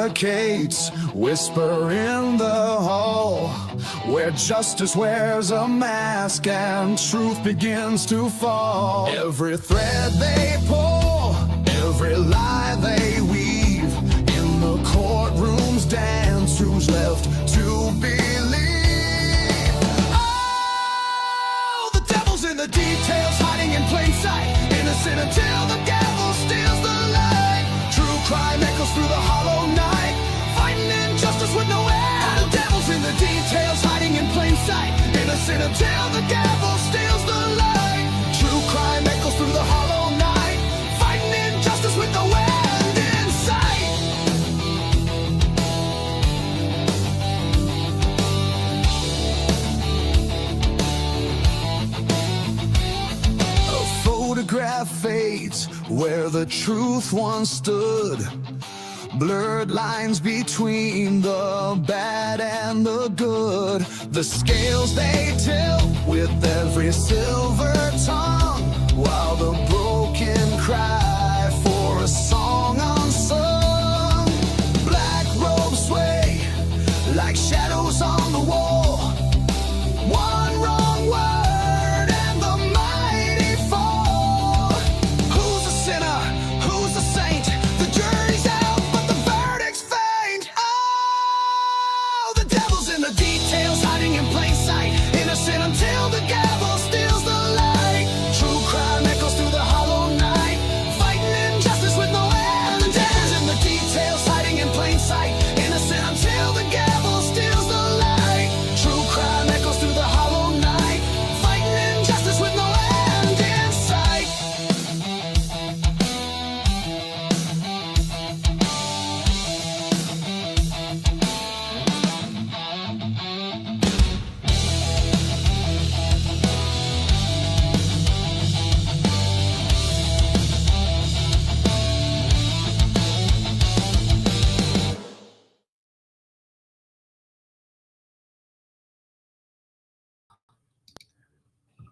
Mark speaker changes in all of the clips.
Speaker 1: suffocates, whisper in the hall, where justice wears a mask and truth begins to fall. Every thread they pull, every lie they weave, in the courtroom's dance, who's left to believe? Oh, the devil's in the details, hiding in plain sight, innocent until the gavel steals the light. True crime echoes through the hollow night, fighting injustice with no end. The devil's in the details, hiding in plain sight, innocent until the gavel steals the light. True crime echoes through the hollow night, fighting injustice with no end in sight. A photograph fades where the truth once stood. Blurred lines between the bad and the good. The scales they tilt with every silver tongue, while the broken cry for a song unsung. Black robes sway like shadows on the wall. One wrong word and the mighty fall. Who's a sinner? Who's a saint? The jury's out, but the verdict's faint. Oh, the devil's in the details, hiding in plain sight, innocent until the gavel steals the light. True crime echoes through the hollow night, fighting injustice with no end. The devil's in the details, hiding in plain sight, innocent until the gavel steals the light. True crime echoes through the hollow night, fighting injustice with no end in sight.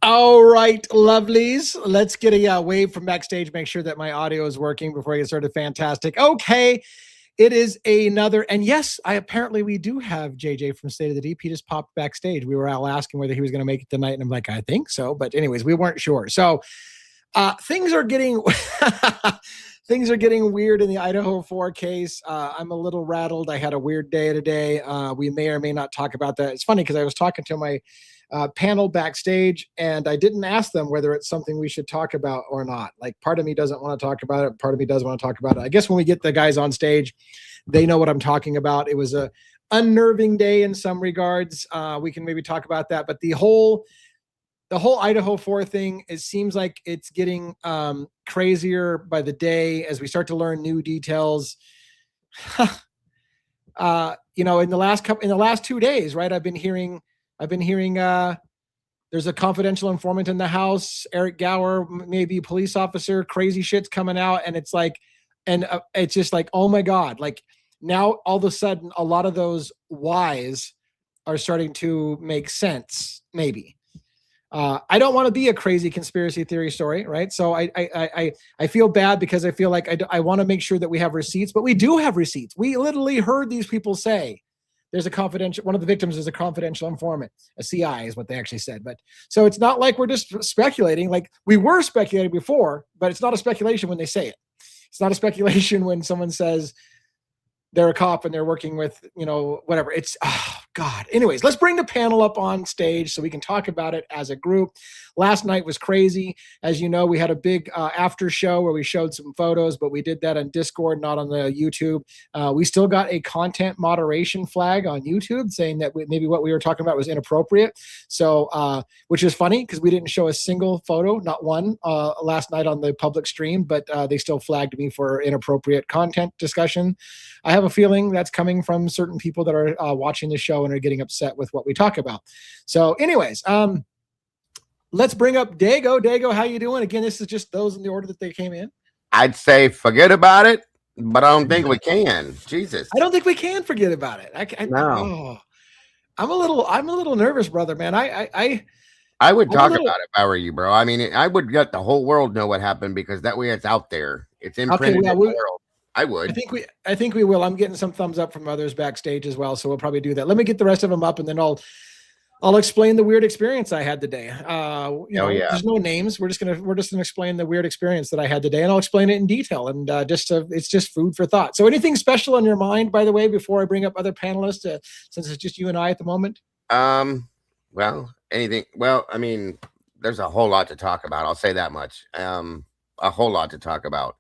Speaker 2: All right, lovelies. Let's get a wave from backstage. Make sure that my audio is working before I get started. Fantastic. Okay, it is another, and yes, we do have JJ from State of the Deep. He just popped backstage. We were all asking whether he was going to make it tonight, and I'm like, I think so. But anyways, we weren't sure. So things are getting things are getting weird in the Idaho 4 case. I'm a little rattled. I had a weird day today. We may or may not talk about that. It's funny because I was talking to my panel backstage, and I didn't ask them whether it's something we should talk about or not. Like, part of me doesn't want to talk about it. Part of me does want to talk about it. I guess when we get the guys on stage, they know what I'm talking about. It was a unnerving day in some regards. We can maybe talk about that. But the whole Idaho 4 thing, it seems like it's getting crazier by the day as we start to learn new details. In the last 2 days, right? I've been hearing there's a confidential informant in the house. Eric Gower, maybe a police officer, crazy shit's coming out. And it's like, it's just like, oh my God. Like, now all of a sudden, a lot of those whys are starting to make sense. Maybe. I don't want to be a crazy conspiracy theory story, right? So I feel bad because I feel like I want to make sure that we have receipts, but we do have receipts. We literally heard these people say, one of the victims is a confidential informant. A CI is what they actually said. But so it's not like we're just speculating. Like, we were speculating before, but it's not a speculation when they say it. It's not a speculation when someone says they're a cop and they're working with, whatever. It's, oh God. Anyways, let's bring the panel up on stage so we can talk about it as a group. Last night was crazy. As you know, we had a big after show where we showed some photos, but we did that on Discord, not on the YouTube. We still got a content moderation flag on YouTube saying that maybe what we were talking about was inappropriate. So, which is funny because we didn't show a single photo, not one, last night on the public stream, but they still flagged me for inappropriate content discussion. I have a feeling that's coming from certain people that are watching the show and are getting upset with what we talk about. So anyways, let's bring up Dago. Dago, how you doing? Again, this is just those in the order that they came in.
Speaker 3: I'd say forget about it, but I don't think we can. Jesus.
Speaker 2: I don't think we can forget about it.
Speaker 3: No.
Speaker 2: I'm a little nervous, brother, man. I
Speaker 3: would talk about it if I were you, bro. I mean, I would let the whole world know what happened because that way it's out there. It's imprinted in the world. I would.
Speaker 2: I think we will. I'm getting some thumbs up from others backstage as well, so we'll probably do that. Let me get the rest of them up, and then I'll explain the weird experience I had today. There's no names. We're just gonna explain the weird experience that I had today, and I'll explain it in detail. And it's just food for thought. So, anything special on your mind, by the way, before I bring up other panelists, since it's just you and I at the moment?
Speaker 3: Well, anything. Well, I mean, there's a whole lot to talk about. I'll say that much. A whole lot to talk about.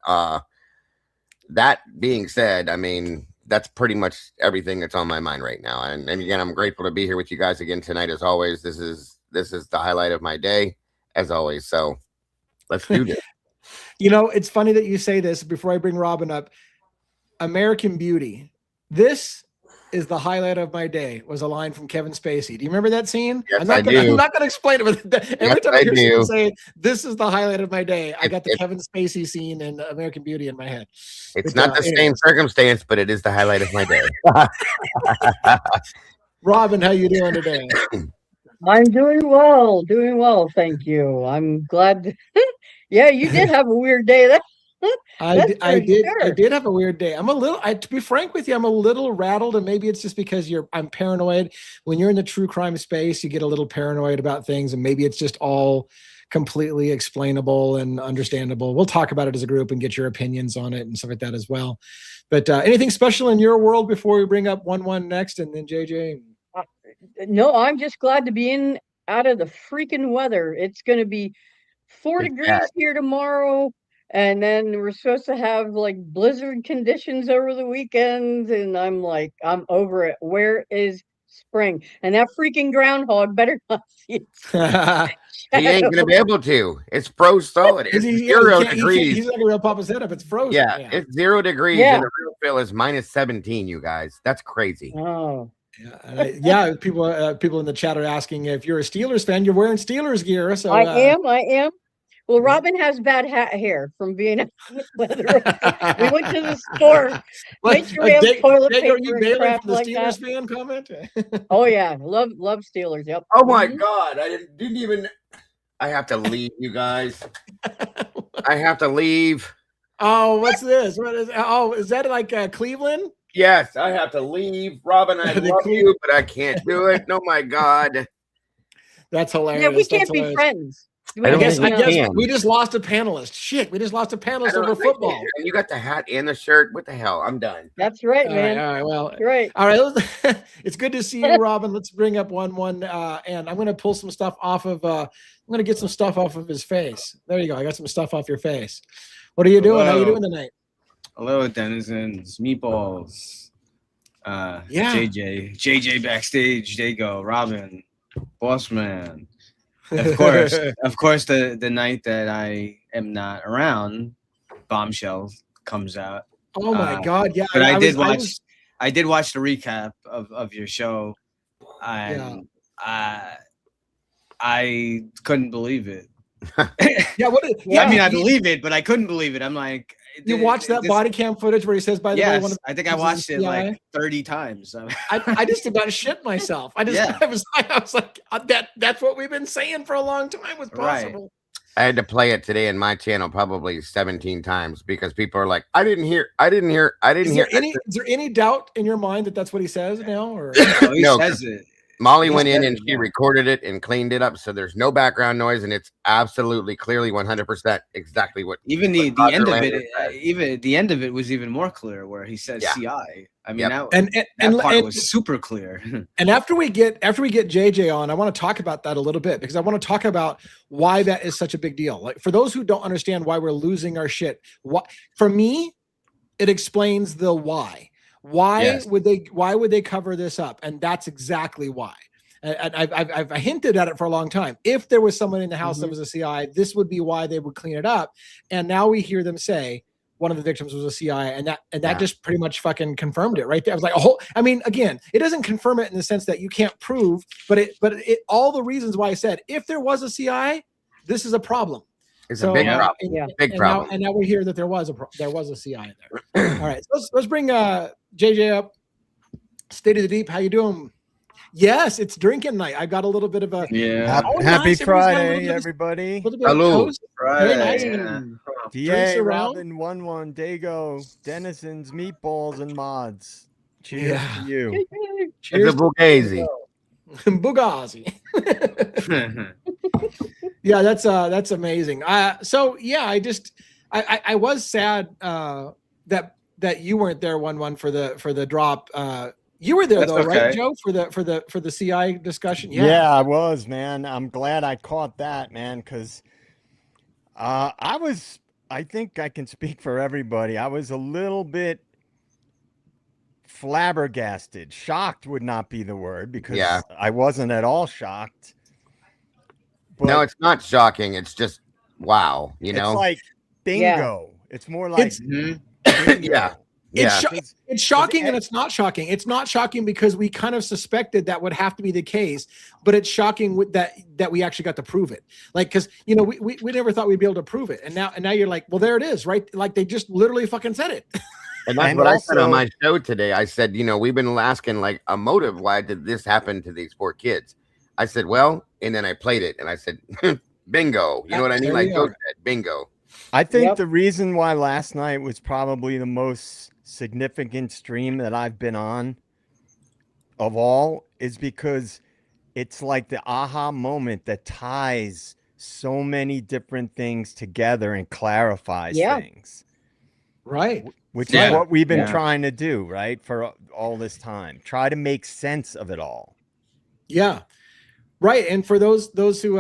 Speaker 3: That being said, I mean, that's pretty much everything that's on my mind right now. And again, I'm grateful to be here with you guys again tonight. As always, this is the highlight of my day, as always. So let's do this.
Speaker 2: It's funny that you say this before I bring Robin up. American Beauty. This is the highlight of my day, was a line from Kevin Spacey. Do you remember that scene?
Speaker 3: Yes,
Speaker 2: I'm not going to explain it, but every time I hear someone say, this is the highlight of my day, I got the Kevin Spacey scene in American Beauty in my head.
Speaker 3: It's not the same circumstance, but it is the highlight of my day.
Speaker 2: Robin, how you doing today?
Speaker 4: I'm doing well. Thank you. I'm glad. Yeah, you did have a weird day.
Speaker 2: I did have a weird day. To be frank with you, I'm a little rattled, and maybe it's just because I'm paranoid. When you're in the true crime space, you get a little paranoid about things, and maybe it's just all completely explainable and understandable. We'll talk about it as a group and get your opinions on it and stuff like that as well. But anything special in your world before we bring up 1-1 next, and then JJ?
Speaker 4: No, I'm just glad to be out of the freaking weather. It's going to be 4 degrees here tomorrow. And then we're supposed to have like blizzard conditions over the weekend. And I'm like, I'm over it. Where is spring? And that freaking groundhog better not see it.
Speaker 3: He ain't going to be able to. It's froze solid. It's 0 degrees.
Speaker 2: He's not going to pop his head up. It's frozen.
Speaker 3: Yeah, it's 0 degrees. And the real feel is -17, you guys. That's crazy.
Speaker 4: Oh.
Speaker 2: People in the chat are asking if you're a Steelers fan, you're wearing Steelers gear. So
Speaker 4: I am. Well, Robin has bad hair from being in the weather. We went to the store. Make sure we have toilet paper and crap
Speaker 2: from the
Speaker 4: like
Speaker 2: Steelers
Speaker 4: that.
Speaker 2: fan comment?
Speaker 4: Oh yeah, love Steelers. Yep.
Speaker 3: Oh my God, I didn't even. I have to leave, you guys. I have to leave.
Speaker 2: Oh, what's this? What is? Oh, is that like Cleveland?
Speaker 3: Yes, I have to leave. Robin, I love you, but I can't do it. Oh my God.
Speaker 2: That's hilarious.
Speaker 4: Yeah, we can't be friends.
Speaker 2: I guess we just lost a panelist. Shit, we just lost a panelist over football.
Speaker 3: And you got the hat and the shirt. What the hell? I'm done.
Speaker 4: That's right, man.
Speaker 2: All right, well,
Speaker 4: you're right.
Speaker 2: All right, it's good to see you, Robin. Let's bring up 1-1, and I'm going to pull some stuff off of. I'm going to get some stuff off of his face. There you go. I got some stuff off your face. What are you doing? How are you doing tonight?
Speaker 5: Hello, denizens, meatballs. JJ backstage. There you go. Robin, boss man. Of course, the night that I am not around, Bombshell comes out.
Speaker 2: Oh my God! Yeah,
Speaker 5: but I did watch the recap of your show, and I couldn't believe it. I believe it, but I couldn't believe it. I'm like,
Speaker 2: you watched that body cam footage where he says, "By the way,"
Speaker 5: I think I watched it like 30 times.
Speaker 2: I just about shit myself. I was like, that's what we've been saying for a long time was possible.
Speaker 3: Right. I had to play it today in my channel probably 17 times because people are like, I didn't hear. Is
Speaker 2: there any doubt in your mind that that's what he says now? Or
Speaker 5: he says it.
Speaker 3: Molly went in and she recorded it and cleaned it up, so there's no background noise, and it's absolutely clearly 100% exactly what.
Speaker 5: Even the end of it, even the end of it was even more clear, where he says CI. I mean, that part was super clear.
Speaker 2: And after we get JJ on, I want to talk about that a little bit, because I want to talk about why that is such a big deal. Like, for those who don't understand why we're losing our shit, for me, it explains the why. Why would they cover this up? And that's exactly why. And I've hinted at it for a long time. If there was someone in the house that was a CI, this would be why they would clean it up. And now we hear them say one of the victims was a CI, and that just pretty much fucking confirmed it right there. I was like, again, it doesn't confirm it in the sense that you can't prove, but it all the reasons why I said if there was a CI, this is a problem.
Speaker 3: It's a big problem. Big problem.
Speaker 2: And now we hear that there was a CI in there. All right, so let's bring JJ up. State of the Deep, how you doing? Yes, it's drinking night. I got a little bit of a
Speaker 5: Yeah.
Speaker 2: Oh,
Speaker 6: Happy
Speaker 2: nice. Everybody's got a little
Speaker 6: Friday,
Speaker 2: bit of-
Speaker 6: everybody.
Speaker 2: little bit of
Speaker 3: Hello.
Speaker 2: toast.
Speaker 5: Friday.
Speaker 2: Very nice.
Speaker 5: Yeah.
Speaker 2: Drinks
Speaker 6: DA,
Speaker 2: around.
Speaker 6: Robin, 1-1, Dago, Denizens, Meatballs, and Mods. Cheers
Speaker 2: Yeah.
Speaker 6: to you.
Speaker 3: It's
Speaker 2: Cheers
Speaker 3: a Bugazi.
Speaker 2: Bugazzi. Yeah, that's amazing. So yeah, I was sad that you weren't there 1-1 for the drop. You were there
Speaker 5: That's
Speaker 2: though, right,
Speaker 5: okay.
Speaker 2: Joe, for the CI discussion?
Speaker 6: Yeah, I was, man. I'm glad I caught that, man, because I think I can speak for everybody. I was a little bit flabbergasted. Shocked would not be the word, because
Speaker 3: Yeah.
Speaker 6: I wasn't at all shocked. But
Speaker 3: No, it's not shocking. It's just wow. You
Speaker 6: it's
Speaker 3: know.
Speaker 6: like bingo. It's more like
Speaker 5: Mhm.
Speaker 6: bingo.
Speaker 3: Yeah.
Speaker 2: It's
Speaker 3: Yeah.
Speaker 2: it's shocking and it's not shocking. It's not shocking because we kind of suspected that would have to be the case, but it's shocking that we actually got to prove it. Like, because we never thought we'd be able to prove it, and now you're like, well, there it is, right? Like they just literally fucking said it.
Speaker 3: And that's
Speaker 6: And
Speaker 3: what I said on
Speaker 6: also-
Speaker 3: my show today. I said, we've been asking like a motive. Why did this happen to these poor kids? I said, well, and then I played it and I said, bingo. You know what I mean?
Speaker 2: There
Speaker 3: Like
Speaker 2: we
Speaker 3: Joe
Speaker 2: are.
Speaker 3: said, bingo.
Speaker 6: I think
Speaker 4: Yep.
Speaker 6: the reason why last night was probably the most significant stream that I've been on of all is because it's like the aha moment that ties so many different things together and clarifies
Speaker 4: Yeah.
Speaker 6: things,
Speaker 2: Right.
Speaker 6: which
Speaker 5: Yeah.
Speaker 6: is what we've been
Speaker 5: Yeah.
Speaker 6: trying to do, right? For all this time, try to make sense of it all.
Speaker 2: Yeah. Right. And for those who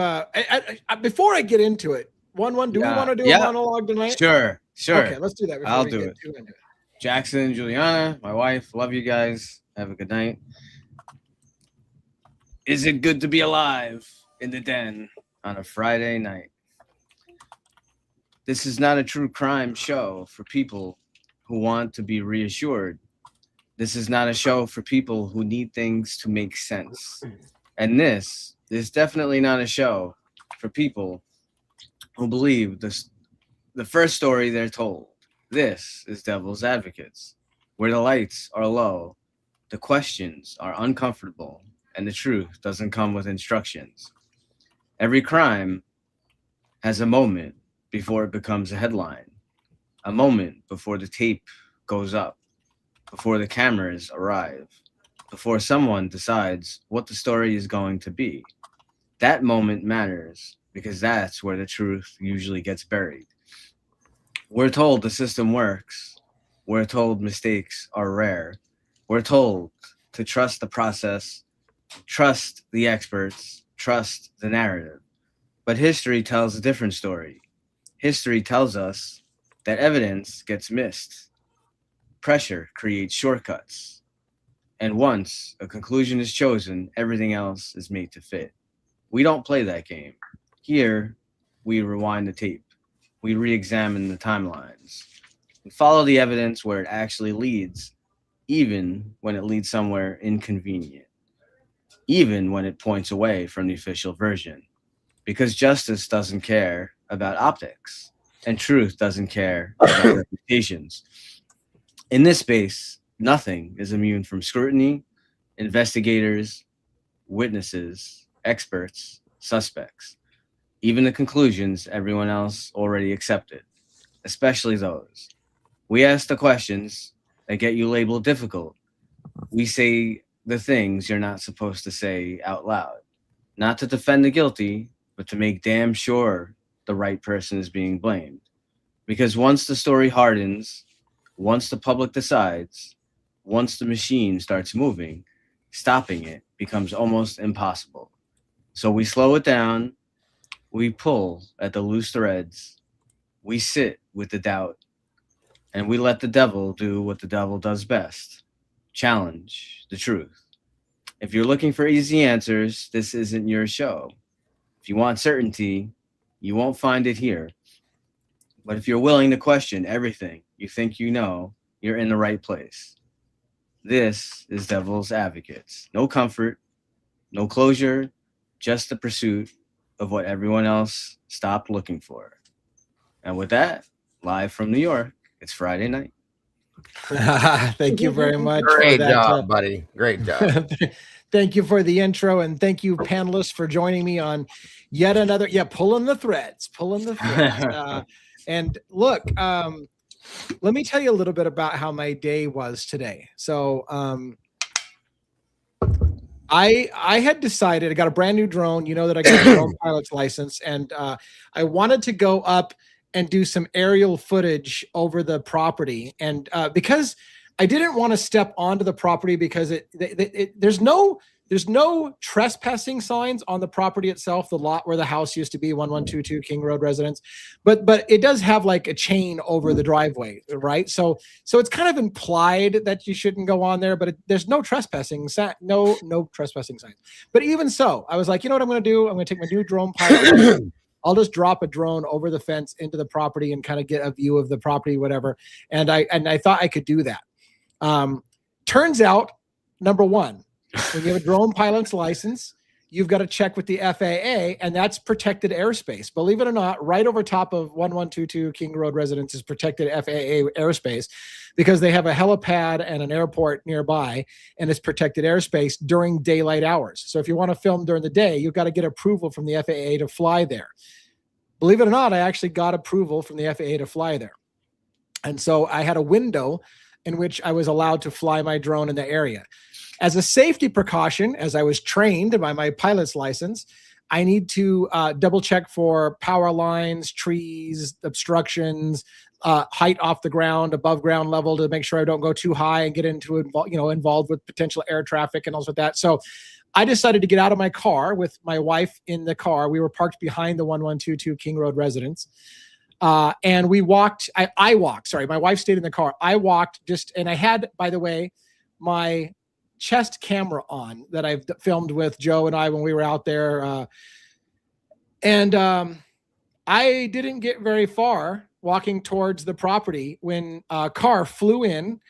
Speaker 2: before I get into it, 1-1, do we
Speaker 5: Yeah.
Speaker 2: want to do
Speaker 5: Yeah.
Speaker 2: a monologue tonight?
Speaker 5: Sure.
Speaker 2: Okay, let's do that. Before
Speaker 5: I'll
Speaker 2: we
Speaker 5: do
Speaker 2: get
Speaker 5: it.
Speaker 2: too into it.
Speaker 5: Jackson, Juliana, my wife, love you guys. Have a good night. Is it good to be alive in the den on a Friday night? This is not a true crime show for people who want to be reassured. This is not a show for people who need things to make sense. And this is definitely not a show for people who believe the first story they're told. This is Devil's Advocates, where the lights are low, the questions are uncomfortable, and the truth doesn't come with instructions. Every crime has a moment before it becomes a headline, a moment before the tape goes up, before the cameras arrive, before someone decides what the story is going to be. That moment matters because that's where the truth usually gets buried. We're told the system works. We're told mistakes are rare. We're told to trust the process, trust the experts, trust the narrative. But history tells a different story. History tells us that evidence gets missed. Pressure creates shortcuts. And once a conclusion is chosen, everything else is made to fit. We don't play that game. Here, we rewind the tape. We re-examine the timelines. We follow the evidence where it actually leads, even when it leads somewhere inconvenient, even when it points away from the official version. Because justice doesn't care about optics, and truth doesn't care about reputations. In this space, nothing is immune from scrutiny, investigators, witnesses, experts, suspects, even the conclusions everyone else already accepted, especially those. We ask the questions that get you labeled difficult. We say the things you're not supposed to say out loud, not to defend the guilty, but to make damn sure the right person is being blamed. Because once the story hardens, once the public decides, once the machine starts moving, stopping it becomes almost impossible. So we slow it down, we pull at the loose threads, we sit with the doubt, and we let the devil do what the devil does best: challenge the truth. If you're looking for easy answers, this isn't your show. If you want certainty, you won't find it here. But if you're willing to question everything you think you know, you're in the right place. This is Devil's Advocates. No comfort, no closure, just the pursuit of what everyone else stopped looking for. And with that, live from New York, it's Friday night.
Speaker 2: Thank you very much for
Speaker 3: Great
Speaker 2: that.
Speaker 3: job, buddy. Great job.
Speaker 2: Thank you for the intro, and thank you, panelists, for joining me on yet another. Yeah, pulling the threads. And look, let me tell you a little bit about how my day was today. So, I had decided I got a brand new drone. You know that I got a drone pilot's license, and I wanted to go up and do some aerial footage over the property. And because I didn't want to step onto the property because there's no trespassing signs on the property itself, the lot where the house used to be, 1122 King Road residence, but it does have like a chain over the driveway, right? So it's kind of implied that you shouldn't go on there, but there's no trespassing no trespassing signs. But even so, I was like, you know what I'm going to do? I'm going to take my new drone pilot. I'll just drop a drone over the fence into the property and kind of get a view of the property, whatever. And I thought I could do that. Turns out, number one, when you have a drone pilot's license, you've got to check with the FAA, and that's protected airspace. Believe it or not, right over top of 1122 King Road residence is protected FAA airspace because they have a helipad and an airport nearby, and it's protected airspace during daylight hours. So if you want to film during the day, you've got to get approval from the FAA to fly there. Believe it or not, I actually got approval from the FAA to fly there. And so I had a window in which I was allowed to fly my drone in the area. As a safety precaution, as I was trained by my pilot's license, I need to double check for power lines, trees, obstructions, height off the ground, above ground level, to make sure I don't go too high and get involved with potential air traffic and all of that. So I decided to get out of my car with my wife in the car. We were parked behind the 1122 King Road residence. And we walked, I walked, sorry, my wife stayed in the car. I walked and I had, by the way, my chest camera on that I've filmed with Joe and I when we were out there. I didn't get very far walking towards the property when a car flew in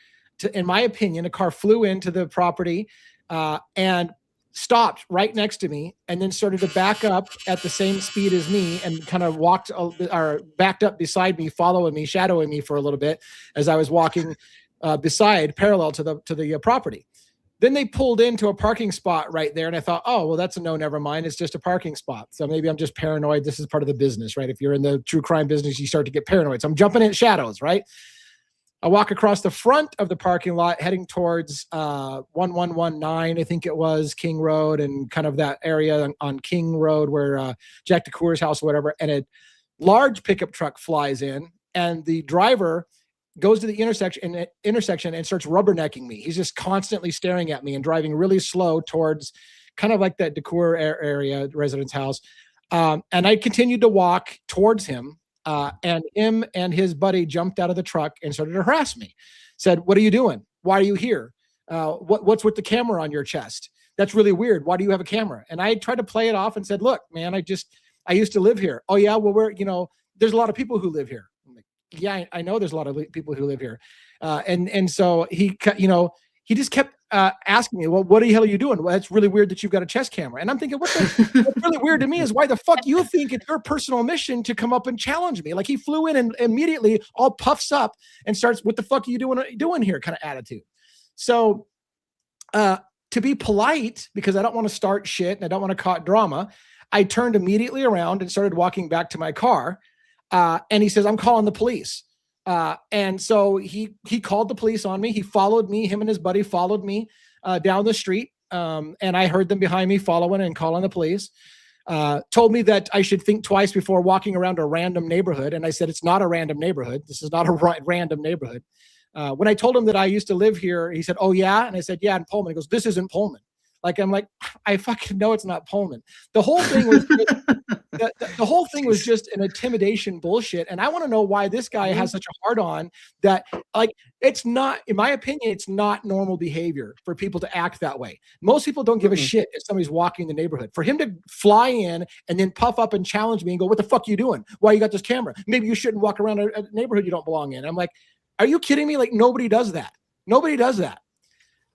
Speaker 2: my opinion, a car flew into the property, and stopped right next to me and then started to back up at the same speed as me and kind of walked or backed up beside me, following me, shadowing me for a little bit as I was walking parallel to the property. Then they pulled into a parking spot right there. And I thought, oh, well, that's a no, never mind. It's just a parking spot. So maybe I'm just paranoid. This is part of the business, right? If you're in the true crime business, you start to get paranoid. So I'm jumping in shadows, right? I walk across the front of the parking lot heading towards 1119, I think it was, King Road, and kind of that area on King Road where Jack DeCour's house or whatever. And a large pickup truck flies in, and the driver goes to the intersection and starts rubbernecking me. He's just constantly staring at me and driving really slow towards kind of like that DeCour area residence house. And I continued to walk towards him. And him and his buddy jumped out of the truck and started to harass me. Said, "What are you doing? Why are you here? What's with the camera on your chest? That's really weird. Why do you have a camera?" And I tried to play it off and said, "Look, man, I used to live here." "Oh yeah, well, there's a lot of people who live here." I'm like, "Yeah, I know there's a lot of people who live here." And so he just kept asking me, "Well, what the hell are you doing?" "Well, it's really weird that you've got a chest camera." And I'm thinking, what's really weird to me is why the fuck you think it's your personal mission to come up and challenge me? Like, he flew in and immediately all puffs up and starts, "What the fuck are you doing here?" kind of attitude. So to be polite, because I don't want to start shit and I don't want to cause drama, I turned immediately around and started walking back to my car. And he says, "I'm calling the police." And so he called the police on me. He followed me. Him and his buddy followed me down the street. And I heard them behind me following and calling the police. Told me that I should think twice before walking around a random neighborhood. And I said, "It's not a random neighborhood. This is not a random neighborhood." When I told him that I used to live here, he said, "Oh yeah?" And I said, "Yeah, in Pullman." He goes, "This isn't Pullman." I'm like, I fucking know it's not Pullman. The whole thing was the whole thing was just an intimidation bullshit. And I want to know why this guy has such a hard on that. Like, it's not, in my opinion, it's not normal behavior for people to act that way. Most people don't give a shit if somebody's walking in the neighborhood. For him to fly in and then puff up and challenge me and go, "What the fuck are you doing? Why you got this camera? Maybe you shouldn't walk around a neighborhood you don't belong in." I'm like, are you kidding me? Like, nobody does that. Nobody does that.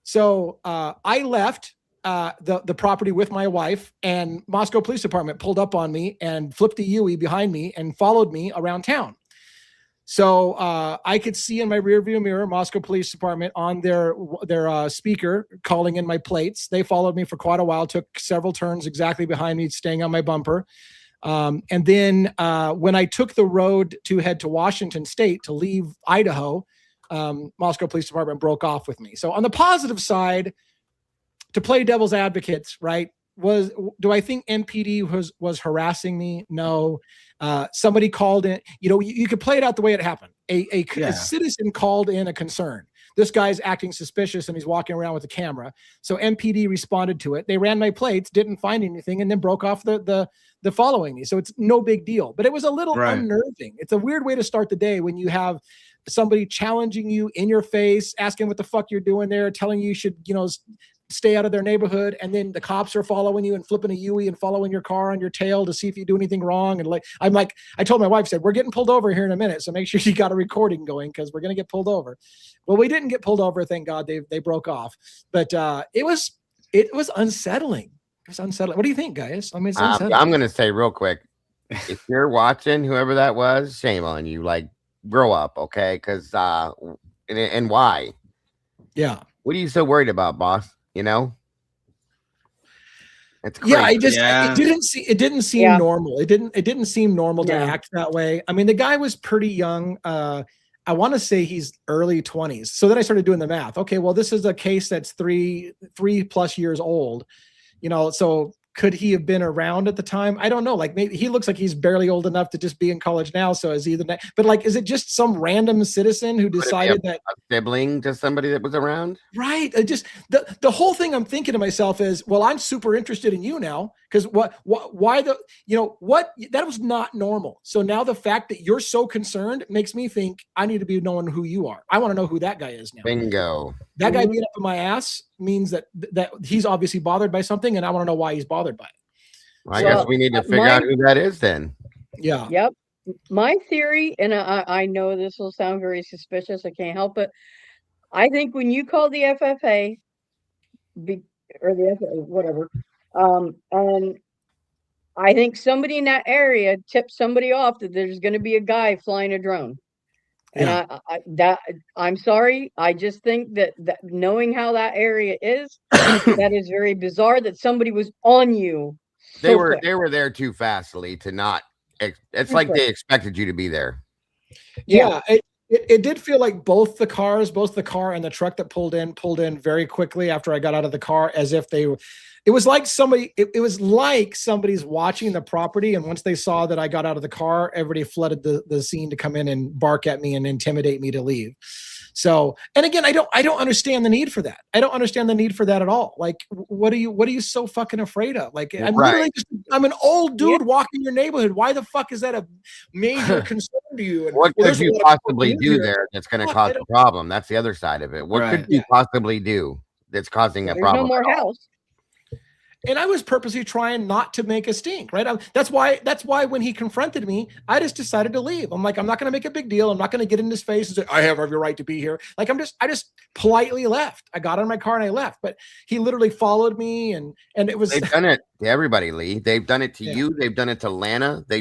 Speaker 2: So I left the property with my wife, and Moscow Police Department pulled up on me and flipped the UE behind me and followed me around town. So I could see in my rearview mirror, Moscow Police Department on their speaker calling in my plates. They followed me for quite a while, took several turns exactly behind me, staying on my bumper. And then when I took the road to head to Washington State to leave Idaho, Moscow Police Department broke off with me. So on the positive side, to play devil's advocates, right? Do I think MPD was harassing me? No. Somebody called in, you could play it out the way it happened. A citizen called in a concern. This guy's acting suspicious and he's walking around with a camera. So MPD responded to it. They ran my plates, didn't find anything, and then broke off the following me. So it's no big deal, but it was a little unnerving. It's a weird way to start the day when you have somebody challenging you in your face, asking what the fuck you're doing there, telling you should, stay out of their neighborhood, and then the cops are following you and flipping a Yui and following your car on your tail to see if you do anything wrong. And I told my wife, said, we're getting pulled over here in a minute, so make sure you got a recording going because we're going to get pulled over. Well, we didn't get pulled over, thank God. They broke off, but it was unsettling. It was unsettling. What do you think, guys? I mean, it's unsettling.
Speaker 3: I'm going to say real quick, if you're watching, whoever that was, shame on you. Like, grow up, okay? Because and why?
Speaker 2: Yeah.
Speaker 3: What are you so worried about, boss? It's crazy.
Speaker 2: It didn't seem normal. It didn't seem normal to act that way. I mean, the guy was pretty young. I want to say he's early 20s. So then I started doing the math. Okay, well, this is a case that's three plus years old. So could he have been around at the time? I don't know. Like, maybe he looks like he's barely old enough to just be in college now. So is he but like, is it just some random citizen who decided that
Speaker 3: a sibling to somebody that was around?
Speaker 2: Right. Just the whole thing I'm thinking to myself is, well, I'm super interested in you now. Cause that was not normal. So now the fact that you're so concerned makes me think I need to be knowing who you are. I want to know who that guy is now.
Speaker 3: Bingo.
Speaker 2: That guy being up in my ass means that he's obviously bothered by something, and I want to know why he's bothered by it.
Speaker 3: Well, I guess we need to figure out who that is then.
Speaker 2: Yeah.
Speaker 4: Yep. My theory, and I know this will sound very suspicious, I can't help it. I think when you call the FFA, or the FFA, whatever, and I think somebody in that area tipped somebody off that there's going to be a guy flying a drone. And I'm sorry. I just think that knowing how that area is, that is very bizarre that somebody was on you.
Speaker 3: They were there too fast, Lee, to not. It's like they expected you to be there.
Speaker 2: Yeah. It did feel like both the car and the truck that pulled in very quickly after I got out of the car, as if it was like somebody's watching the property. And once they saw that I got out of the car, everybody flooded the scene to come in and bark at me and intimidate me to leave. So, and again, I don't understand the need for that. I don't understand the need for that at all. Like, what are you so fucking afraid of? Like, I'm an old dude walking your neighborhood. Why the fuck is that a major concern to you? And,
Speaker 3: what could you possibly do there that's going to cause a problem? That's the other side of it. What could you possibly do that's causing a problem?
Speaker 4: No more house.
Speaker 2: And I was purposely trying not to make a stink, right? That's why when he confronted me, I just decided to leave. I'm like, I'm not going to make a big deal. I'm not going to get in his face and say, I have every right to be here. Like, I just politely left. I got in my car and I left. But he literally followed me, and it was.
Speaker 3: They've done it to everybody, Lee. They've done it to you. They've done it to Lana. They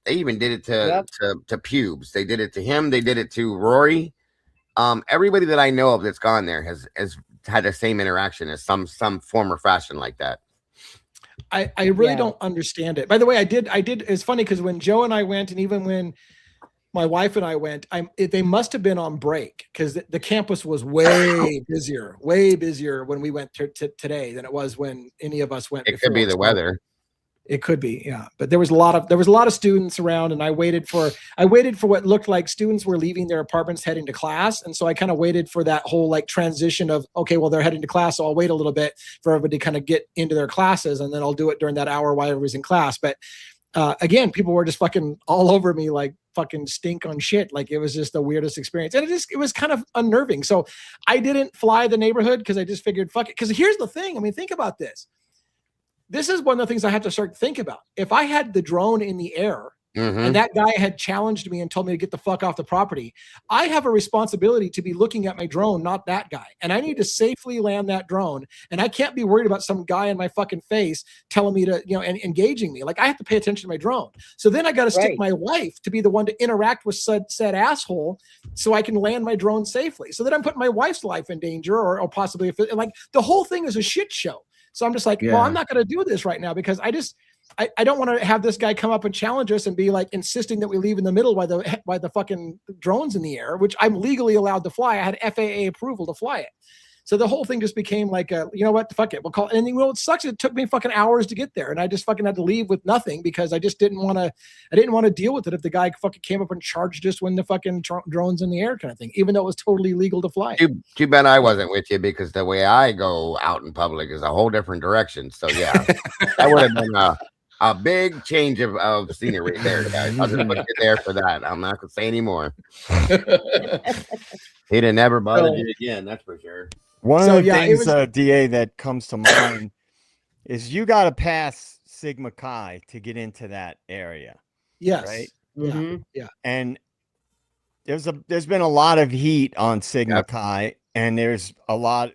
Speaker 3: even did it to Pubes. They did it to him. They did it to Rory. Everybody that I know of that's gone there has had the same interaction as some form or fashion like that.
Speaker 2: I really don't understand it. By the way, I did. It's funny because when Joe and I went, and even when my wife and I went, they must have been on break because the campus was way busier when we went today than it was when any of us went.
Speaker 3: It could be the weather.
Speaker 2: It could be, yeah. But there was a lot of students around, and I waited for what looked like students were leaving their apartments heading to class, and so I kind of waited for that whole like transition of, okay, well, they're heading to class, so I'll wait a little bit for everybody to kind of get into their classes, and then I'll do it during that hour while everybody's in class. But again, people were just fucking all over me like fucking stink on shit. Like, it was just the weirdest experience, and it was kind of unnerving. So I didn't fly the neighborhood because I just figured, fuck it. Because here's the thing. I mean, think about this. This is one of the things I have to start to think about. If I had the drone in the air and that guy had challenged me and told me to get the fuck off the property, I have a responsibility to be looking at my drone, not that guy. And I need to safely land that drone. And I can't be worried about some guy in my fucking face telling me to, and engaging me. Like, I have to pay attention to my drone. So then I got to stick my wife to be the one to interact with said asshole so I can land my drone safely. So that I'm putting my wife's life in danger or possibly, like, the whole thing is a shit show. So I'm just like, well, I'm not going to do this right now because I don't want to have this guy come up and challenge us and be like insisting that we leave in the middle while the fucking drone's in the air, which I'm legally allowed to fly. I had FAA approval to fly it. So the whole thing just became like, you know what, fuck it. We'll call it. And you know, it sucks. It took me fucking hours to get there. And I just fucking had to leave with nothing because I just didn't want to deal with it if the guy fucking came up and charged us when the fucking drone's in the air kind of thing, even though it was totally legal to fly.
Speaker 3: Too bad I wasn't with you because the way I go out in public is a whole different direction. So yeah, that would have been a big change of scenery there, guys. I'll just put you there for that. I'm not going to say anymore. He'd have never bothered you again, that's for sure.
Speaker 6: One of the things, DA, that comes to mind is you got to pass Sigma Chi to get into that area.
Speaker 2: Yes.
Speaker 6: Right?
Speaker 2: Mm-hmm. Yeah.
Speaker 6: And there's been a lot of heat on Sigma Chi, and that's a lot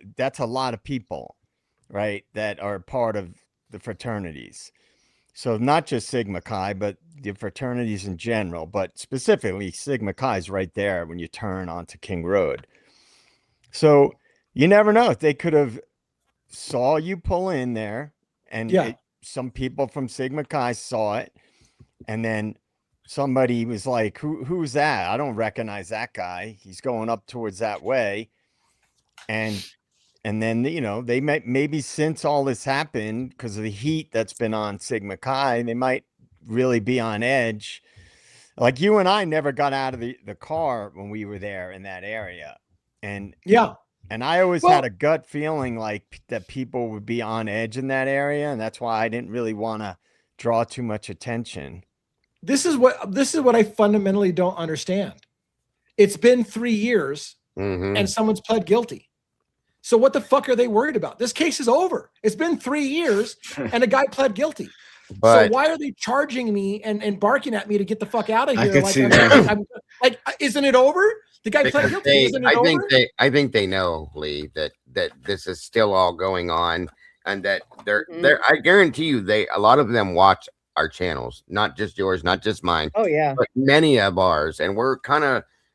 Speaker 6: of people, right, that are part of the fraternities. So not just Sigma Chi, but the fraternities in general, but specifically Sigma Chi is right there when you turn onto King Road. So you never know if they could have saw you pull in there, and some people from Sigma Chi saw it, and then somebody was like, "Who's that? I don't recognize that guy. He's going up towards that way," and then they maybe since all this happened because of the heat that's been on Sigma Chi, they might really be on edge. Like you and I never got out of the car when we were there in that area, and I always had a gut feeling like that people would be on edge in that area. And that's why I didn't really want to draw too much attention.
Speaker 2: This is what I fundamentally don't understand. It's been 3 years and someone's pled guilty. So what the fuck are they worried about? This case is over. It's been 3 years and a guy pled guilty. So why are they charging me and barking at me to get the fuck out of here? Like, isn't it over? The guy pled guilty. Isn't it over?
Speaker 3: I think they know, Lee, that this is still all going on, and that they're I guarantee you a lot of them watch our channels, not just yours, not just mine.
Speaker 4: Oh yeah,
Speaker 3: but many of ours, and we're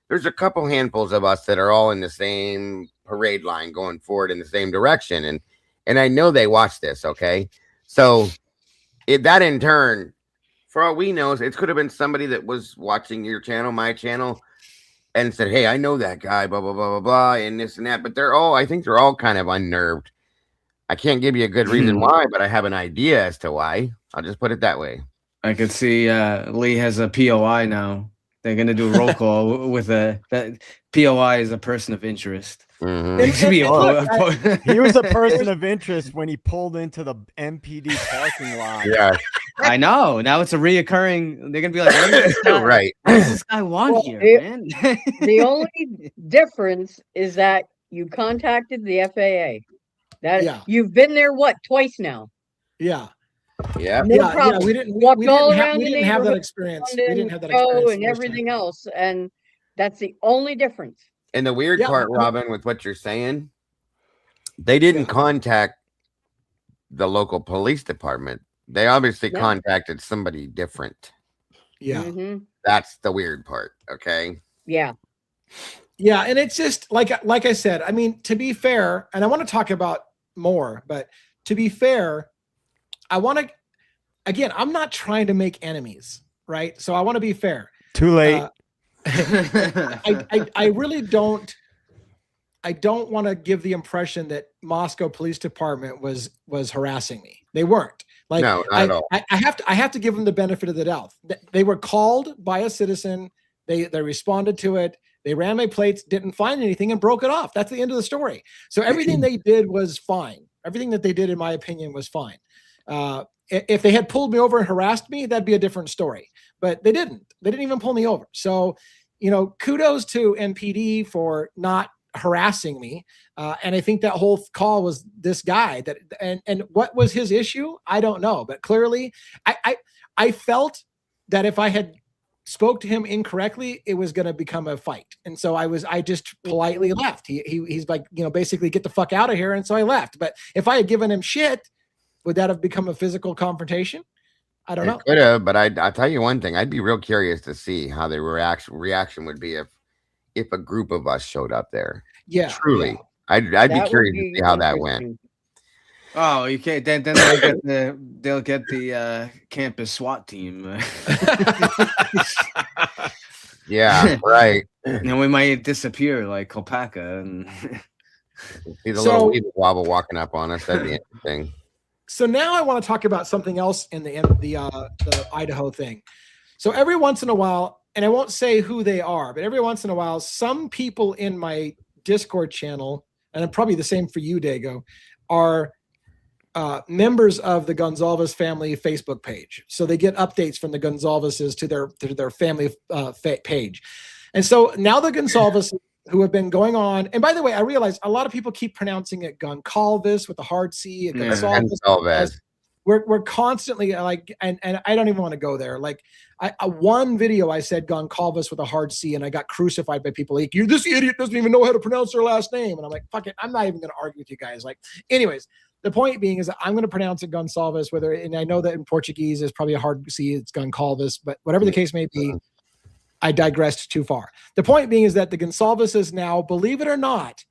Speaker 3: there's a couple handfuls of us that are all in the same parade line going forward in the same direction, and I know they watch this. Okay, so that in turn, for all we know, it could have been somebody that was watching your channel, my channel, and said, "Hey, I know that guy, blah blah blah blah blah," and this and that. But I think they're all kind of unnerved. I can't give you a good reason why, but I have an idea as to why. I'll just put it that way.
Speaker 5: I could see Lee has a POI now. They're gonna do a roll call with that POI is a person of interest.
Speaker 6: He was a person of interest when he pulled into the MPD parking lot.
Speaker 3: Yeah,
Speaker 5: I know. Now it's a reoccurring. They're gonna be like,
Speaker 3: right?
Speaker 5: What does this guy want here, man?
Speaker 4: The only difference is that you contacted the FAA. You've been there twice now.
Speaker 2: Yeah.
Speaker 3: Yeah.
Speaker 4: No problem.
Speaker 2: We didn't have that experience. We didn't have that experience
Speaker 4: and everything else, and that's the only difference.
Speaker 3: And the weird part, Robin, with what you're saying, they didn't contact the local police department. They obviously contacted somebody different.
Speaker 2: Yeah.
Speaker 3: That's the weird part. Okay.
Speaker 4: Yeah.
Speaker 2: Yeah. And it's just like I said, I mean, to be fair, and I want to talk about more, but to be fair, I'm not trying to make enemies, right? So I want to be fair.
Speaker 6: Too late.
Speaker 2: I really don't. I don't want to give the impression that Moscow Police Department was harassing me. They weren't. Like,
Speaker 3: no, not at all.
Speaker 2: I have to give them the benefit of the doubt. They were called by a citizen. They responded to it. They ran my plates, didn't find anything, and broke it off. That's the end of the story. So everything they did was fine. Everything that they did, in my opinion, was fine. If they had pulled me over and harassed me, that'd be a different story. But they didn't. They didn't even pull me over. So, kudos to MPD for not harassing me. And I think that whole call was this guy and what was his issue? I don't know. But clearly, I felt that if I had spoke to him incorrectly, it was going to become a fight. And so I just politely left. He's like, basically get the fuck out of here. And so I left. But if I had given him shit, would that have become a physical confrontation? I don't know.
Speaker 3: Could have, but I'll tell you one thing. I'd be real curious to see how the reaction would be if a group of us showed up there.
Speaker 2: Yeah.
Speaker 3: Truly.
Speaker 2: Yeah.
Speaker 3: I'd be curious to see how that went.
Speaker 5: Oh, you can't. Then they'll get the campus SWAT team.
Speaker 3: Yeah, right.
Speaker 5: And we might disappear like Kopaka and
Speaker 3: see the little weed wobble walking up on us. That'd be interesting.
Speaker 2: So now I want to talk about something else in the Idaho thing. So every once in a while, and I won't say who they are, but every once in a while, some people in my Discord channel, and probably the same for you, Dago, are members of the Gonzalez family Facebook page. So they get updates from the Gonzalez's to their family page. And so now the Gonzalez who have been going on, and by the way, I realize a lot of people keep pronouncing it Goncalves with a hard C. And
Speaker 3: Gonzalez.
Speaker 2: We're constantly like, and I don't even want to go there. Like one video I said Goncalves with a hard C, and I got crucified by people like, this idiot doesn't even know how to pronounce their last name. And I'm like, fuck it, I'm not even going to argue with you guys. Like, anyways, the point being is that I'm going to pronounce it Gonçalves, and I know that in Portuguese is probably a hard C, it's Goncalves, but whatever the case may be, I digressed too far. The point being is that the Gonçalveses now, believe it or not,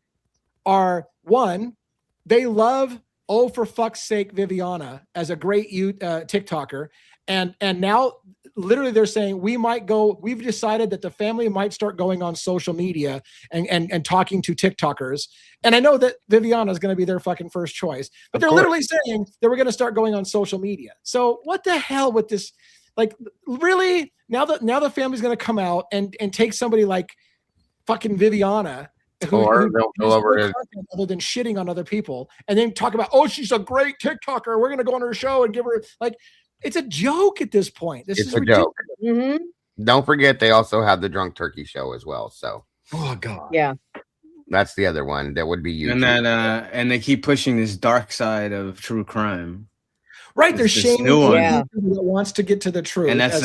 Speaker 2: are one, they love, oh, for fuck's sake, Viviana as a great TikToker. And now literally they're saying we've decided that the family might start going on social media and talking to TikTokers. And I know that Viviana is going to be their fucking first choice, but they're literally saying that we're going to start going on social media. So what the hell with this? Like, really, now the family's going to come out and take somebody like fucking Viviana,
Speaker 3: or they'll go over
Speaker 2: other than shitting on other people, and then talk about, oh, she's a great TikToker, we're going to go on her show and give her, like, it's a joke at this point. This is a joke.
Speaker 4: Mm-hmm.
Speaker 3: Don't forget, they also have the Drunk Turkey show as well. So,
Speaker 2: oh god,
Speaker 4: yeah,
Speaker 3: that's the other one that would be you.
Speaker 5: And that and they keep pushing this dark side of true crime.
Speaker 2: Right, they're shaming
Speaker 5: new
Speaker 2: that wants to get to the truth,
Speaker 5: and that's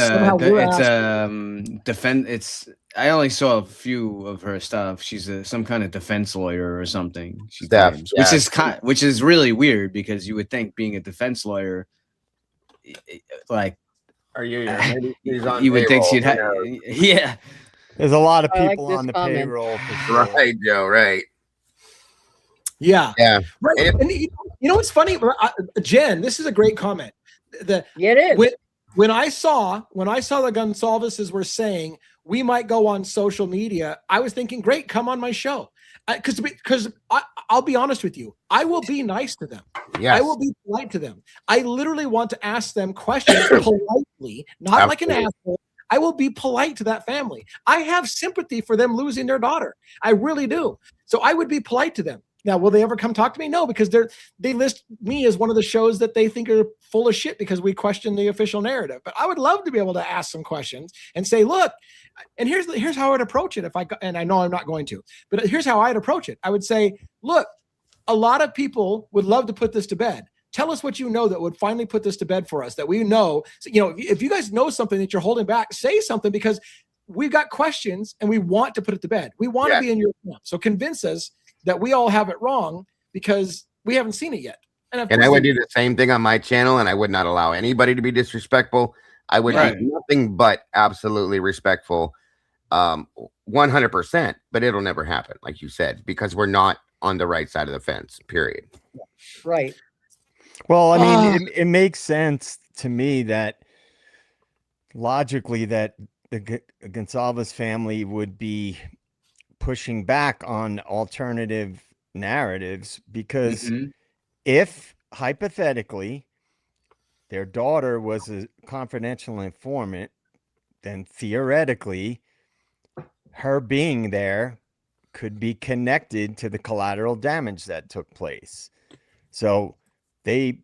Speaker 5: It's I only saw a few of her stuff. She's some kind of defense lawyer or something. Which is really weird, because you would think, being a defense lawyer, like,
Speaker 3: are you?
Speaker 5: You would think she'd have. Yeah,
Speaker 6: there's a lot of people on the payroll.
Speaker 3: Right, Joe. Right.
Speaker 2: Yeah. Right.
Speaker 3: And
Speaker 2: you know what's funny, Jen? This is a great comment.
Speaker 4: It is.
Speaker 2: When I saw the Gonçalveses were saying we might go on social media, I was thinking, great, come on my show. Because I'll be honest with you, I will be nice to them.
Speaker 3: Yes.
Speaker 2: I will be polite to them. I literally want to ask them questions politely, not like an asshole. I will be polite to that family. I have sympathy for them losing their daughter. I really do. So I would be polite to them. Now, will they ever come talk to me? No, because they list me as one of the shows that they think are full of shit because we question the official narrative. But I would love to be able to ask some questions and say, look, and here's how I would approach it. And I know I'm not going to, but here's how I'd approach it. I would say, look, a lot of people would love to put this to bed. Tell us what you know that would finally put this to bed for us, that we know. So, if you guys know something that you're holding back, say something, because we've got questions and we want to put it to bed. We want to be in your camp. So convince us that we all have it wrong because we haven't seen it yet.
Speaker 3: And I would do the same thing on my channel, and I would not allow anybody to be disrespectful. I would be nothing but absolutely respectful, 100%, but it'll never happen, like you said, because we're not on the right side of the fence, period.
Speaker 4: Right.
Speaker 6: Well, I mean, it makes sense to me that logically that the Gonçalves family would be pushing back on alternative narratives, because if hypothetically their daughter was a confidential informant, then theoretically her being there could be connected to the collateral damage that took place. So they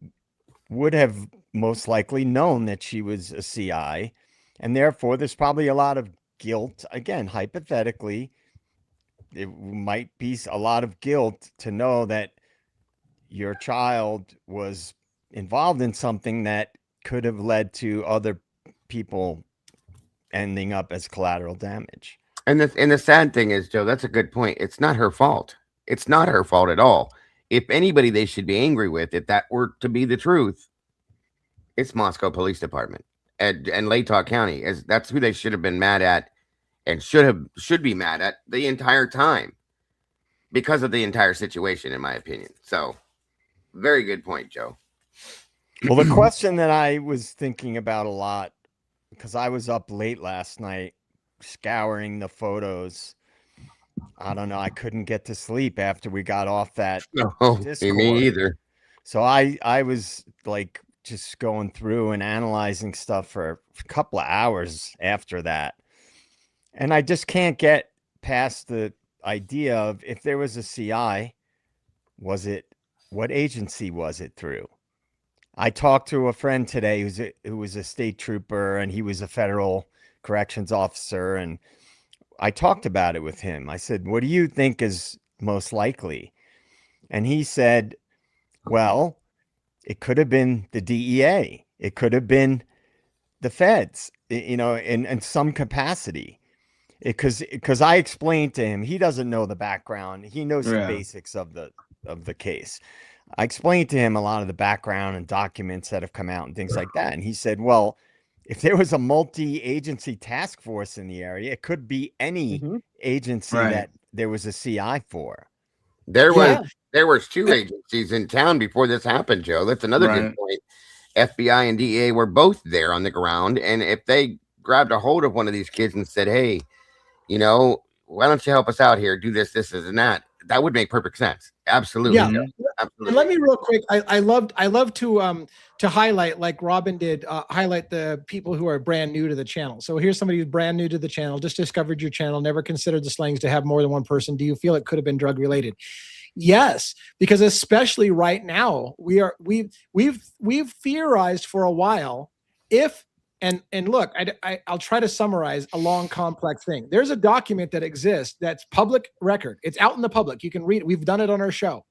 Speaker 6: would have most likely known that she was a CI, and therefore there's probably a lot of guilt. Again, hypothetically, it might be a lot of guilt to know that your child was involved in something that could have led to other people ending up as collateral damage.
Speaker 3: And the sad thing is, Joe, that's a good point. It's not her fault. It's not her fault at all. If anybody they should be angry with, if that were to be the truth, it's Moscow Police Department and Latah County. That's who they should have been mad at and should be mad at the entire time because of the entire situation, in my opinion. So, very good point, Joe.
Speaker 6: Well, the question that I was thinking about a lot, because I was up late last night scouring the photos. I don't know. I couldn't get to sleep after we got off that
Speaker 3: No,
Speaker 6: Discord.
Speaker 3: me either.
Speaker 6: So I was like just going through and analyzing stuff for a couple of hours after that. And I just can't get past the idea of if there was a CI, what agency was it through? I talked to a friend today who was a state trooper, and he was a federal corrections officer. And I talked about it with him. I said, what do you think is most likely? And he said, well, it could have been the DEA. It could have been the feds, in some capacity. Because I explained to him, he doesn't know the background. He knows the basics of the case. I explained to him a lot of the background and documents that have come out and things like that. And he said, well, if there was a multi-agency task force in the area, it could be any agency that there was a CI for.
Speaker 3: There was two agencies in town before this happened, Joe. That's another good point. FBI and DEA were both there on the ground. And if they grabbed a hold of one of these kids and said, hey, why don't you help us out here? Do this, and that. That would make perfect sense. Absolutely.
Speaker 2: Yeah.
Speaker 3: Joe. Absolutely.
Speaker 2: And let me real quick. I love to highlight, like Robin did, highlight the people who are brand new to the channel. So here's somebody who's brand new to the channel, just discovered your channel, never considered the slangs to have more than one person. Do you feel it could have been drug related? Yes, because especially right now, we've theorized for a while if. And look, I'll try to summarize a long, complex thing. There's a document that exists that's public record. It's out in the public. You can read it. We've done it on our show.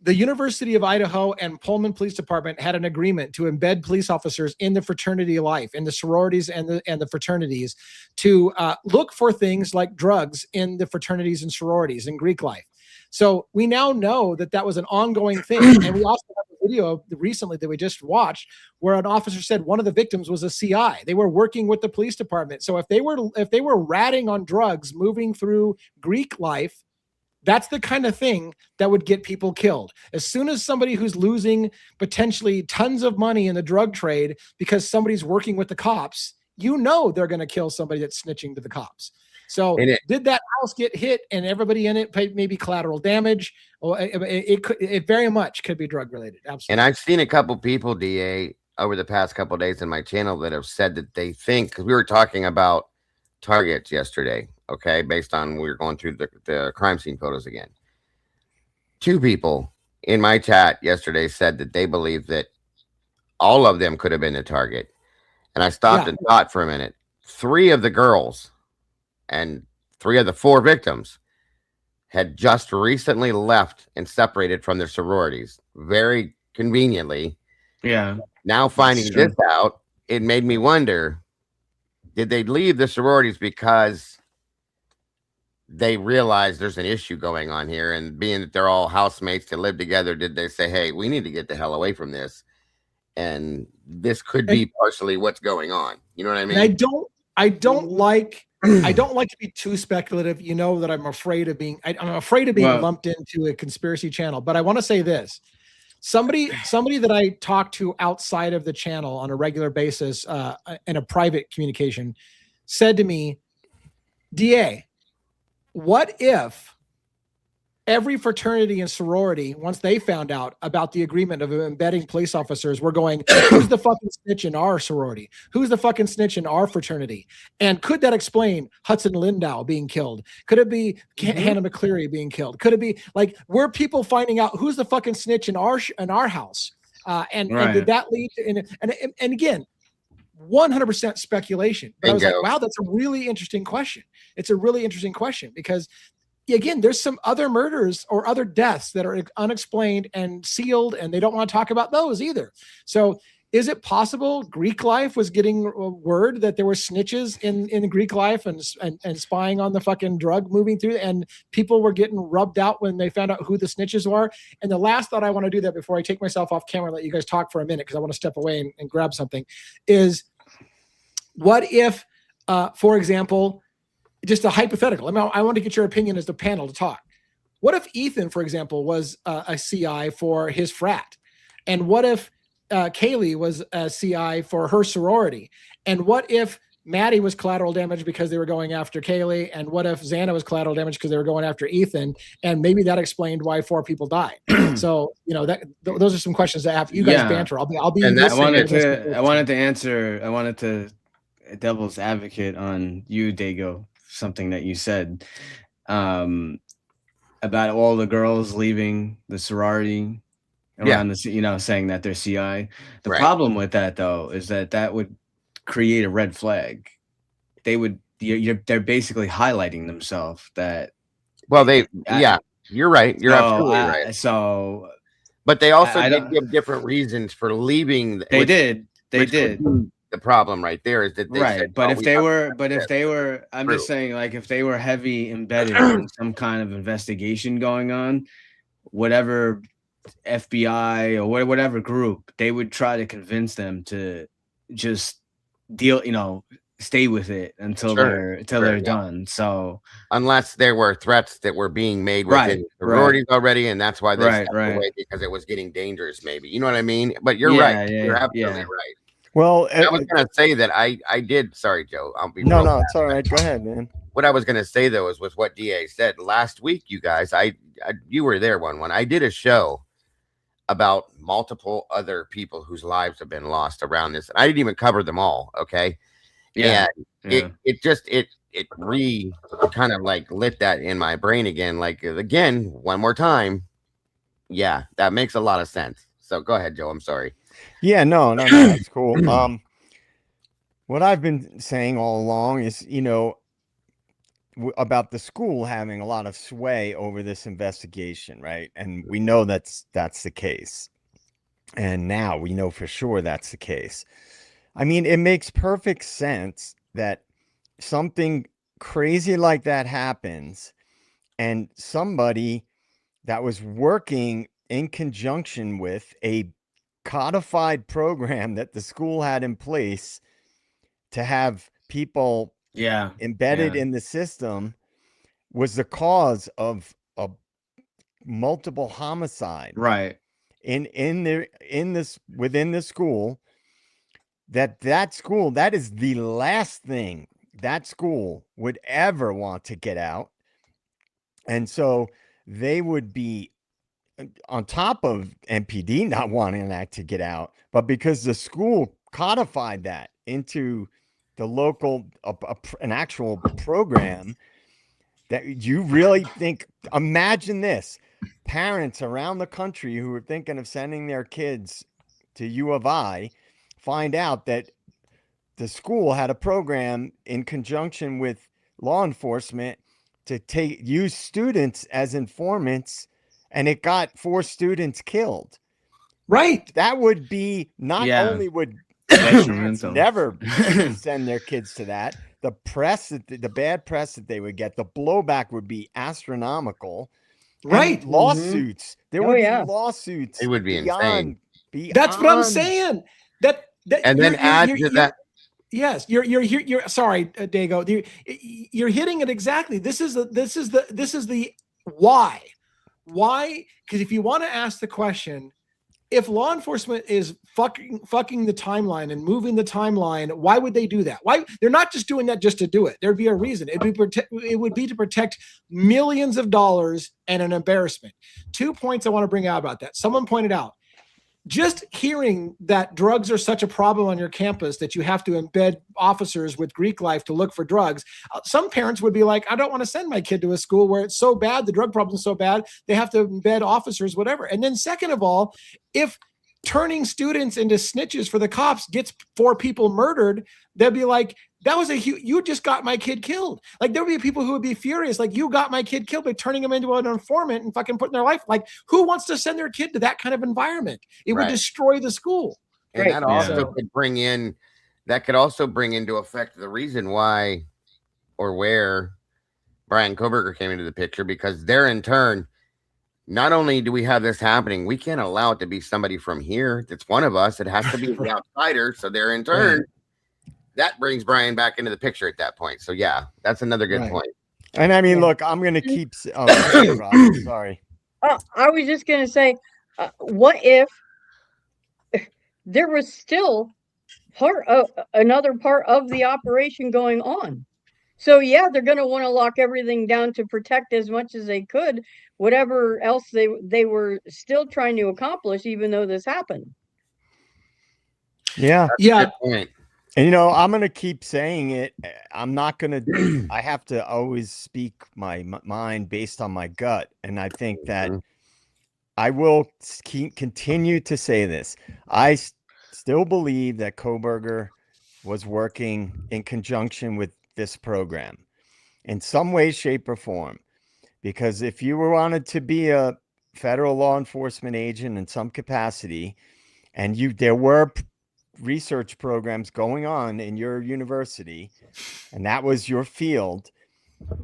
Speaker 2: The University of Idaho and Pullman Police Department had an agreement to embed police officers in the fraternity life, in the sororities and the fraternities, to look for things like drugs in the fraternities and sororities in Greek life. So we now know that was an ongoing thing. And we also have a video recently that we just watched where an officer said one of the victims was a CI. They were working with the police department. So if they were ratting on drugs moving through Greek life, that's the kind of thing that would get people killed. As soon as somebody who's losing potentially tons of money in the drug trade because somebody's working with the cops, they're going to kill somebody that's snitching to the cops. So did that house get hit and everybody in it paid maybe collateral damage? Or it very much could be drug related. Absolutely.
Speaker 3: And I've seen a couple people, DA, over the past couple of days in my channel that have said that they think, because we were talking about targets yesterday, okay, based on we were going through the crime scene photos again. Two people in my chat yesterday said that they believe that all of them could have been the target. And I stopped and thought for a minute. 3 of the girls and 3 of the 4 victims had just recently left and separated from their sororities very conveniently.
Speaker 5: Yeah.
Speaker 3: Now finding this out, it made me wonder, did they leave the sororities because they realized there's an issue going on here, and being that they're all housemates to live together, did they say, hey, we need to get the hell away from this? And this could be partially what's going on. You know what I mean?
Speaker 2: And I don't like to be too speculative. You know that I'm afraid of being lumped into a conspiracy channel. But I want to say this: somebody that I talk to outside of the channel on a regular basis in a private communication said to me, DA, what if every fraternity and sorority, once they found out about the agreement of embedding police officers, were going, who's the fucking snitch in our sorority? Who's the fucking snitch in our fraternity? And could that explain Hudson Lindau being killed? Could it be Hannah McCleary being killed? Could it be like, were people finding out who's the fucking snitch in our house? And did that lead to, and again, 100% speculation. But I was like, wow, that's a really interesting question. It's a really interesting question because, again, there's some other murders or other deaths that are unexplained and sealed, and they don't want to talk about those either. So is it possible Greek life was getting word that there were snitches in Greek life and spying on the fucking drug moving through, and people were getting rubbed out when they found out who the snitches were? And the last thought I want to do that before I take myself off camera and let you guys talk for a minute, because I want to step away and grab something, is what if, for example, just a hypothetical, I want to get your opinion as the panel to talk. What if Ethan, for example, was a CI for his frat? And what if Kaylee was a CI for her sorority? And what if Maddie was collateral damage because they were going after Kaylee? And what if Xana was collateral damage because they were going after Ethan? And maybe that explained why 4 people died. So, those are some questions that have you guys banter. I'll be.
Speaker 5: And I wanted to devil's advocate on you, Dago, something that you said about all the girls leaving the sorority around saying that they're CI. The problem with that, though, is that would create a red flag. They're basically highlighting themselves that. Well,
Speaker 3: you're right. You're absolutely right.
Speaker 5: So,
Speaker 3: but they also did give different reasons for leaving.
Speaker 5: They did.
Speaker 3: The problem right there is that they said,
Speaker 5: but if they were, I'm just saying, like, if they were heavy embedded in some kind of investigation going on, whatever FBI or whatever group, they would try to convince them to just stay with it until they're done. So
Speaker 3: unless there were threats that were being made within sororities already, and that's why they stepped away, because it was getting dangerous, maybe. You know what I mean? But you're right. You're absolutely right.
Speaker 6: Well,
Speaker 3: I was going to say that I did. Sorry, Joe. I'll be
Speaker 6: no, it's all right. Go ahead, man.
Speaker 3: What I was going to say, though, is with what DA said last week. You guys, you were there when I did a show about multiple other people whose lives have been lost around this. I didn't even cover them all. Okay. It kind of like lit that in my brain again. Like, again, one more time. Yeah, that makes a lot of sense. So go ahead, Joe. I'm sorry.
Speaker 6: Yeah, no, that's cool. What I've been saying all along is, about the school having a lot of sway over this investigation, right? And we know that's the case. And now we know for sure that's the case. I mean, it makes perfect sense that something crazy like that happens, and somebody that was working in conjunction with a codified program that the school had in place to have people embedded in the system was the cause of a multiple homicide within the school. That school, that is the last thing that school would ever want to get out. And so they would be on top of MPD not wanting that to get out, but because the school codified that into the local, an actual program, that you really think, imagine this, parents around the country who are thinking of sending their kids to U of I find out that the school had a program in conjunction with law enforcement to use students as informants, and it got 4 students killed.
Speaker 2: Right.
Speaker 6: That would be only would parents never send their kids to that. The press, the bad press that they would get, the blowback would be astronomical.
Speaker 2: Right.
Speaker 6: And lawsuits. There would be lawsuits.
Speaker 3: It would be insane.
Speaker 2: That's what I'm saying.
Speaker 3: And then add to that.
Speaker 2: Yes, you're sorry, Dago. You're hitting it exactly. This is the why. Why? Because if you want to ask the question, if law enforcement is fucking the timeline and moving the timeline, why would they do that? Why? They're not just doing that just to do it. There'd be a reason. It would be to protect millions of dollars and an embarrassment. 2 points I want to bring out about that. Someone pointed out, just hearing that drugs are such a problem on your campus that you have to embed officers with Greek life to look for drugs. Some parents would be like, I don't want to send my kid to a school where it's so bad, the drug problem is so bad, they have to embed officers, whatever. And then second of all, if turning students into snitches for the cops gets 4 people murdered, they'll be like, that was you just got my kid killed. Like, there would be people who would be furious. Like, you got my kid killed by turning him into an informant and fucking putting their life. Like, who wants to send their kid to that kind of environment? It would destroy the school.
Speaker 3: And
Speaker 4: Right.
Speaker 3: that also
Speaker 2: So-
Speaker 3: could bring in, that could also bring into effect the reason why or where Brian Koberger came into the picture, because they're in turn, not only do we have this happening, we can't allow it to be somebody from here that's one of us. It has to be the outsider. So they're in turn, that brings Brian back into the picture at that point. So yeah, that's another good
Speaker 2: Right.
Speaker 3: point.
Speaker 6: And I mean,
Speaker 4: Yeah.
Speaker 6: look, I'm gonna keep. Oh, go ahead, Rob, sorry.
Speaker 4: I was just gonna say, what if there was still another part of the operation going on? So yeah, they're going to want to lock everything down to protect as much as they could, whatever else they were still trying to accomplish, even though this happened.
Speaker 6: Yeah.
Speaker 3: That's a
Speaker 2: Yeah.
Speaker 3: good point.
Speaker 6: And you know, I'm gonna keep saying it. I'm not gonna. I have to always speak my mind based on my gut, and I think that
Speaker 3: Mhm.
Speaker 6: I will continue to say this. I still believe that Koberger was working in conjunction with this program in some way, shape, or form. Because if you wanted to be a federal law enforcement agent in some capacity, and there were research programs going on in your university, and that was your field,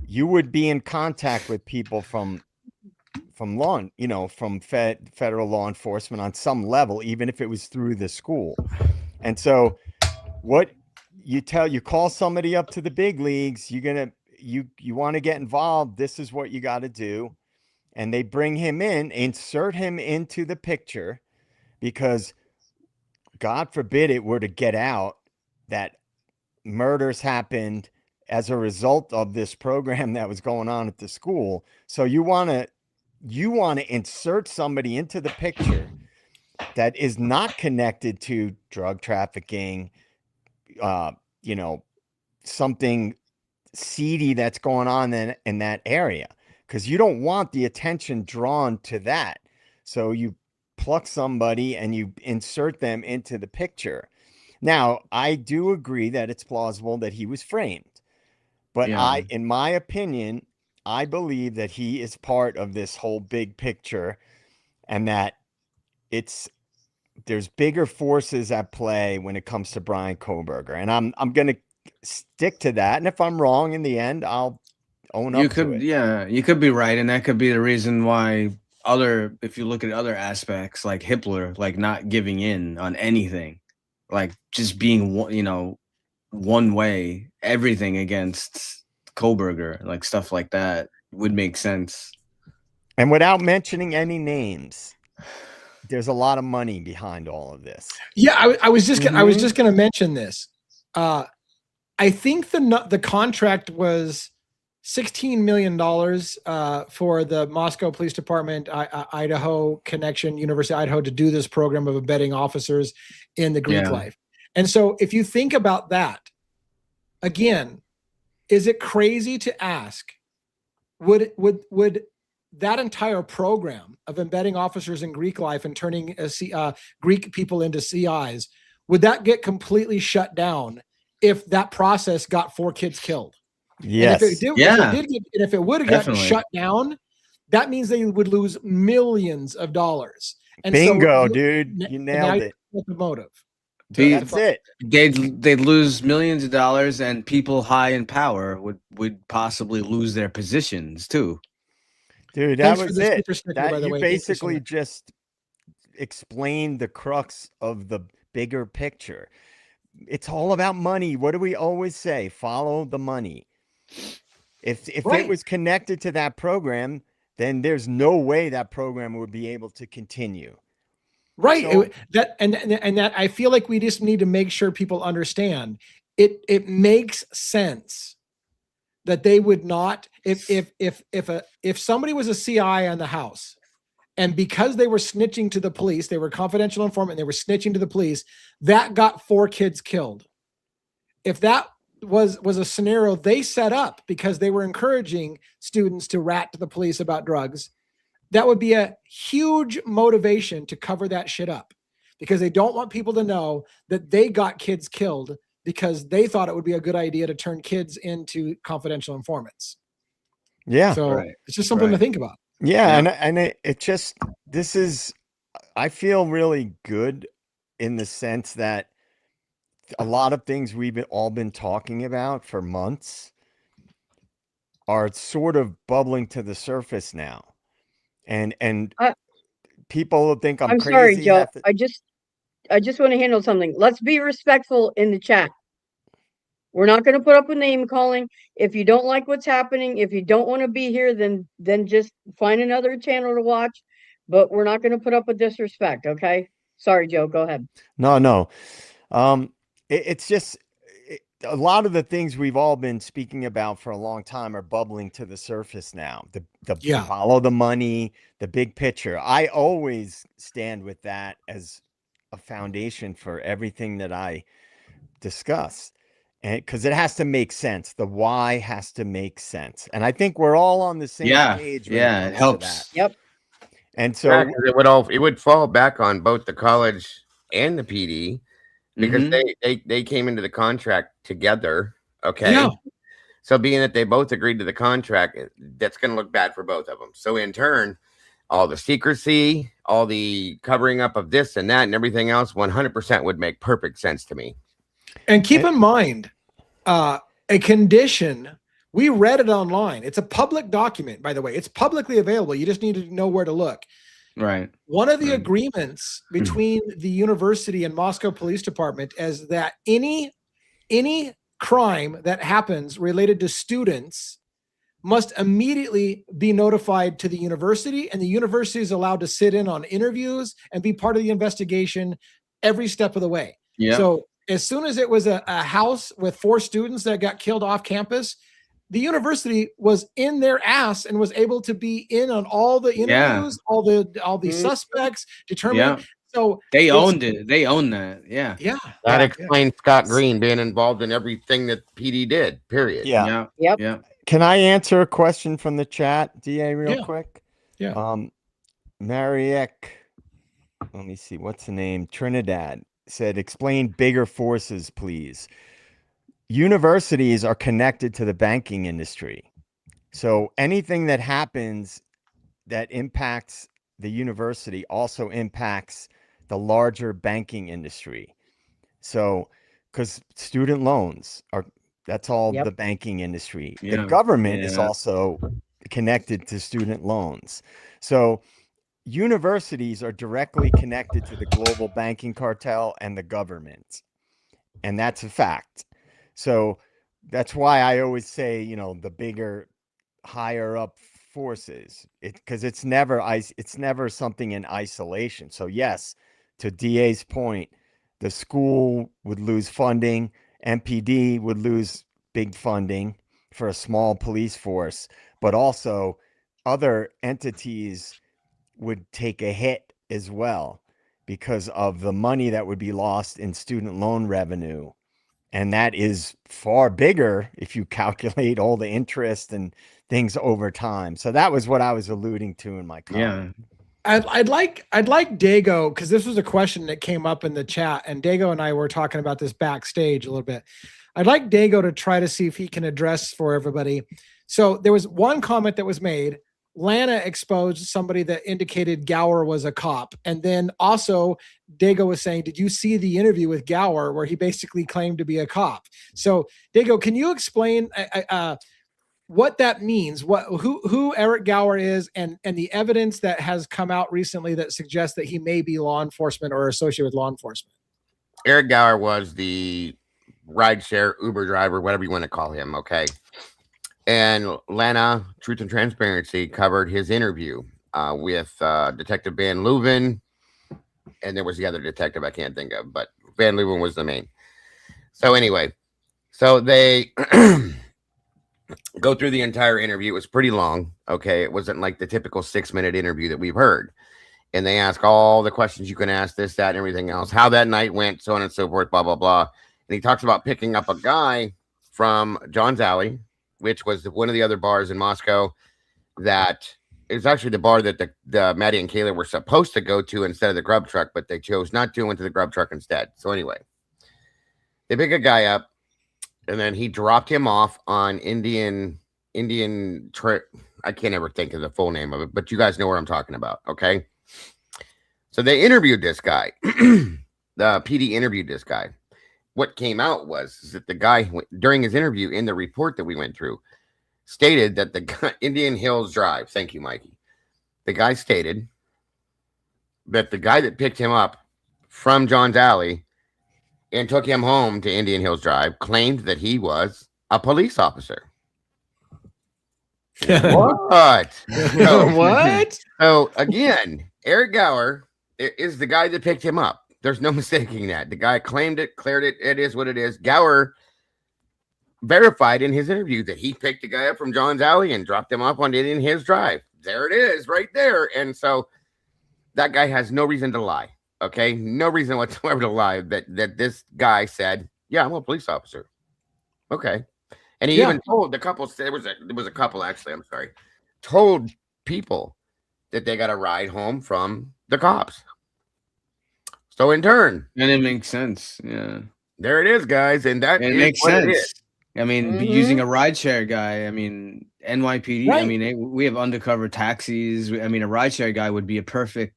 Speaker 6: you would be in contact with people from federal law enforcement on some level, even if it was through the school. And so what you call somebody up to the big leagues, you want to get involved, this is what you got to do. And they bring him in, insert him into the picture, because God forbid it were to get out that murders happened as a result of this program that was going on at the school. So you want to insert somebody into the picture that is not connected to drug trafficking, something seedy that's going on in that area, because you don't want the attention drawn to that. So you pluck somebody and you insert them into the picture. Now, I do agree that it's plausible that he was framed, but
Speaker 5: Yeah.
Speaker 6: in my opinion, I believe that he is part of this whole big picture, and that there's bigger forces at play when it comes to Brian Koberger. And I'm going to stick to that. And if I'm wrong in the end, I'll own up to it.
Speaker 5: Yeah, you could be right, and that could be the reason why if you look at other aspects like Hitler, like not giving in on anything, like just being one way, everything against Koberger, like stuff like that would make sense.
Speaker 6: And without mentioning any names, there's a lot of money behind all of this.
Speaker 2: Yeah, I was just going to mention this. I think the contract was $16 million for the Moscow Police Department, Idaho connection, University of Idaho, to do this program of embedding officers in the Greek life. And so if you think about that, again, is it crazy to ask, would that entire program of embedding officers in Greek life and turning Greek people into CIs, would that get completely shut down if that process got 4 kids killed?
Speaker 6: Yes.
Speaker 2: And if it would have gotten shut down, that means they would lose millions of dollars. And
Speaker 6: bingo, dude, you nailed it.
Speaker 2: The motive.
Speaker 6: That's it.
Speaker 5: They'd lose millions of dollars, and people high in power would possibly lose their positions too.
Speaker 6: Dude,
Speaker 2: Thanks
Speaker 6: that was it. You basically just explained the crux of the bigger picture. It's all about money. What do we always say? Follow the money. If it was connected to that program, then there's no way that program would be able to continue.
Speaker 2: Right. So, that I feel like we just need to make sure people understand it makes sense that they would not, if somebody was a CI on the house, and because they were snitching to the police, they were confidential informant, they were snitching to the police, that got 4 kids killed. If that was a scenario they set up because they were encouraging students to rat to the police about drugs, that would be a huge motivation to cover that shit up, because they don't want people to know that they got kids killed because they thought it would be a good idea to turn kids into confidential informants.
Speaker 6: Yeah.
Speaker 2: So it's just something to think about.
Speaker 6: Yeah. And it just, I feel really good in the sense that a lot of things we've all been talking about for months are sort of bubbling to the surface now. And
Speaker 4: I-
Speaker 6: people will think I'm
Speaker 4: I'm sorry,
Speaker 6: crazy.
Speaker 4: Joe. I just want to handle something. Let's be respectful in the chat. We're not going to put up with name calling. If you don't like what's happening, if you don't want to be here, then just find another channel to watch. But we're not going to put up with disrespect. Okay. Sorry, Joe. Go ahead.
Speaker 6: No. It's just a lot of the things we've all been speaking about for a long time are bubbling to the surface now. The
Speaker 2: Yeah.
Speaker 6: follow the money, the big picture. I always stand with that as a foundation for everything that I discuss. And because it has to make sense. The why has to make sense. And I think we're all on the same page when
Speaker 5: Yeah,
Speaker 6: it
Speaker 5: it
Speaker 6: comes
Speaker 5: helps.
Speaker 6: to that.
Speaker 4: Yep.
Speaker 6: And
Speaker 3: Yeah,
Speaker 6: so
Speaker 3: 'cause it would fall back on both the college and the PD because
Speaker 5: Mhm.
Speaker 3: they came into the contract together. Okay.
Speaker 2: Yeah.
Speaker 3: So being that they both agreed to the contract, that's going to look bad for both of them. So in turn, all the secrecy, all the covering up of this and that and everything else, 100% would make perfect sense to me.
Speaker 2: And keep in mind, a condition, we read it online. It's a public document, by the way. It's publicly available. You just need to know where to look.
Speaker 5: Right.
Speaker 2: One of the
Speaker 5: Right.
Speaker 2: agreements between the university and Moscow Police Department is that any crime that happens related to students must immediately be notified to the university, and the university is allowed to sit in on interviews and be part of the investigation every step of the way.
Speaker 5: Yeah.
Speaker 2: So as soon as it was a house with 4 students that got killed off campus, the university was in their ass and was able to be in on all the interviews, all the suspects, determining.
Speaker 5: Yeah.
Speaker 2: So
Speaker 5: They owned it. They own that. Yeah.
Speaker 2: Yeah.
Speaker 3: That
Speaker 2: yeah.
Speaker 3: explains Scott Green being involved in everything that PD did, period.
Speaker 6: yeah.
Speaker 5: Yeah.
Speaker 4: Yep.
Speaker 5: Yeah.
Speaker 6: Can I answer a question from the chat, DA, real
Speaker 2: Yeah.
Speaker 6: quick?
Speaker 2: Yeah.
Speaker 6: Mariek, let me see, what's the name? Trinidad said, explain bigger forces, please. Universities are connected to the banking industry. So anything that happens that impacts the university also impacts the larger banking industry. So, because student loans are, that's all
Speaker 4: Yep.
Speaker 6: the banking industry.
Speaker 5: Yeah.
Speaker 6: The government is
Speaker 5: Yeah.
Speaker 6: also connected to student loans. So universities are directly connected to the global banking cartel and the government. And that's a fact. So that's why I always say, you know, the bigger, higher up forces, because it's never something in isolation. So yes, to DA's point, the school would lose funding, MPD would lose big funding for a small police force, but also other entities would take a hit as well because of the money that would be lost in student loan revenue. And that is far bigger if you calculate all the interest and things over time. So that was what I was alluding to in my comment.
Speaker 5: Yeah.
Speaker 2: I'd like Dago, because this was a question that came up in the chat, and Dago and I were talking about this backstage a little bit. I'd like Dago to try to see if he can address for everybody. So there was one comment that was made. Lana exposed somebody that indicated Gower was a cop. And then also Dago was saying, did you see the interview with Gower where he basically claimed to be a cop? So Dago, can you explain what that means, who Eric Gower is, and the evidence that has come out recently that suggests that he may be law enforcement or associated with law enforcement?
Speaker 3: Eric Gower was the rideshare Uber driver, whatever you want to call him. Okay. And Lana, Truth and Transparency, covered his interview with Detective Van Leuven. And there was the other detective I can't think of, but Van Leuven was the main. So anyway, so they go through the entire interview. It was pretty long. Okay. It wasn't like the typical 6-minute interview that we've heard. And they ask all the questions you can ask, this, that, and everything else, how that night went, so on and so forth, blah, blah, blah. And he talks about picking up a guy from John's Alley, which was one of the other bars in Moscow that is actually the bar that the Maddie and Kayla were supposed to go to instead of the grub truck, but they chose not to, went to the grub truck instead. So anyway, they pick a guy up, and then he dropped him off on Indian I can't ever think of the full name of it, but you guys know what I'm talking about, okay? So they interviewed this guy. the PD interviewed this guy. What came out was that the guy, during his interview in the report that we went through, stated that the guy, Indian Hills Drive, thank you, Mikey. The guy stated that the guy that picked him up from John's Alley and took him home to Indian Hills Drive claimed that he was a police officer. What?
Speaker 2: What?
Speaker 3: So again, Eric Gower is the guy that picked him up. There's no mistaking that. The guy claimed it, cleared it. It is what it is. Gower verified in his interview that he picked the guy up from John's Alley and dropped him off on Indian Hills Drive. There it is, right there. And so that guy has no reason to lie. Okay, no reason whatsoever to lie that this guy said, "Yeah, I'm a police officer." Okay, and he even told the couple. There was a couple actually. I'm sorry, told people that they got a ride home from the cops. So in turn,
Speaker 5: and it makes sense. Yeah,
Speaker 3: there it is, guys, and that
Speaker 5: it makes sense. I mean, using a rideshare guy. I mean, NYPD. Right. I mean, we have undercover taxis. I mean, a rideshare guy would be a perfect.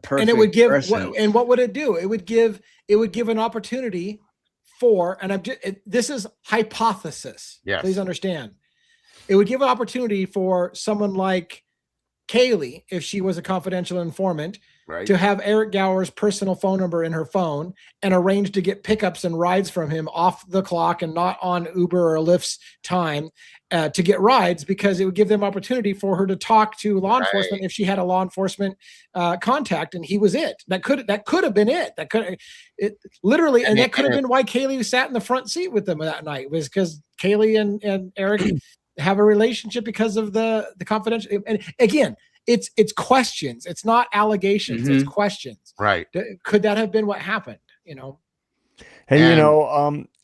Speaker 2: And it would give and what would it do? It would give an opportunity for, and this is hypothesis.
Speaker 3: Yes.
Speaker 2: Please understand. It would give an opportunity for someone like Kaylee, if she was a confidential informant,
Speaker 3: right, to
Speaker 2: have Eric Gower's personal phone number in her phone and arrange to get pickups and rides from him off the clock and not on Uber or Lyft's time to get rides, because it would give them opportunity for her to talk to law enforcement if she had a law enforcement contact, and he was it. That could have been it. That could literally, and that could have been why Kaylee sat in the front seat with them that night, was because Kaylee and Eric have a relationship because of the confidential. And again, it's questions. It's not allegations. It's questions.
Speaker 3: Right.
Speaker 2: Could that have been what happened? You know.
Speaker 6: Hey,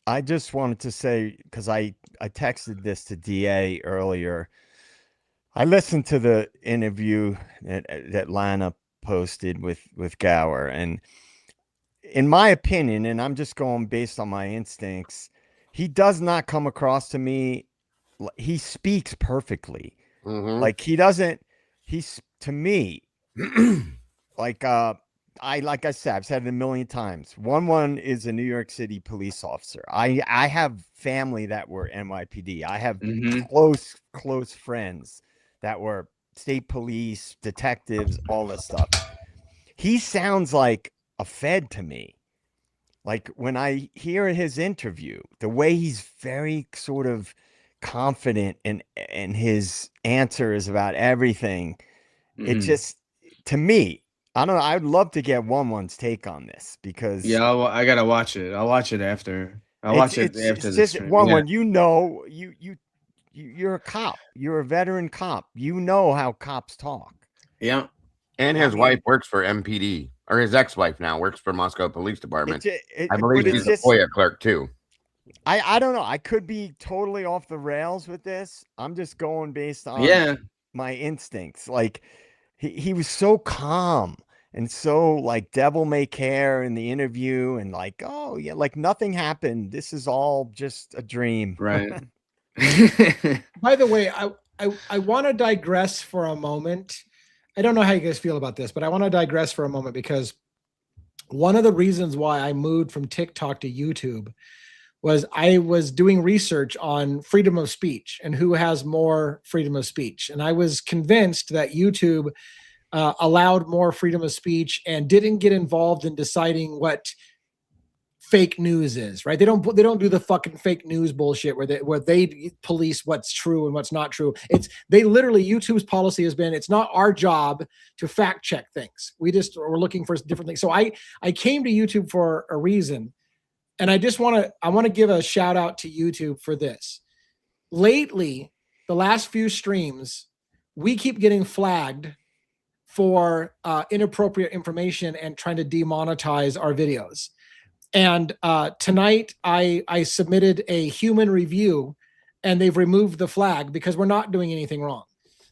Speaker 6: I just wanted to say, because I texted this to DA earlier. I listened to the interview that Lana posted with Gower, and in my opinion, and I'm just going based on my instincts, he does not come across to me. He speaks perfectly. Like he doesn't. He's to me like like I said, I've said it a million times. One is a New York City police officer. I have family that were NYPD. I have close friends that were state police, detectives, all this stuff. He sounds like a Fed to me. Like when I hear his interview, the way he's very sort of confident in his answers about everything, it just, to me, I don't know. I'd love to get One's take on this, because
Speaker 5: I gotta watch it. I'll watch it after. I'll watch it after this.
Speaker 6: One, you're a cop. You're a veteran cop. You know how cops talk.
Speaker 5: Yeah,
Speaker 3: and his wife works for MPD, or his ex-wife now works for Moscow Police Department. I believe she's a FOIA clerk too.
Speaker 6: I don't know. I could be totally off the rails with this. I'm just going based on my instincts. Like he was so calm and so like devil may care in the interview, and like, oh yeah, like nothing happened. This is all just a dream.
Speaker 5: Right.
Speaker 2: By the way, I want to digress for a moment. I don't know how you guys feel about this, but I want to digress for a moment, because one of the reasons why I moved from TikTok to YouTube was I was doing research on freedom of speech and who has more freedom of speech. And I was convinced that YouTube allowed more freedom of speech and didn't get involved in deciding what fake news is, right? They don't do the fucking fake news bullshit where they police what's true and what's not true. YouTube's policy has been, it's not our job to fact check things. We're looking for different things. So I came to YouTube for a reason. And I want to give a shout out to YouTube for this. Lately, the last few streams, we keep getting flagged for inappropriate information and trying to demonetize our videos. And tonight, I submitted a human review, and they've removed the flag because we're not doing anything wrong.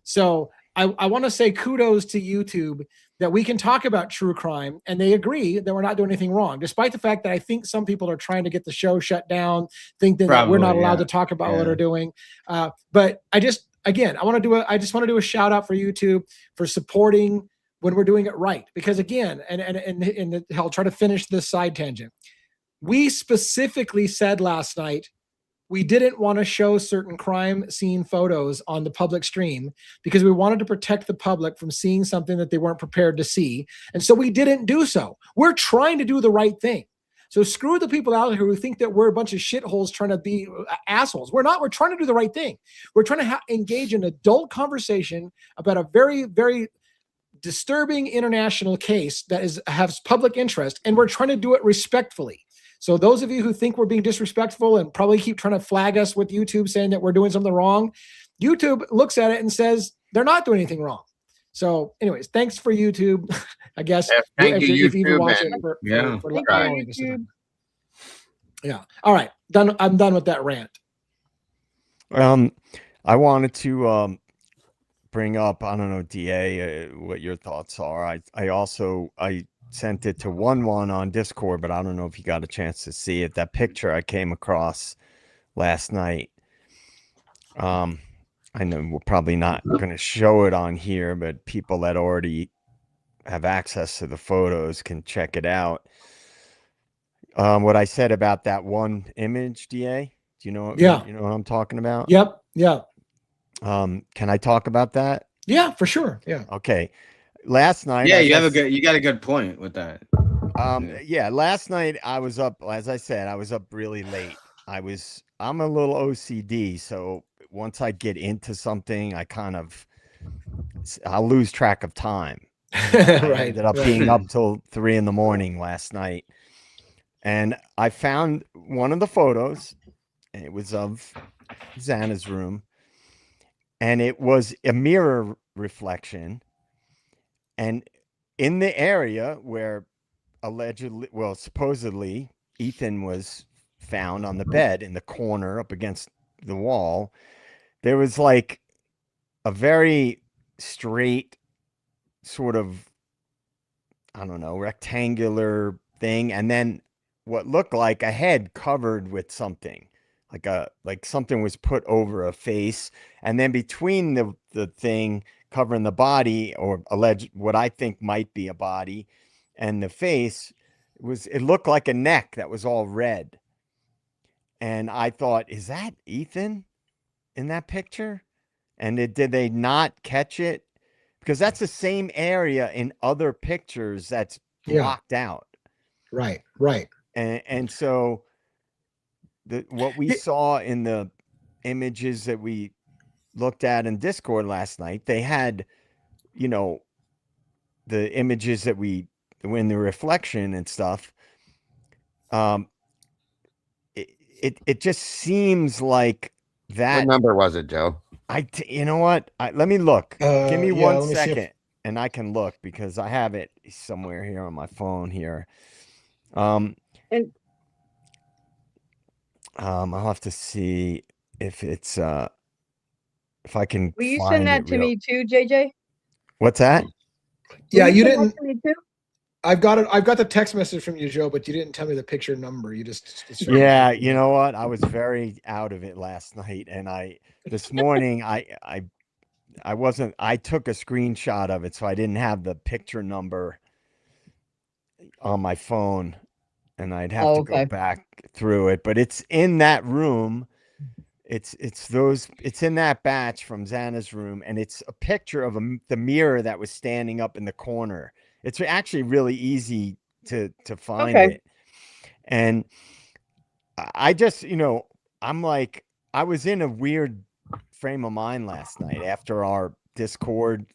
Speaker 2: So I want to say kudos to YouTube that we can talk about true crime, and they agree that we're not doing anything wrong, despite the fact that I think some people are trying to get the show shut down, thinking that we're not allowed to talk about what we're doing. But I just want to do a shout out for YouTube for supporting when we're doing it right. Because again, and I'll try to finish this side tangent. We specifically said last night we didn't want to show certain crime scene photos on the public stream because we wanted to protect the public from seeing something that they weren't prepared to see. And so we didn't do so. We're trying to do the right thing. So screw the people out here who think that we're a bunch of shitholes trying to be assholes. We're not. We're trying to do the right thing. We're trying to engage in adult conversation about a very, very disturbing international case that has public interest, and we're trying to do it respectfully. So those of you who think we're being disrespectful and probably keep trying to flag us with YouTube saying that we're doing something wrong, YouTube looks at it and says they're not doing anything wrong. So anyways, thanks for YouTube, I guess.
Speaker 3: Yeah, thank you,
Speaker 2: if you even
Speaker 3: YouTube,
Speaker 2: watch
Speaker 3: man.
Speaker 2: it for
Speaker 4: Thank
Speaker 2: allowing
Speaker 4: you,
Speaker 2: us to
Speaker 4: YouTube.
Speaker 2: do it. Yeah. All right. Done. I'm done with that rant.
Speaker 6: I wanted to bring up, I don't know, DA, what your thoughts are. I sent it to 1-1 on Discord, but I don't know if you got a chance to see it. That picture I came across last night. I know we're probably not going to show it on here, but people that already have access to the photos can check it out. What I said about that one image, DA, do you know?
Speaker 2: Yeah.
Speaker 6: You know what I'm talking about?
Speaker 2: Yep. Yeah.
Speaker 6: Can I talk about that?
Speaker 2: Yeah, for sure. Yeah.
Speaker 6: Okay. Last night,
Speaker 5: Yeah, you got a good point with that.
Speaker 6: Yeah, last night I was up, as I said, I was up really late. I'm a little OCD, so once I get into something, I'll lose track of time. I ended up being up till 3 a.m. last night. And I found one of the photos, and it was of Xana's room, and it was a mirror reflection. And in the area where supposedly Ethan was found on the bed in the corner up against the wall, there was like a very straight sort of, I don't know, rectangular thing, and then what looked like a head covered with something, like something was put over a face, and then between the thing covering the body, or what I think might be a body, and the face, it looked like a neck that was all red. And I thought, is that Ethan in that picture? And did they not catch it? Because that's the same area in other pictures that's blocked out.
Speaker 2: Right.
Speaker 6: And so what we saw in the images that we looked at in Discord last night, they had, the images that when the reflection and stuff, it just seems like that.
Speaker 3: What number was it, Joe?
Speaker 6: You know what? Let me look. Give me 1 second,
Speaker 2: if...
Speaker 6: and I can look because I have it somewhere here on my phone here. I'll have to see if it's if I can.
Speaker 4: Will you send that to me too, JJ?
Speaker 6: What's that?
Speaker 2: Yeah, you
Speaker 4: send that
Speaker 2: didn't.
Speaker 4: to me too?
Speaker 2: I've got it. I've got the text message from you, Joe, but you didn't tell me the picture number. You just.
Speaker 6: Yeah, you know what? I was very out of it last night, and this morning I wasn't. I took a screenshot of it, so I didn't have the picture number on my phone, and I'd have to go back through it. But it's in that room. It's in that batch from Xana's room, and it's a picture of the mirror that was standing up in the corner. It's actually really easy to find it. And I just, I'm like, I was in a weird frame of mind last night after our Discord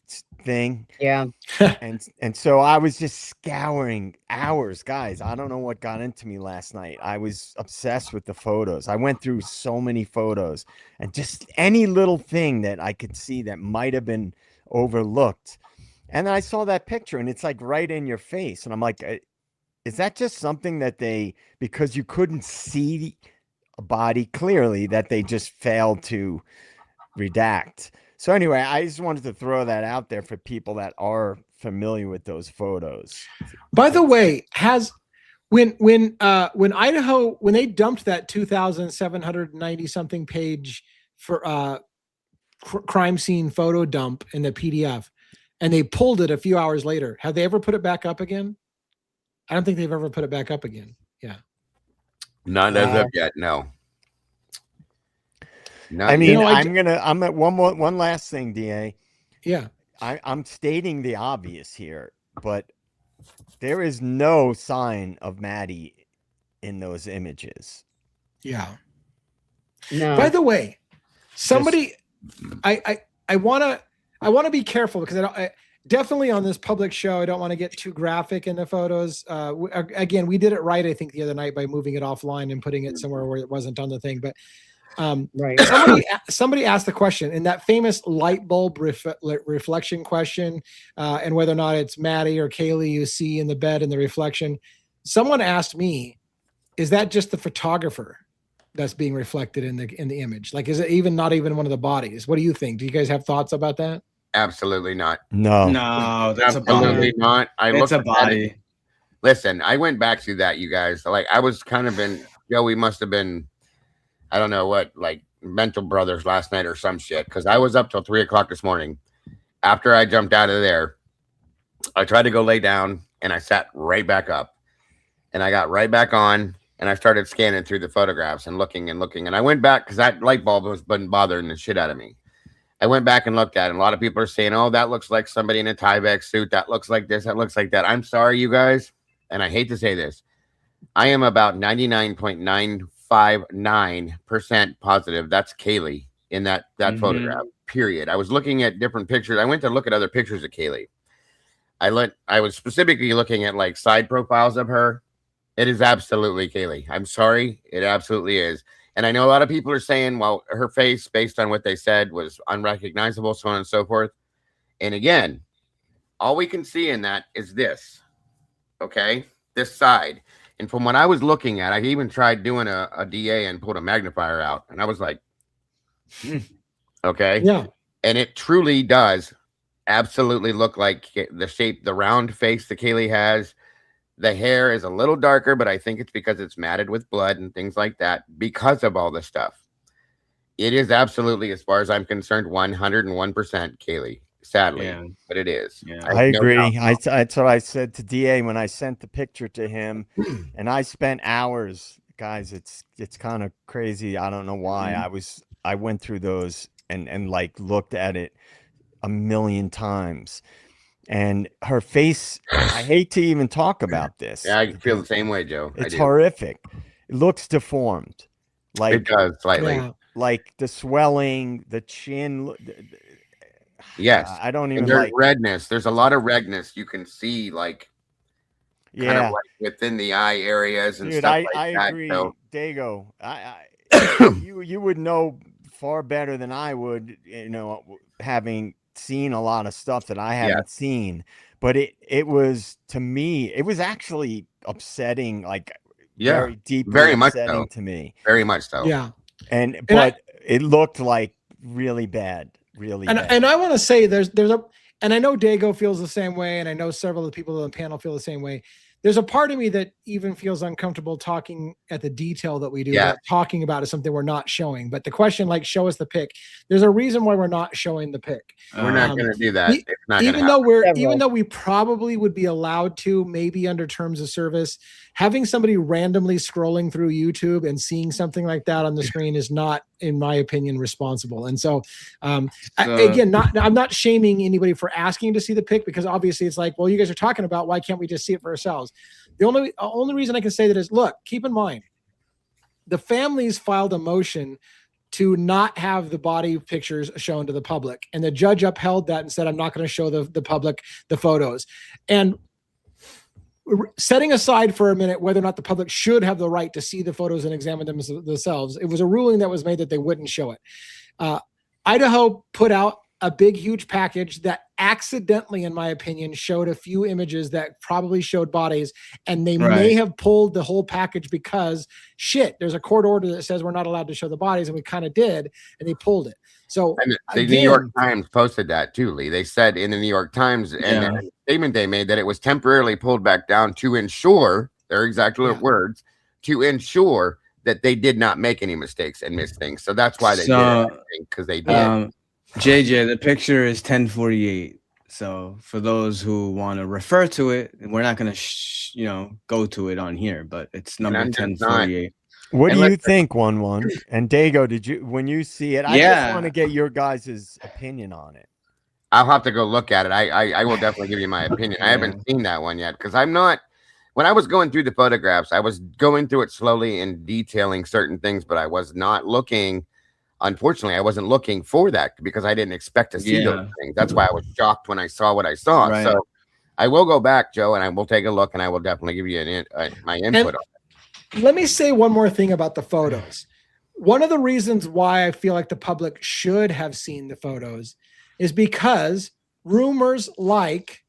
Speaker 6: thing.
Speaker 4: Yeah.
Speaker 6: And so I was just scouring hours, guys. I don't know what got into me last night. I was obsessed with the photos. I went through so many photos, and just any little thing that I could see that might have been overlooked. And then I saw that picture, and it's like right in your face. And I'm like, is that just something that because you couldn't see a body clearly, that they just failed to redact? So anyway, I just wanted to throw that out there for people that are familiar with those photos.
Speaker 2: By the way, when Idaho, when they dumped that 2,790 something page for crime scene photo dump in the PDF, and they pulled it a few hours later. Have they ever put it back up again? I don't think they've ever put it back up again. Yeah.
Speaker 3: Not as of yet. No. Not
Speaker 6: I mean,
Speaker 3: yet.
Speaker 6: I'm at one last thing, DA.
Speaker 2: Yeah.
Speaker 6: I'm stating the obvious here, but there is no sign of Maddie in those images.
Speaker 2: Yeah.
Speaker 4: No.
Speaker 2: By the way, somebody, I want to be careful because I definitely on this public show, I don't want to get too graphic in the photos. Again, we did it right, I think, the other night by moving it offline and putting it somewhere where it wasn't on the thing. But
Speaker 4: right.
Speaker 2: somebody asked the question in that famous light bulb reflection question, and whether or not it's Maddie or Kaylee you see in the bed in the reflection. Someone asked me, is that just the photographer that's being reflected in the image? Like, is it not even one of the bodies? What do you think? Do you guys have thoughts about that?
Speaker 3: Absolutely not.
Speaker 5: No, that's
Speaker 3: Absolutely
Speaker 5: a body.
Speaker 3: not.
Speaker 5: It's a body.
Speaker 3: Listen, I went back through that, you guys. Like, I was kind of Joey must have been, I don't know what, like mental brothers last night or some shit. Because I was up till 3 o'clock this morning. After I jumped out of there, I tried to go lay down and I sat right back up. And I got right back on and I started scanning through the photographs and looking. And I went back because that light bulb was been bothering the shit out of me. I went back and looked at it. And a lot of people are saying, oh, that looks like somebody in a Tyvek suit. That looks like this. That looks like that. I'm sorry, you guys. And I hate to say this. I am about 99.959% positive that's Kaylee in that photograph, period. I was looking at different pictures. I went to look at other pictures of Kaylee. I was specifically looking at like side profiles of her. It is absolutely Kaylee. I'm sorry. It absolutely is. And I know a lot of people are saying, well, her face, based on what they said, was unrecognizable, so on and so forth. And again, all we can see in that is this. Okay? This side. And from what I was looking at, I even tried doing a DA and pulled a magnifier out. And I was like, okay.
Speaker 2: Yeah.
Speaker 3: And it truly does absolutely look like the shape, the round face that Kaylee has. The hair is a little darker, but I think it's because it's matted with blood and things like that because of all the stuff. It is absolutely, as far as I'm concerned, 101% Kaylee. Sadly, but it is.
Speaker 6: Yeah. I agree. That's what I said to DA when I sent the picture to him, and I spent hours. Guys, it's kind of crazy. I don't know why. I went through those and like looked at it a million times. And her face, I hate to even talk about this.
Speaker 3: Yeah, I feel the same way, Joe.
Speaker 6: It's horrific. It looks deformed. Like
Speaker 3: it does slightly.
Speaker 2: Yeah.
Speaker 6: Like the swelling, the chin.
Speaker 3: Yes.
Speaker 6: I don't even
Speaker 3: there's
Speaker 6: like
Speaker 3: redness. There's a lot of redness you can see, like kind of like within the eye areas and stuff like that.
Speaker 6: I agree,
Speaker 3: so.
Speaker 6: Dago. You would know far better than I would, having seen a lot of stuff that I haven't seen. But it was, to me, it was actually upsetting, like very deeply
Speaker 3: very much
Speaker 6: upsetting
Speaker 3: so.
Speaker 6: to me.
Speaker 3: Very much so.
Speaker 2: Yeah.
Speaker 6: But it looked like really bad. Really bad.
Speaker 2: And I want to say and I know Dago feels the same way, and I know several of the people on the panel feel the same way. There's a part of me that even feels uncomfortable talking at the detail that we do.
Speaker 3: Yeah.
Speaker 2: Talking about is something we're not showing. But the question, like, show us the pic. There's a reason why we're not showing the pic.
Speaker 3: We're not going to do that. It's not
Speaker 2: even though we probably would be allowed to, maybe under terms of service, having somebody randomly scrolling through YouTube and seeing something like that on the screen is not, in my opinion, responsible. And so, again, I'm not shaming anybody for asking to see the pic, because obviously it's like, well, you guys are talking about, why can't we just see it for ourselves? The only reason I can say that is, look, keep in mind, the families filed a motion to not have the body pictures shown to the public, and the judge upheld that and said, I'm not going to show the public the photos. And setting aside for a minute whether or not the public should have the right to see the photos and examine them themselves, it was a ruling that was made that they wouldn't show it. Idaho put out a big, huge package that accidentally, in my opinion, showed a few images that probably showed bodies, and they may have pulled the whole package because there's a court order that says we're not allowed to show the bodies, and we kind of did, and they pulled it. So
Speaker 3: and the New York Times posted that too, Lee. They said in the New York Times and the statement they made that it was temporarily pulled back down to ensure, their exact words, to ensure that they did not make any mistakes and miss things. So that's why they did it, because they did.
Speaker 5: JJ, the picture is 1048. So for those who want to refer to it, we're not going to, go to it on here, but it's number
Speaker 3: I'm just not-
Speaker 5: 1048.
Speaker 6: What
Speaker 5: And
Speaker 6: do you
Speaker 5: let's-
Speaker 6: think, 1-1? And Dago, when you see it, I just want
Speaker 5: Yeah.
Speaker 6: to get your guys' opinion on it.
Speaker 3: I'll have to go look at it. I will definitely give you my opinion. I haven't seen that one yet because I'm not. When I was going through the photographs, I was going through it slowly and detailing certain things, but I was not looking. Unfortunately, I wasn't looking for that because I didn't expect to see those things. That's why I was shocked when I saw what I saw.
Speaker 5: Right.
Speaker 3: So I will go back, Joe, and I will take a look, and I will definitely give you my input on it.
Speaker 2: Let me say one more thing about the photos. One of the reasons why I feel like the public should have seen the photos is because rumors like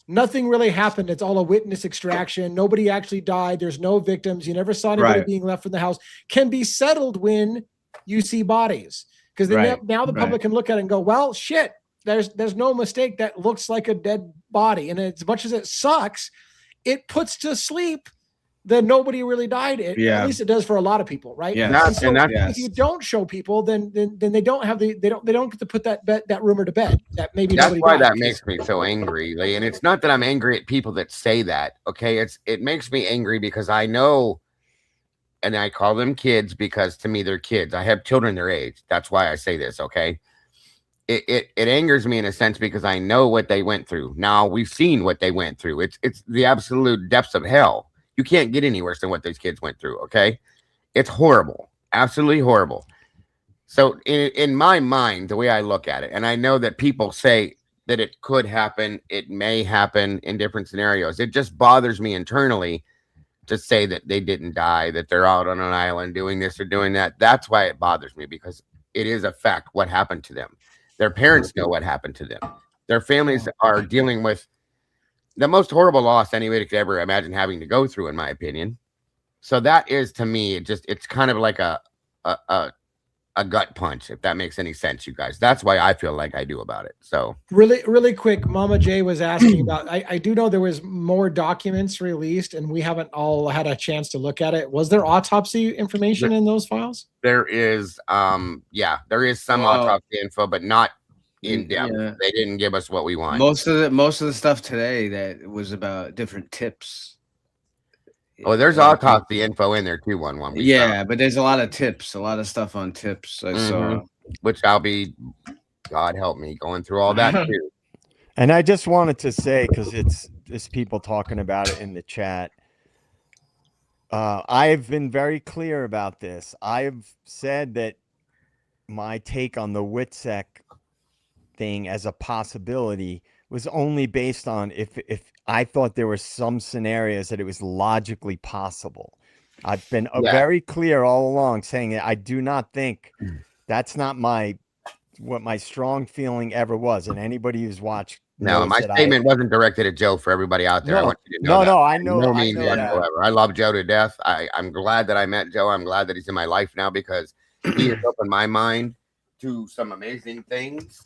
Speaker 2: nothing really happened. It's all a witness extraction. Nobody actually died. There's no victims. You never saw anybody being left from the house. Can be settled when you see bodies. Because now the public can look at it and go, well, shit, there's no mistake. That looks like a dead body. And as much as it sucks, it puts to sleep that nobody really died. At least it does for a lot of people, right?
Speaker 5: Yeah.
Speaker 2: If you don't show people, then they don't have they don't get to put that rumor to bed. That maybe
Speaker 3: that's why
Speaker 2: died.
Speaker 3: that makes me so angry, Lee. And it's not that I'm angry at people that say that. Okay, it makes me angry because I know, and I call them kids because to me they're kids. I have children their age. That's why I say this. Okay. It angers me in a sense because I know what they went through. Now we've seen what they went through. It's the absolute depths of hell. You can't get any worse than what these kids went through. Okay. It's horrible. Absolutely horrible. So in my mind, the way I look at it, and I know that people say that it could happen, it may happen in different scenarios. It just bothers me internally to say that they didn't die, that they're out on an island doing this or doing that. That's why it bothers me, because it is a fact what happened to them. Their parents know what happened to them. Their families are dealing with the most horrible loss anybody could ever imagine having to go through, in my opinion. So that is, to me, it's kind of like a gut punch, if that makes any sense, you guys. That's why I feel like I do about it. So
Speaker 2: really quick, Mama J was asking about, I do know there was more documents released and we haven't all had a chance to look at it. Was there autopsy information in those files?
Speaker 3: There is there is some autopsy info, but not in depth.
Speaker 5: Yeah.
Speaker 3: They didn't give us what we want.
Speaker 5: Most of the stuff today that was about different tips.
Speaker 3: Oh, there's autopsy info in there too. One.
Speaker 5: But there's a lot of tips, a lot of stuff on tips. I saw,
Speaker 3: which I'll be, God help me, going through all that too.
Speaker 6: And I just wanted to say, because it's people talking about it in the chat. I've been very clear about this. I've said that my take on the WITSEC thing as a possibility was only based on if I thought there were some scenarios that it was logically possible. I've been very clear all along saying that I do not think that's not what my strong feeling ever was. And anybody who's watched.
Speaker 3: No, my statement wasn't directed at Joe. For everybody out there, I want you to know that.
Speaker 6: No, I know.
Speaker 3: No means whatsoever. I love Joe to death. I'm glad that I met Joe. I'm glad that he's in my life now because he has opened my mind to some amazing things.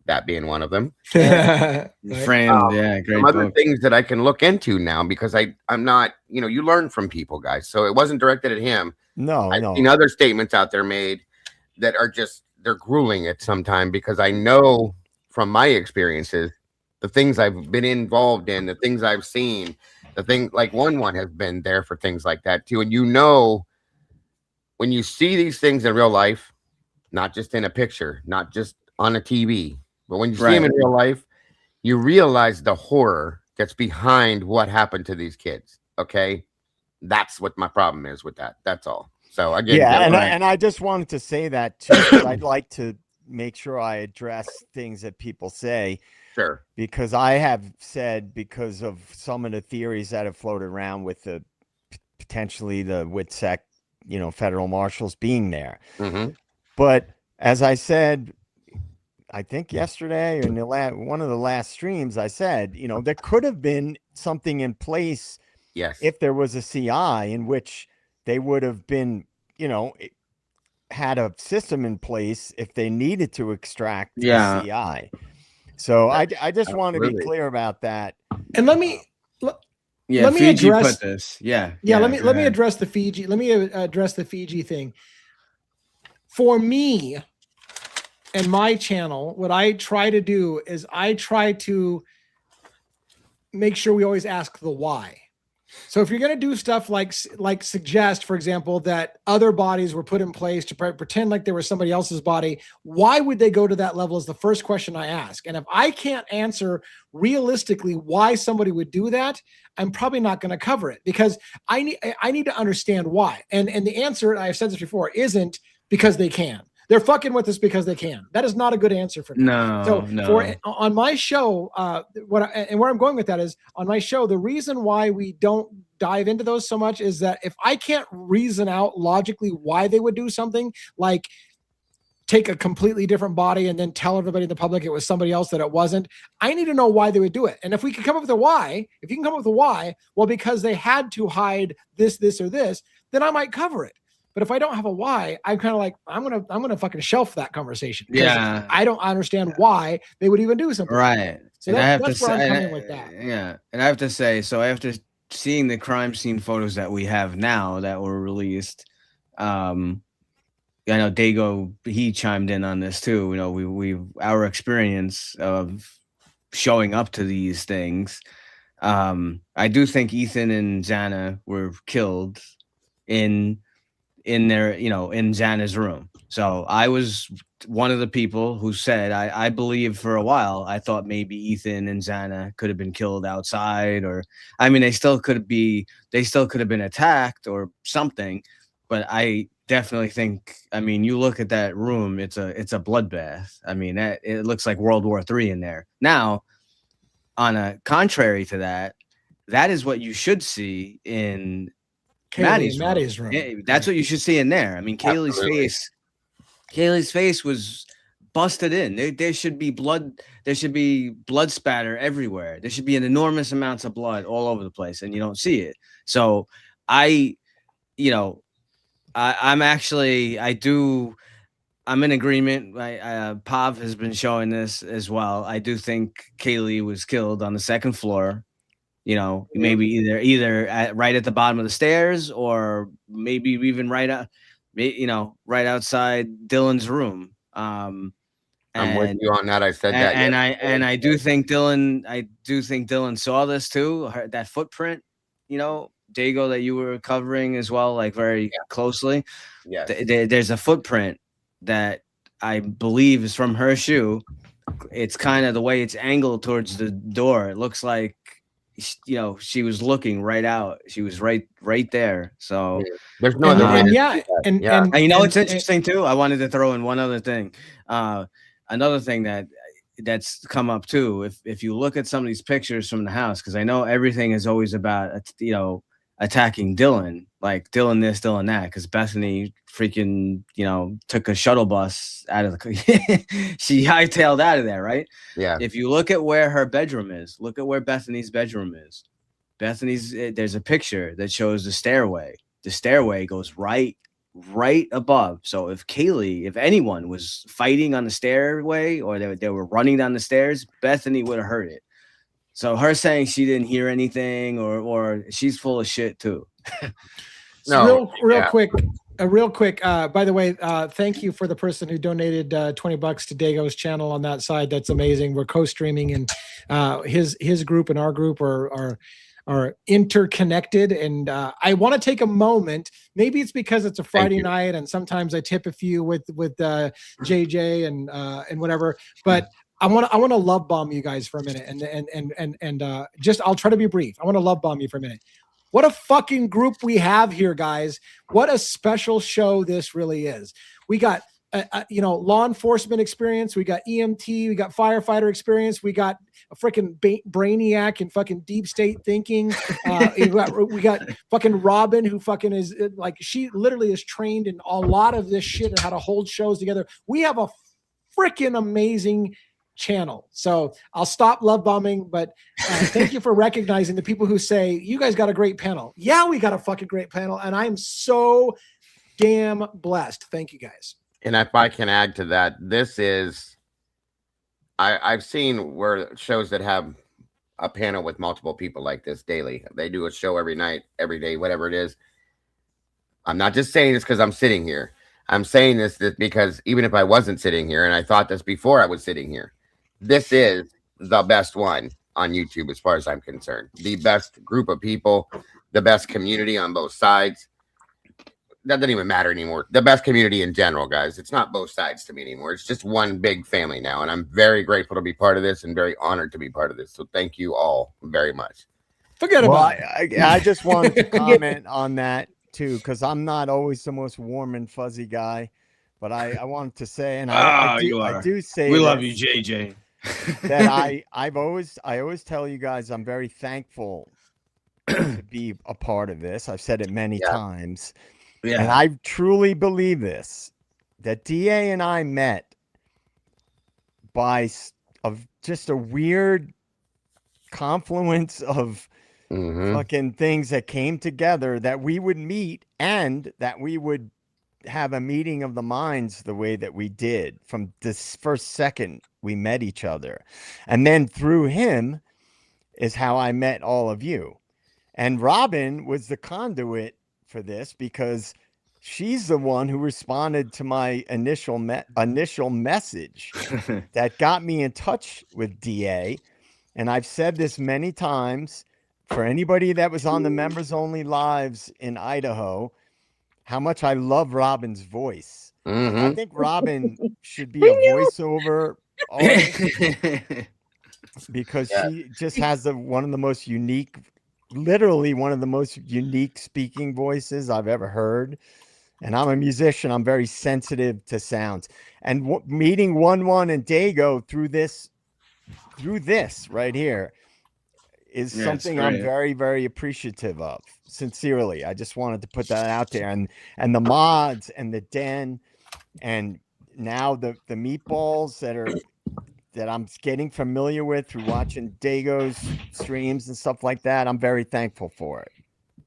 Speaker 3: That being one of them.
Speaker 5: Friend, great
Speaker 3: some other
Speaker 5: book.
Speaker 3: things that I can look into now because I'm not, you learn from people, guys. So it wasn't directed at him. I've seen other statements out there made that are they're grueling at some time because I know from my experiences, the things I've been involved in, the things I've seen, the thing like one has been there for things like that too. And when you see these things in real life, not just in a picture, not just on a TV, but when you see them in real life, you realize the horror that's behind what happened to these kids. Okay. That's what my problem is with that. That's all. So again,
Speaker 6: and I just wanted to say that too, because I'd like to make sure I address things that people say.
Speaker 3: Sure.
Speaker 6: Because I have said, because of some of the theories that have floated around with potentially the WITSEC, federal marshals being there.
Speaker 3: Mm-hmm.
Speaker 6: But as I said, I think yesterday or in one of the last streams, I said, there could have been something in place.
Speaker 3: Yes.
Speaker 6: If there was a CI in which they would have been, had a system in place if they needed to extract the CI. So I just want to be clear about that.
Speaker 2: And let me
Speaker 5: Fiji
Speaker 2: address
Speaker 5: put this.
Speaker 2: Let me address the Fiji. Let me address the Fiji thing. For me, and my channel, what I try to do is I try to make sure we always ask the why. So if you're going to do stuff like suggest, for example, that other bodies were put in place to pretend like there was somebody else's body, why would they go to that level is the first question I ask. And if I can't answer realistically why somebody would do that, I'm probably not going to cover it, because I need to understand why. And the answer, I've said this before, isn't because they can. They're fucking with us because they can. That is not a good answer for me.
Speaker 5: No.
Speaker 2: On my show, where I'm going with that is, on my show, the reason why we don't dive into those so much is that if I can't reason out logically why they would do something like take a completely different body and then tell everybody in the public it was somebody else that it wasn't, I need to know why they would do it. And if we can come up with a why, if you can come up with a why, well, because they had to hide this, or this, then I might cover it. But if I don't have a why, I'm kind of like, I'm gonna fucking shelf that conversation.
Speaker 5: Yeah,
Speaker 2: I don't understand why they would even do something.
Speaker 5: Right.
Speaker 2: So that's where I'm coming with that.
Speaker 5: Yeah, and I have to say, so after seeing the crime scene photos that we have now that were released, I know Dago, he chimed in on this too. You know, we our experience of showing up to these things. I do think Ethan and Xana were killed in their, you know, in Xana's room. So I was one of the people who said, I believe for a while, I thought maybe Ethan and Xana could have been killed outside, or, I mean, they still could have been attacked or something. But I definitely think, I mean, you look at that room, it's a bloodbath. I mean, it looks like World War III in there. Now, on a contrary to that, that is what you should see in Maddie's room. Yeah, that's what you should see in there. I mean, Kaylee's face was busted in. There should be blood. There should be blood spatter everywhere. There should be an enormous amounts of blood all over the place, and you don't see it. So I'm in agreement. Pav has been showing this as well. I do think Kaylee was killed on the second floor. You know, maybe either right at the bottom of the stairs, or maybe even right outside Dylan's room.
Speaker 3: I'm with you on that. I said that,
Speaker 5: and I do think Dylan saw this too. That footprint, you know, Dago, that you were covering as well, like very closely.
Speaker 3: Yeah,
Speaker 5: there's a footprint that I believe is from her shoe. It's kind of the way it's angled towards the door. It looks like, you know, she was looking right out. She was right there. So
Speaker 3: there's no other way.
Speaker 5: And you know, it's interesting too. I wanted to throw in one other thing. Another thing that's come up too. If you look at some of these pictures from the house, because I know everything is always about, you know, attacking Dylan, like Dylan this, Dylan that, because Bethany freaking, you know, took a shuttle bus out of the she hightailed out of there, right?
Speaker 3: Yeah.
Speaker 5: If you look at where her bedroom is, look at where Bethany's bedroom is. There's a picture that shows the stairway. The stairway goes right above. So if anyone was fighting on the stairway, or they were running down the stairs, Bethany would have heard it. So her saying she didn't hear anything, or she's full of shit too.
Speaker 2: So real quick. By the way, thank you for the person who donated $20 to Dago's channel on that side. That's amazing. We're co-streaming, and his group and our group are interconnected. And I want to take a moment. Maybe it's because it's a Friday night, and sometimes I tip a few with JJ and whatever. But I want to love bomb you guys for a minute, and just I'll try to be brief. I want to love bomb you for a minute. What a fucking group we have here, guys. What a special show this really is. We got law enforcement experience. We got EMT. We got firefighter experience. We got a freaking brainiac and fucking deep state thinking. We got fucking Robin, who fucking is like, she literally is trained in a lot of this shit and how to hold shows together. We have a freaking amazing channel. So I'll stop love bombing, but thank you for recognizing the people who say, you guys got a great panel. Yeah, we got a fucking great panel, and I'm so damn blessed. Thank you, guys.
Speaker 3: And if I can add to that, this is, I've seen where shows that have a panel with multiple people like this daily. They do a show every night, every day, whatever it is. I'm not just saying this because I'm sitting here. I'm saying this because even if I wasn't sitting here, and I thought this before I was sitting here, this is the best one on YouTube as far as I'm concerned. The best group of people, the best community on both sides. That doesn't even matter anymore. The best community in general, guys. It's not both sides to me anymore. It's just one big family now. And I'm very grateful to be part of this and very honored to be part of this. So thank you all very much.
Speaker 2: Forget about it.
Speaker 6: I just wanted to comment on that too, because I'm not always the most warm and fuzzy guy, but I wanted to say, and I do say
Speaker 5: we love you, JJ.
Speaker 6: that I always tell you guys I'm very thankful to be a part of this. I've said it many times.
Speaker 5: Yeah.
Speaker 6: And I truly believe this, that DA and I met by just a weird confluence of fucking things that came together, that we would meet and that we would have a meeting of the minds the way that we did from this first second we met each other. And then through him is how I met all of you. And Robin was the conduit for this, because she's the one who responded to my initial message that got me in touch with DA. And I've said this many times, for anybody that was on the members only lives in Idaho, how much I love Robin's voice. I think Robin should be a voiceover artist, because she just has one of the most unique, literally one of the most unique speaking voices I've ever heard. And I'm a musician. I'm very sensitive to sounds. And meeting 1-1 and Dago through this right here is something I'm very, very appreciative of. Sincerely, I just wanted to put that out there. And the mods and the den, and now the meatballs that I'm getting familiar with through watching Dago's streams and stuff like that. I'm very thankful for it.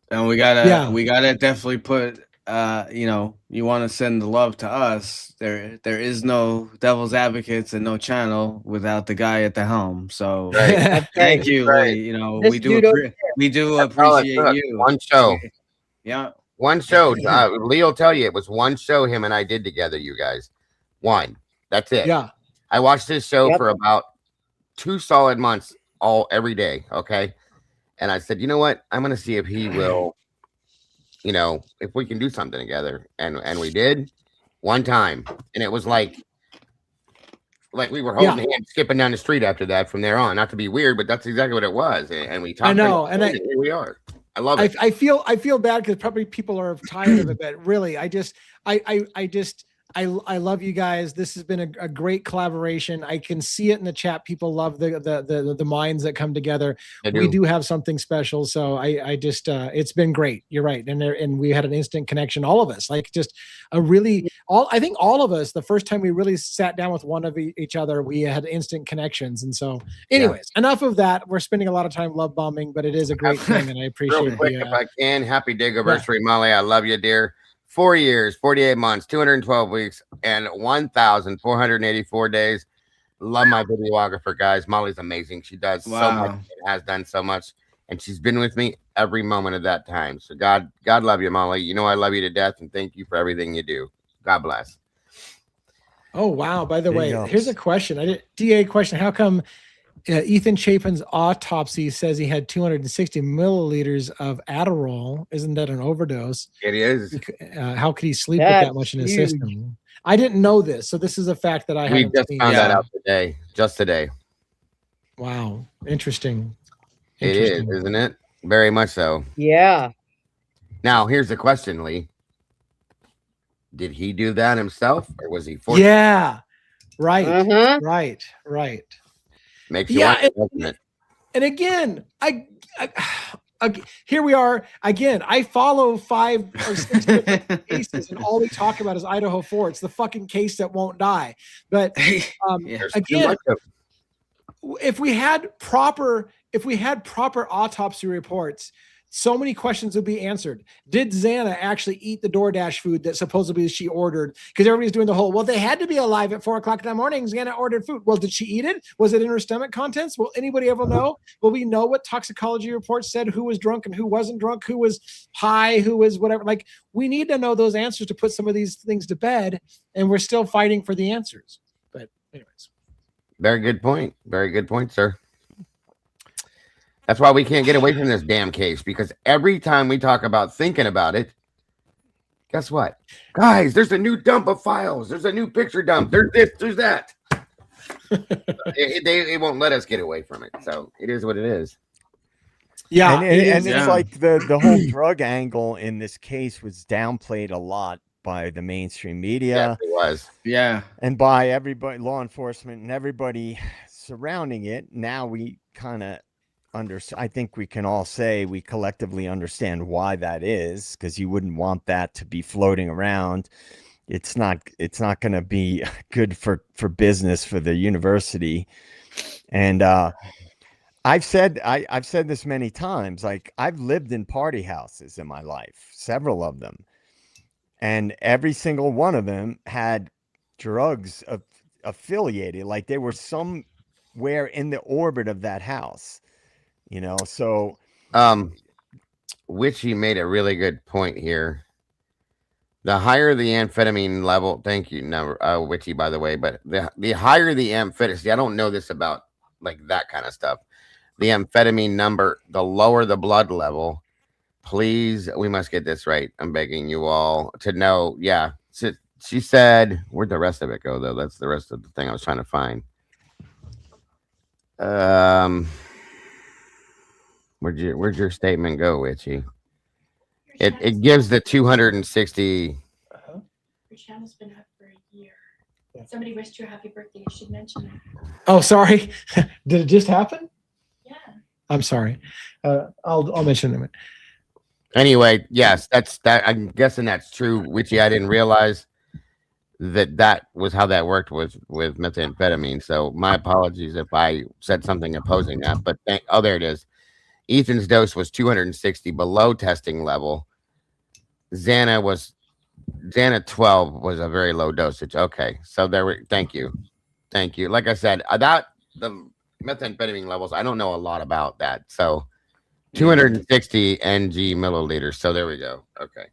Speaker 5: And we gotta definitely put, you want to send the love to us. There is no devil's advocates and no channel without the guy at the helm. So thank you.
Speaker 4: This
Speaker 5: we do appreciate you.
Speaker 3: One show.
Speaker 5: Yeah.
Speaker 3: One show. Lee will tell you it was one show him and I did together, you guys. One. That's it.
Speaker 2: Yeah.
Speaker 3: I watched this show for about 2 solid months every day. Okay. And I said, you know what? I'm going to see if he will, if we can do something together. And we did one time. And it was like we were holding hands, skipping down the street after that from there on. Not to be weird, but that's exactly what it was. And we talked.
Speaker 2: I know. And
Speaker 3: here we are. I love it.
Speaker 2: I feel bad because probably people are tired of it, but really, I love you guys. This has been a great collaboration. I can see it in the chat. People love the minds that come together. We do have something special. So I just it's been great. You're right. And we had an instant connection. All of us, I think all of us, the first time we really sat down with one of each other, we had instant connections. And so anyways, enough of that. We're spending a lot of time love bombing, but it is a great thing. And I appreciate
Speaker 3: Real quick, if I can, happy dig anniversary, Molly. I love you, dear. 4 years, 48 months, 212 weeks, and 1,484 days. Love my videographer, guys. Molly's amazing. She does so much and has done so much. And she's been with me every moment of that time. So God love you, Molly. You know I love you to death, and thank you for everything you do. God bless.
Speaker 2: Oh, wow. By the way, here's a question. DA question. How come Ethan Chapin's autopsy says he had 260 milliliters of Adderall? Isn't that an overdose?
Speaker 3: It is.
Speaker 2: How could he sleep with that much in his system? I didn't know this, so this is a fact that we
Speaker 3: just found that out today, just today.
Speaker 2: Wow, interesting.
Speaker 3: It is, isn't it? Very much so.
Speaker 4: Yeah.
Speaker 3: Now, here's the question, Lee. Did he do that himself, or was he forced?
Speaker 2: Yeah. Right. Right.
Speaker 3: Makes you wonder, doesn't it?
Speaker 2: And again, I here we are again. I follow 5 or 6 different cases, and all we talk about is Idaho 4. It's the fucking case that won't die. But again, if we had proper autopsy reports, so many questions would be answered. Did Xana actually eat the DoorDash food that supposedly she ordered? Because everybody's doing the whole, well, they had to be alive at 4 o'clock in the morning. Xana ordered food. Well, did she eat it? Was it in her stomach contents? Will anybody ever know? Will we know what toxicology reports said, who was drunk and who wasn't drunk, who was high, who was whatever? Like, we need to know those answers to put some of these things to bed, and we're still fighting for the answers. But anyways.
Speaker 3: Very good point. Very good point, sir. That's why we can't get away from this damn case, because every time we talk about thinking about it, guess what? Guys, there's a new dump of files. There's a new picture dump. There's this, there's that. They won't let us get away from it. So it is what it is.
Speaker 2: Yeah.
Speaker 6: And it's like the whole drug angle in this case was downplayed a lot by the mainstream media.
Speaker 3: Yeah, it was.
Speaker 5: Yeah.
Speaker 6: And by everybody, law enforcement and everybody surrounding it. Now we kind of I think we can all say we collectively understand why that is, because you wouldn't want that to be floating around. It's not going to be good for business for the university. And I've said this many times, like I've lived in party houses in my life, several of them, and every single one of them had drugs affiliated, like they were somewhere in the orbit of that house. You know, so
Speaker 3: Witchy made a really good point here. The higher the amphetamine level, thank you, Witchy, by the way, but the higher the amphetamine, see, I don't know this about like that kind of stuff. The amphetamine number, the lower the blood level. Please, we must get this right. I'm begging you all to know. Yeah, she said, where'd the rest of it go though? That's the rest of the thing I was trying to find. Where'd your statement go, Witchy? It gives the 260.
Speaker 7: Your channel's been up for a year. Somebody wished you a happy birthday. You should mention that.
Speaker 2: Oh, sorry. Did it just happen?
Speaker 7: Yeah.
Speaker 2: I'm sorry. I'll mention it.
Speaker 3: Anyway, yes, that's that. I'm guessing that's true, Witchy. I didn't realize that was how that worked with methamphetamine. So my apologies if I said something opposing that. But there it is. Ethan's dose was 260 below testing level. Xana 12 was a very low dosage. Okay, so thank you. Like I said, that the methamphetamine levels, I don't know a lot about that. So 260 ng milliliters. So there we go. Okay.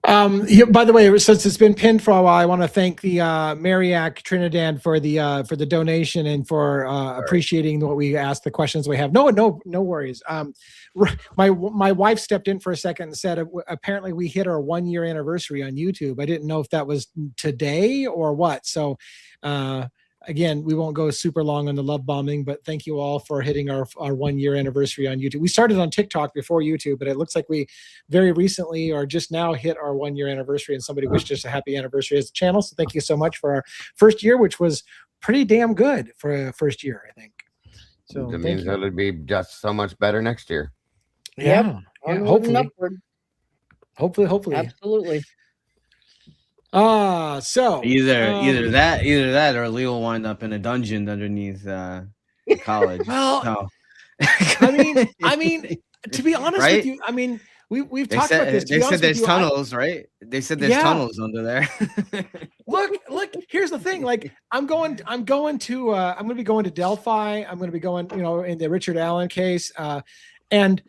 Speaker 2: By the way, since it's been pinned for a while, I want to thank the Mariac Trinidad for the donation and for appreciating what we asked, the questions we have. No worries. My wife stepped in for a second and said apparently we hit our 1 year anniversary on YouTube. I didn't know if that was today or what. So again, we won't go super long on the love bombing, but thank you all for hitting our 1 year anniversary on YouTube. We started on TikTok before YouTube, but it looks like we very recently or just now hit our 1 year anniversary, and somebody wished us a happy anniversary as a channel. So thank you so much for our first year, which was pretty damn good for a first year, I think. So
Speaker 3: it means it'll be just so much better next year.
Speaker 2: Yeah, hopefully. Hopefully.
Speaker 4: Absolutely.
Speaker 2: So
Speaker 5: either that or Leo will wind up in a dungeon underneath college.
Speaker 2: Well,
Speaker 5: no.
Speaker 2: I mean, to be honest with you, I mean, we've talked about this.
Speaker 5: They said there's tunnels, right? They said there's tunnels under there.
Speaker 2: Look, here's the thing. Like, I'm going to be going to Delphi. I'm going to be going, in the Richard Allen case. And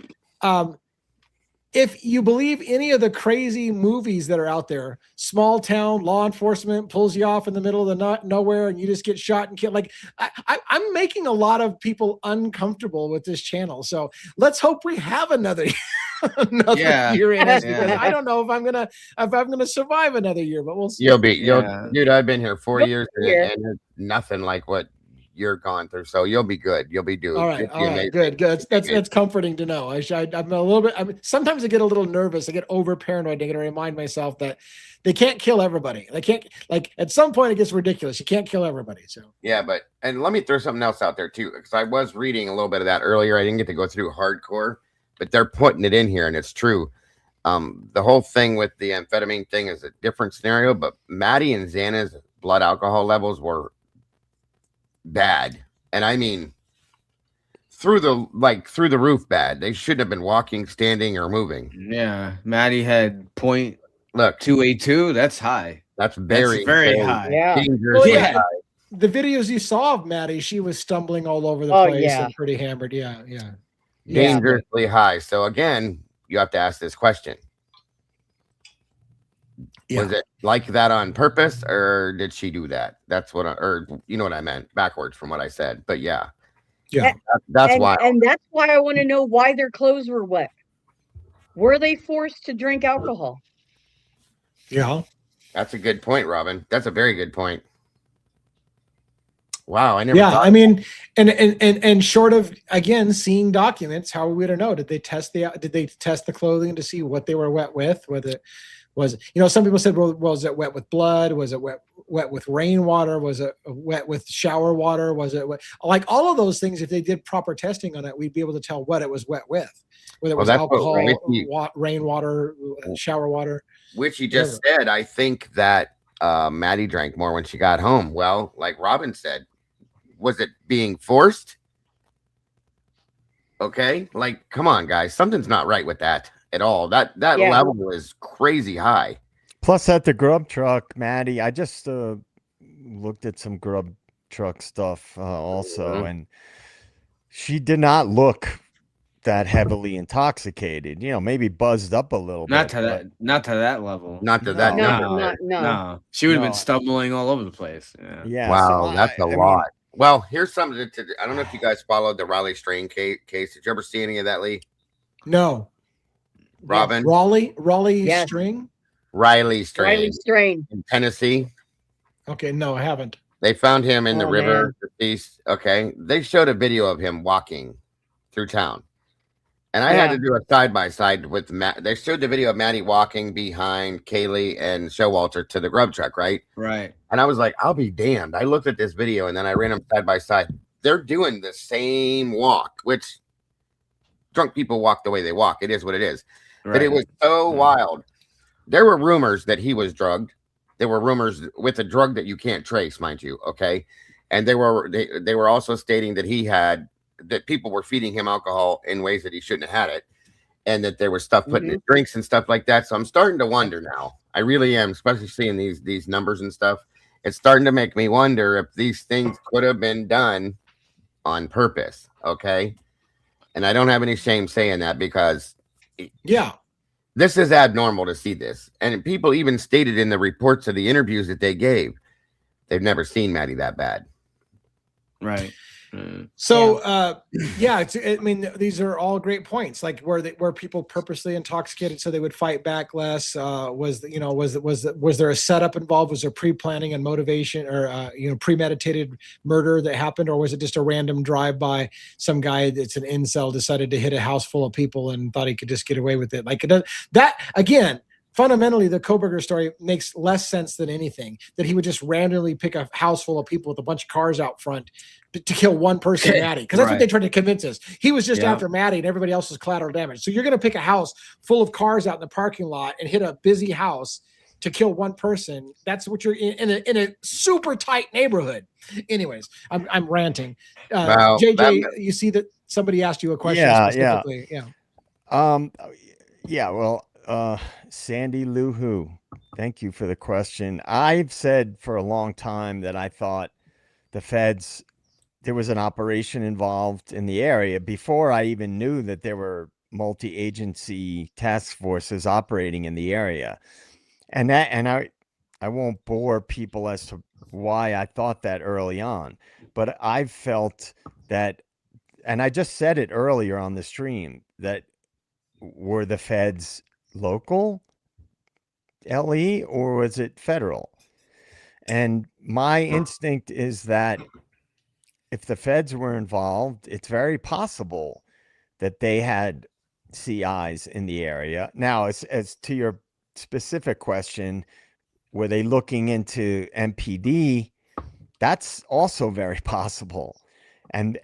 Speaker 2: if you believe any of the crazy movies that are out there, small town law enforcement pulls you off in the middle of the nowhere and you just get shot and killed. Like, I'm making a lot of people uncomfortable with this channel. So let's hope we have another year in it, because I don't know if I'm gonna survive another year, but we'll see.
Speaker 3: Dude, I've been here 4 years and it's nothing like what you're gone through, so you'll be good. You'll be doing
Speaker 2: all right. Good. That's comforting to know. I'm a little bit. Sometimes I get a little nervous. I get over paranoid. I got to remind myself that they can't kill everybody. They can't. Like, at some point, it gets ridiculous. You can't kill everybody. So
Speaker 3: yeah, and let me throw something else out there too, because I was reading a little bit of that earlier. I didn't get to go through hardcore, but they're putting it in here, and it's true. The whole thing with the amphetamine thing is a different scenario, but Maddie and Xana's blood alcohol levels were bad, and I mean through the roof bad. They shouldn't have been walking, standing, or moving.
Speaker 5: Yeah, Maddie had
Speaker 3: Look,
Speaker 5: .282. That's high.
Speaker 3: that's
Speaker 5: That's
Speaker 3: very,
Speaker 5: very high.
Speaker 4: Yeah.
Speaker 3: dangerously
Speaker 2: Well, yeah.
Speaker 3: high.
Speaker 2: The videos you saw of Maddie, she was stumbling all over the
Speaker 4: Oh,
Speaker 2: place
Speaker 4: yeah.
Speaker 2: and pretty hammered. Yeah, yeah.
Speaker 4: Yeah.
Speaker 3: Dangerously high. So again, you have to ask this question. Was it like that on purpose, or did she do that? That's what or you know what I meant backwards from what I said. But yeah.
Speaker 2: Yeah.
Speaker 3: That's why.
Speaker 4: And that's why I want to know why their clothes were wet. Were they forced to drink alcohol?
Speaker 2: Yeah.
Speaker 3: That's a good point, Robin. That's a very good point. Wow, I never
Speaker 2: Yeah,
Speaker 3: thought
Speaker 2: I mean, and short of again seeing documents, how are we to know? Did they test the clothing to see what they were wet with? Whether was, some people said, well, was it wet with blood? Was it wet with rainwater? Was it wet with shower water? Was it wet? Like all of those things, if they did proper testing on it, we'd be able to tell what it was wet with, whether it was alcohol, rainwater, shower water.
Speaker 3: Which you just said, I think that Maddie drank more when she got home. Well, like Robin said, was it being forced? Okay, like come on, guys, something's not right with that at all. That level is crazy high.
Speaker 6: Plus, at the grub truck, Maddie, I just looked at some grub truck stuff also, and she did not look that heavily intoxicated. Maybe buzzed up a little
Speaker 5: not
Speaker 6: bit.
Speaker 5: Not to that level.
Speaker 3: Not to that.
Speaker 5: No. She would have been stumbling all over the place.
Speaker 6: Yeah.
Speaker 3: Wow, that's a lot. Well, here's something I don't know if you guys followed the Raleigh strain case. Did you ever see any of that, Lee?
Speaker 2: No.
Speaker 3: Robin?
Speaker 2: Raleigh
Speaker 4: Yes.
Speaker 2: string?
Speaker 3: Riley strain in Tennessee.
Speaker 2: Okay, no, I haven't.
Speaker 3: They found him in the river. Okay. They showed a video of him walking through town. And I had to do a side-by-side with Matt. They showed the video of Maddie walking behind Kaylee and Showalter to the grub truck, right?
Speaker 5: Right.
Speaker 3: And I was like, I'll be damned. I looked at this video and then I ran them side-by-side. They're doing the same walk, which drunk people walk the way they walk. It is what it is. Right. But it was so wild. There were rumors that he was drugged. There were rumors with a drug that you can't trace, mind you. Okay. And they were also stating that that people were feeding him alcohol in ways that he shouldn't have had it. And that there was stuff put in his drinks and stuff like that. So I'm starting to wonder now. I really am, especially seeing these numbers and stuff. It's starting to make me wonder if these things could have been done on purpose. Okay. And I don't have any shame saying that because this is abnormal to see this. And people even stated in the reports of the interviews that they gave, they've never seen Maddie that bad.
Speaker 5: Right.
Speaker 2: So, I mean, these are all great points. Like where people purposely intoxicated so they would fight back less. Was there a setup involved? Was there pre-planning and motivation, or premeditated murder that happened, or was it just a random drive-by? Some guy that's an incel decided to hit a house full of people and thought he could just get away with it. Like that again. Fundamentally, the Koberger story makes less sense than anything, that he would just randomly pick a house full of people with a bunch of cars out front to kill one person, Maddie. Because that's what they tried to convince us. He was just after Maddie and everybody else was collateral damage. So you're going to pick a house full of cars out in the parking lot and hit a busy house to kill one person. That's what you're in a super tight neighborhood. Anyways, I'm ranting. JJ, you see that somebody asked you a question specifically.
Speaker 6: Sandy Lou Who, thank you for the question. I've said for a long time that I thought the feds, there was an operation involved in the area before I even knew that there were multi-agency task forces operating in the area. And I won't bore people as to why I thought that early on, but I've felt that, and I just said it earlier on the stream, that were the feds local, LE, or was it federal? And my instinct is that if the feds were involved, it's very possible that they had CIs in the area. Now, as to your specific question, were they looking into MPD? That's also very possible. And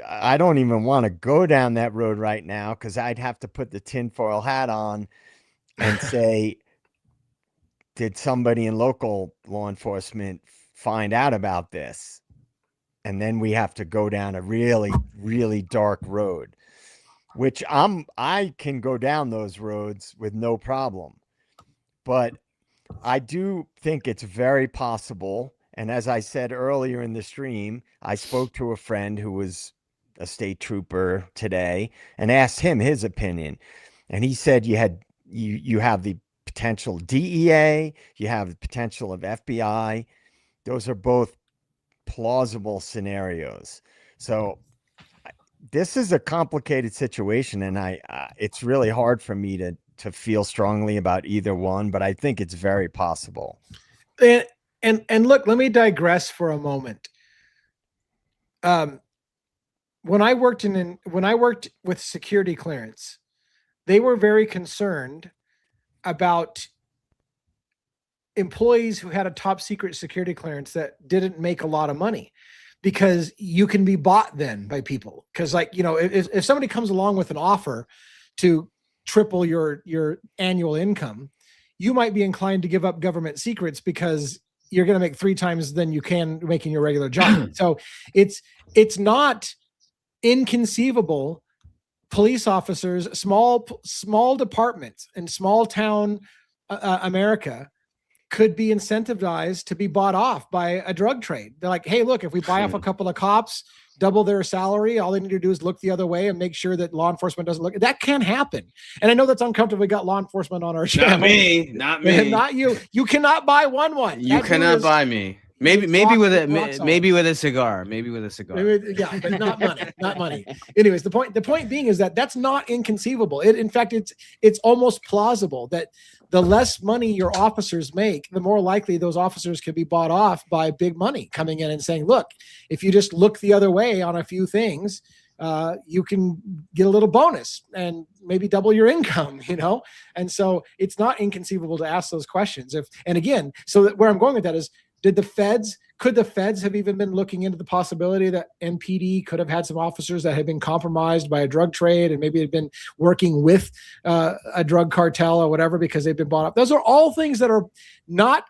Speaker 6: I don't even want to go down that road right now because I'd have to put the tinfoil hat on and say, did somebody in local law enforcement find out about this? and then we have to go down a really, really dark road, which I can go down those roads with no problem. But I do think it's very possible. And as I said earlier in the stream, I spoke to a friend who was a state trooper today and asked him his opinion. And he said you have the potential DEA, you have the potential of FBI. Those are both plausible scenarios. So this is a complicated situation, and it's really hard for me to feel strongly about either one, but I think it's very possible.
Speaker 2: And look, let me digress for a moment. When I worked with security clearance, they were very concerned about employees who had a top secret security clearance that didn't make a lot of money, because you can be bought then by people. Because, like, you know, if somebody comes along with an offer to triple your annual income, you might be inclined to give up government secrets because you're going to make 3 times than you can making your regular job. So it's not inconceivable. Police officers, small departments in small town America could be incentivized to be bought off by a drug trade. They're like, hey, look, if we buy off a couple of cops, double their salary, all they need to do is look the other way and make sure that law enforcement doesn't look. That can happen. And I know that's uncomfortable. We got law enforcement on our channel.
Speaker 5: Not me.
Speaker 2: Not you. You cannot buy one.
Speaker 5: You cannot buy me. Maybe with a cigar.
Speaker 2: Yeah, but not money. Anyways, the point being is that's not inconceivable. In fact, it's almost plausible that the less money your officers make, the more likely those officers can be bought off by big money coming in and saying, look, if you just look the other way on a few things, you can get a little bonus and maybe double your income, you know? And so it's not inconceivable to ask those questions. Where I'm going with that is, could the feds have even been looking into the possibility that NPD could have had some officers that had been compromised by a drug trade and maybe had been working with a drug cartel or whatever because they've been bought up? Those are all things that are not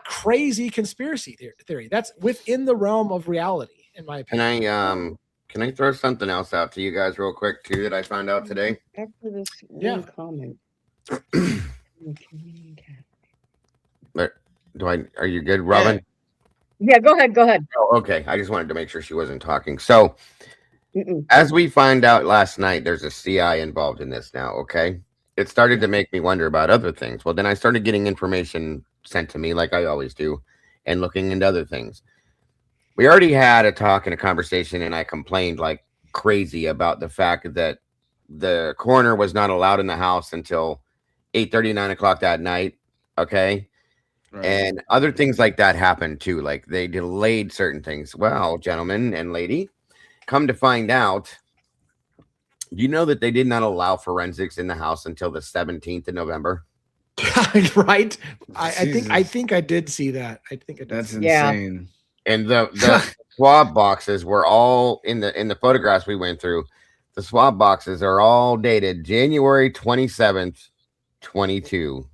Speaker 2: crazy conspiracy theory. That's within the realm of reality, in my opinion.
Speaker 3: Can I throw something else out to you guys real quick too that I found out today?
Speaker 4: After this one comment.
Speaker 3: But are you good, Robin?
Speaker 4: Yeah, go ahead.
Speaker 3: Oh, okay. I just wanted to make sure she wasn't talking. So as we find out last night, there's a CI involved in this now. Okay. It started to make me wonder about other things. Well, then I started getting information sent to me like I always do and looking into other things. We already had a talk and a conversation, and I complained like crazy about the fact that the coroner was not allowed in the house until 8:30, 9 o'clock that night. Okay. Right. And other things like that happened too. Like they delayed certain things. Well, gentlemen and lady, come to find out, you know that they did not allow forensics in the house until the 17th of November.
Speaker 2: Right. I think I did see that. I think
Speaker 5: that's insane.
Speaker 3: And the swab boxes were all in the photographs we went through. The swab boxes are all dated January 27th, 22.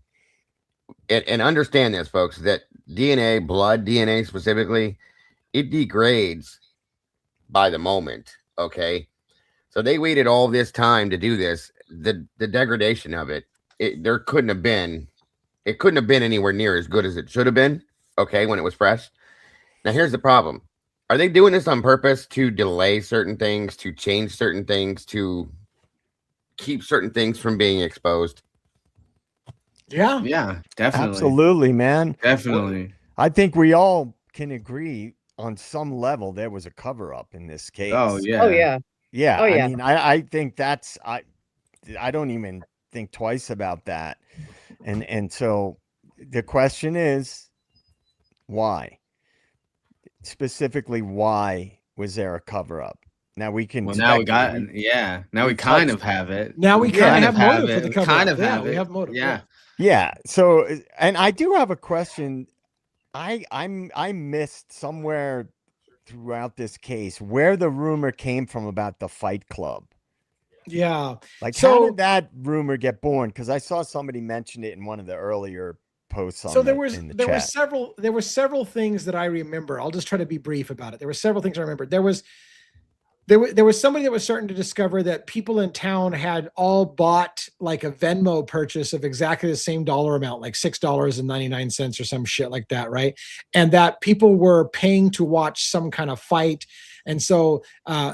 Speaker 3: And understand this, folks, that DNA, blood DNA specifically, it degrades by the moment. Okay. So they waited all this time to do this. The degradation of it couldn't have been anywhere near as good as it should have been. Okay. When it was fresh. Now here's the problem. Are they doing this on purpose to delay certain things, to change certain things, to keep certain things from being exposed?
Speaker 5: Yeah, definitely.
Speaker 6: Absolutely, man.
Speaker 5: Definitely.
Speaker 6: I think we all can agree on some level there was a cover up in this case.
Speaker 5: Oh yeah.
Speaker 6: Yeah. I mean, I think that's I don't even think twice about that. And so the question is, why? Specifically, why was there a cover up? Now we can.
Speaker 5: Well, now we got. Now we kind of have it.
Speaker 2: Now we kind of have motive for the cover up.
Speaker 5: Kind of have it.
Speaker 2: We have motive.
Speaker 6: Yeah. So, and I do have a question. I missed somewhere throughout this case where the rumor came from about the Fight Club.
Speaker 2: Yeah.
Speaker 6: Like, how did that rumor get born? Because I saw somebody mention it in one of the earlier posts on
Speaker 2: So
Speaker 6: in the
Speaker 2: there
Speaker 6: chat.
Speaker 2: were several things that I remember. I'll just try to be brief about it. There were several things I remember. There was somebody that was starting to discover that people in town had all bought like a Venmo purchase of exactly the same dollar amount, like $6.99 or some shit like that, right? And that people were paying to watch some kind of fight. And so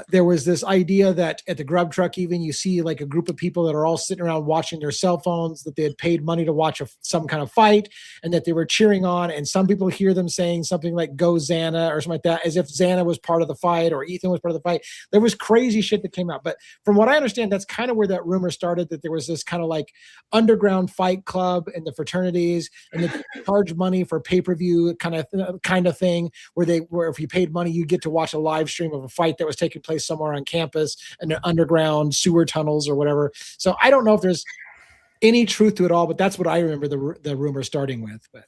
Speaker 2: there was this idea that at the grub truck, even you see like a group of people that are all sitting around watching their cell phones, that they had paid money to watch some kind of fight, and that they were cheering on. And some people hear them saying something like "Go Xana" or something like that, as if Xana was part of the fight or Ethan was part of the fight. There was crazy shit that came out. But from what I understand, that's kind of where that rumor started, that there was this kind of like underground fight club in the fraternities, and they charge money for pay-per-view kind of thing, where if you paid money, you get to watch a live stream of a fight that was taking place somewhere on campus in the underground sewer tunnels or whatever. So I don't know if there's any truth to it all, but that's what I remember the rumor starting with. But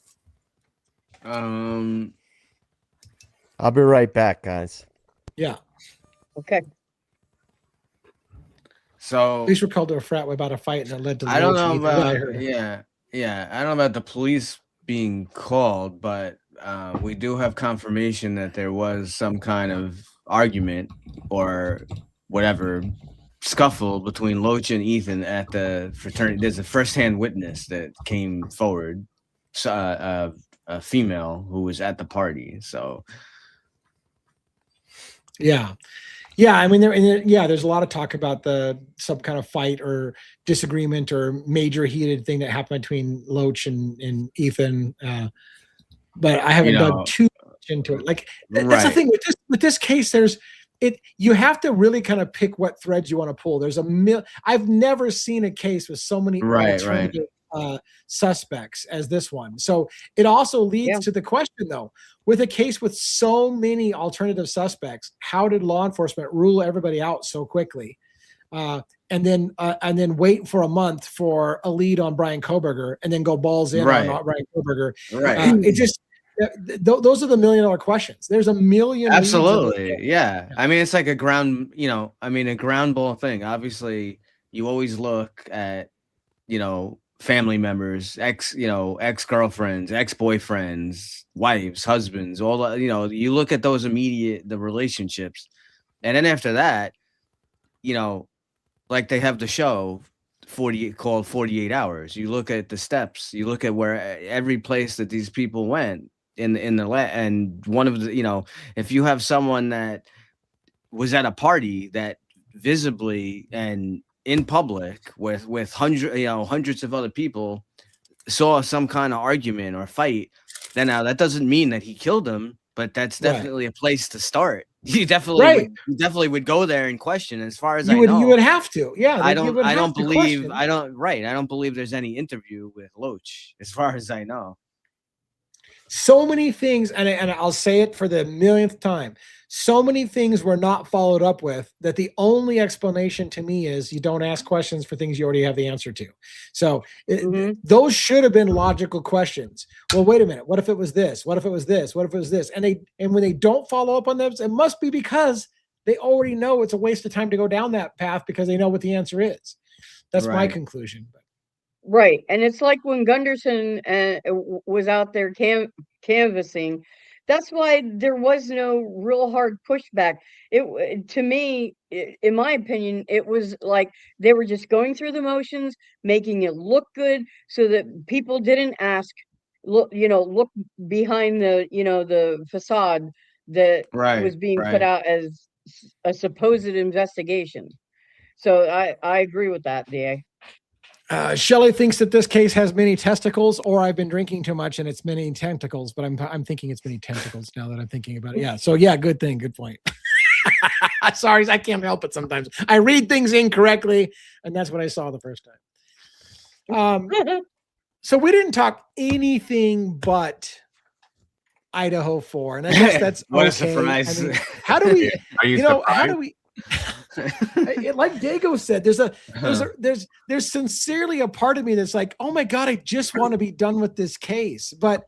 Speaker 6: I'll be right back, guys.
Speaker 2: yeah.
Speaker 4: Okay.
Speaker 2: At
Speaker 5: So
Speaker 2: least we're called to a frat about a fight and it led to.
Speaker 5: I don't know
Speaker 2: Ethan.
Speaker 5: about
Speaker 2: I heard.
Speaker 5: yeah. I don't know about the police being called, but we do have confirmation that there was some kind of argument or whatever scuffle between Loach and Ethan at the fraternity. There's a firsthand witness that came forward, a female who was at the party. So
Speaker 2: yeah. I mean, there's a lot of talk about some kind of fight or disagreement or major heated thing that happened between Loach and Ethan. But I haven't dug too much into it. Like that's the thing with this case. You have to really kind of pick what threads you want to pull. I've never seen a case with so many alternative suspects as this one. So it also leads to the question, though, with a case with so many alternative suspects, how did law enforcement rule everybody out so quickly? And then wait for a month for a lead on Brian Koberger and then go balls in on Brian Koberger. It just, those are the $1 million questions. There's a million.
Speaker 5: Absolutely. Yeah. I mean, it's like a ground ball thing. Obviously you always look at, family members, ex-girlfriends, ex-boyfriends, wives, husbands, all that, you look at those the relationships. And then after that, like they have the show 48 hours. You look at the steps, you look at where every place that these people went and one of the, if you have someone that was at a party that visibly and in public with hundreds of other people saw some kind of argument or fight, then now that doesn't mean that he killed him, but that's definitely a place to start. You definitely would go there and question. As far as I know,
Speaker 2: you would have to. Yeah,
Speaker 5: I don't believe there's any interview with Loach, as far as I know.
Speaker 2: So many things, and I'll say it for the millionth time. So many things were not followed up with that the only explanation to me is you don't ask questions for things you already have the answer to. So those should have been logical questions. Well, wait a minute. What if it was this? What if it was this? What if it was this? And when they don't follow up on them, it must be because they already know it's a waste of time to go down that path because they know what the answer is. That's my conclusion.
Speaker 4: Right. And it's like when Gunderson was out there canvassing, that's why there was no real hard pushback. To me, in my opinion, it was like they were just going through the motions, making it look good so that people didn't look behind the facade that was being put out as a supposed investigation. So I agree with that, DA.
Speaker 2: Shelley thinks that this case has many testicles, or I've been drinking too much and it's many tentacles, but I'm thinking it's many tentacles now that I'm thinking about it. Yeah. So yeah, good point. Sorry, I can't help it sometimes. I read things incorrectly, and that's what I saw the first time. So we didn't talk anything but Idaho 4, and I guess that's
Speaker 5: what a surprise.
Speaker 2: I mean, how do we? How do we? Like Dago said, there's sincerely a part of me that's like, oh my God, I just want to be done with this case. But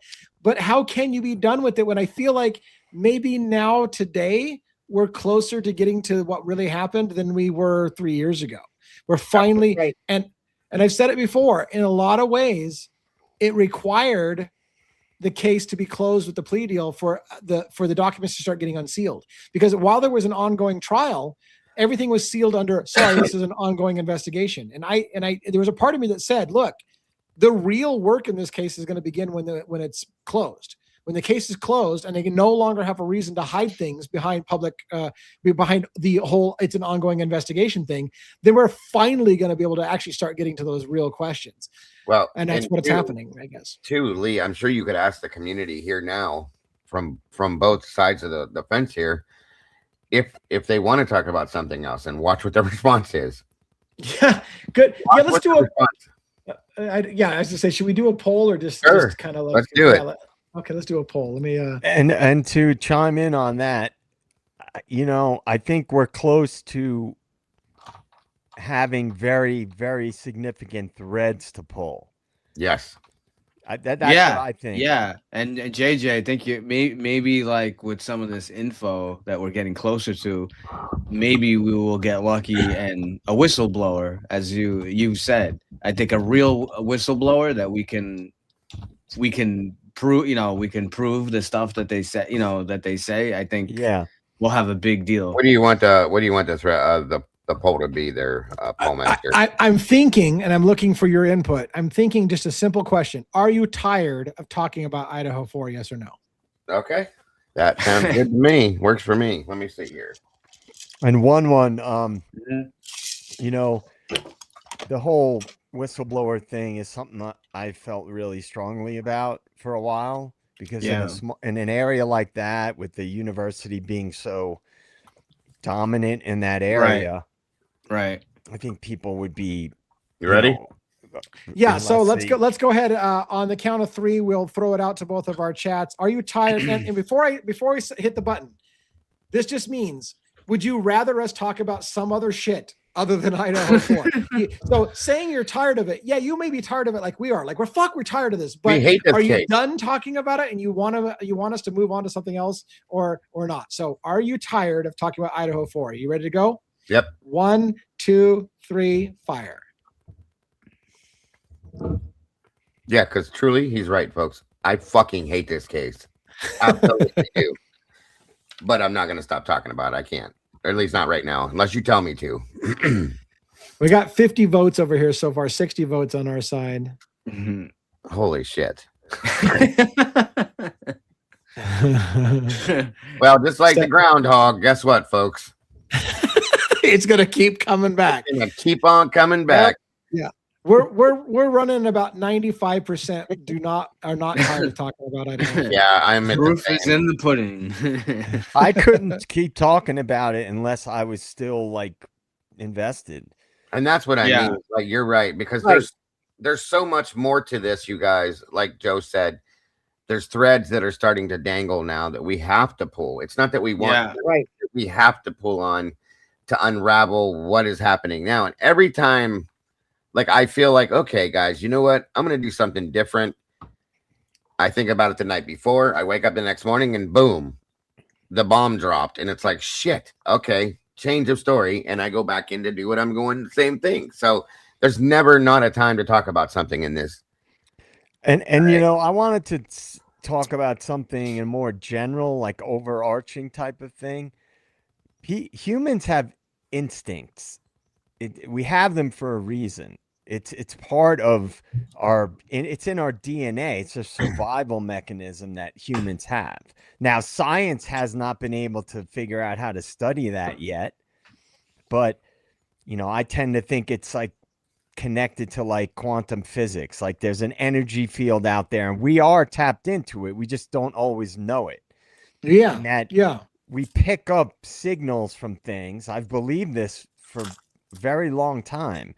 Speaker 2: how can you be done with it when I feel like maybe now today we're closer to getting to what really happened than we were 3 years ago. We're finally and I've said it before, in a lot of ways, it required the case to be closed with the plea deal for the documents to start getting unsealed. Because while there was an ongoing trial, everything was sealed under, sorry, this is an ongoing investigation. And I there was a part of me that said, look, the real work in this case is going to begin when it's closed. When the case is closed and they can no longer have a reason to hide things behind behind the whole, it's an ongoing investigation thing, then we're finally going to be able to actually start getting to those real questions.
Speaker 3: Well,
Speaker 2: and that's what's happening, I guess.
Speaker 3: Too, Lee, I'm sure you could ask the community here now from both sides of the fence here, if they want to talk about something else, and watch what the response is.
Speaker 2: Yeah, good.
Speaker 3: Watch
Speaker 2: yeah, let's do I was to say, should we do a poll or just kind of like,
Speaker 3: let's do it.
Speaker 2: Okay, let's do a poll. Let me
Speaker 6: and to chime in on that, I think we're close to having very, very significant threads to pull.
Speaker 3: Yes.
Speaker 6: That's what I think.
Speaker 5: Yeah. And JJ, I think maybe like with some of this info that we're getting closer to, maybe we will get lucky and a whistleblower, as you said. I think a real whistleblower that we can prove, we can prove the stuff that they say, that they say. I think we'll have a big deal.
Speaker 3: What do you want the poll to be there, poll master?
Speaker 2: I'm thinking, and I'm looking for your input. I'm thinking just a simple question. Are you tired of talking about Idaho 4, yes or no?
Speaker 3: Okay. That sounds good to me. Works for me. Let me see here.
Speaker 6: And the whole whistleblower thing is something that I felt really strongly about for a while, because in an area like that, with the university being so dominant in that area,
Speaker 5: right,
Speaker 6: I think people would be.
Speaker 3: You ready?
Speaker 2: Yeah, so let's go ahead. On the count of 3, we'll throw it out to both of our chats. Are you tired? And before we hit the button, this just means, would you rather us talk about some other shit other than Idaho 4? So saying you're tired of it, yeah, you may be tired of it like we are. Like we're tired of this. But
Speaker 3: we hate this
Speaker 2: are
Speaker 3: case.
Speaker 2: you done talking about it and you want us to move on to something else or not? So are you tired of talking about Idaho 4? Are you ready to go?
Speaker 3: Yep.
Speaker 2: 1, 2, 3, fire.
Speaker 3: Yeah, because truly, he's right, folks. I fucking hate this case. Absolutely do. But I'm not going to stop talking about it. I can't. Or at least not right now, unless you tell me to.
Speaker 2: We got 50 votes over here so far, 60 votes on our side.
Speaker 5: Mm-hmm.
Speaker 3: Holy shit. Well, just like the groundhog, guess what, folks?
Speaker 2: It's going to keep coming back.
Speaker 3: It's going to keep on coming back.
Speaker 2: Yeah. We're running about 95% are not tired of talking about it.
Speaker 3: Yeah, I'm at
Speaker 5: proof is in the pudding.
Speaker 6: I couldn't keep talking about it unless I was still like invested.
Speaker 3: And that's what I mean. Like you're right, because there's so much more to this, you guys. Like Joe said, there's threads that are starting to dangle now that we have to pull. It's not that we want we have to pull on to unravel what is happening now. And every time, like, I feel like, okay, guys, you know what? I'm going to do something different. I think about it the night before. I wake up the next morning and boom, the bomb dropped. And it's like, shit, okay, change of story. And I go back in to do what I'm going, same thing. So there's never not a time to talk about something in this.
Speaker 6: And I wanted to talk about something in more general, like overarching type of thing. Humans have instincts. We have them for a reason. It's part of it's in our DNA. It's a survival mechanism that humans have. Now, science has not been able to figure out how to study that yet. But, I tend to think it's like connected to like quantum physics. Like there's an energy field out there and we are tapped into it. We just don't always know it.
Speaker 2: Yeah.
Speaker 6: We pick up signals from things. I've believed this for a very long time.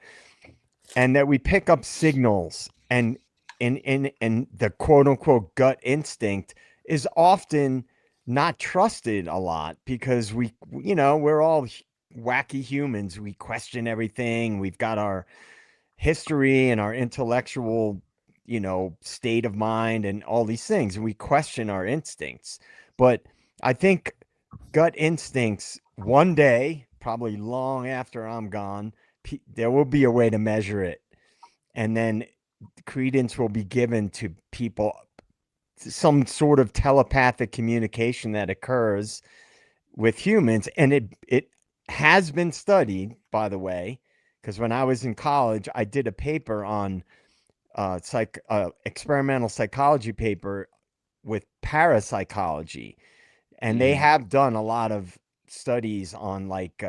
Speaker 6: And that we pick up signals and the quote unquote gut instinct is often not trusted a lot because we're all wacky humans. We question everything. We've got our history and our intellectual, state of mind and all these things. And we question our instincts. But I think gut instincts one day, probably long after I'm gone, there will be a way to measure it. And then credence will be given to people, some sort of telepathic communication that occurs with humans. And it has been studied, by the way, because when I was in college, I did a paper on experimental psychology paper with parapsychology, and they have done a lot of studies on like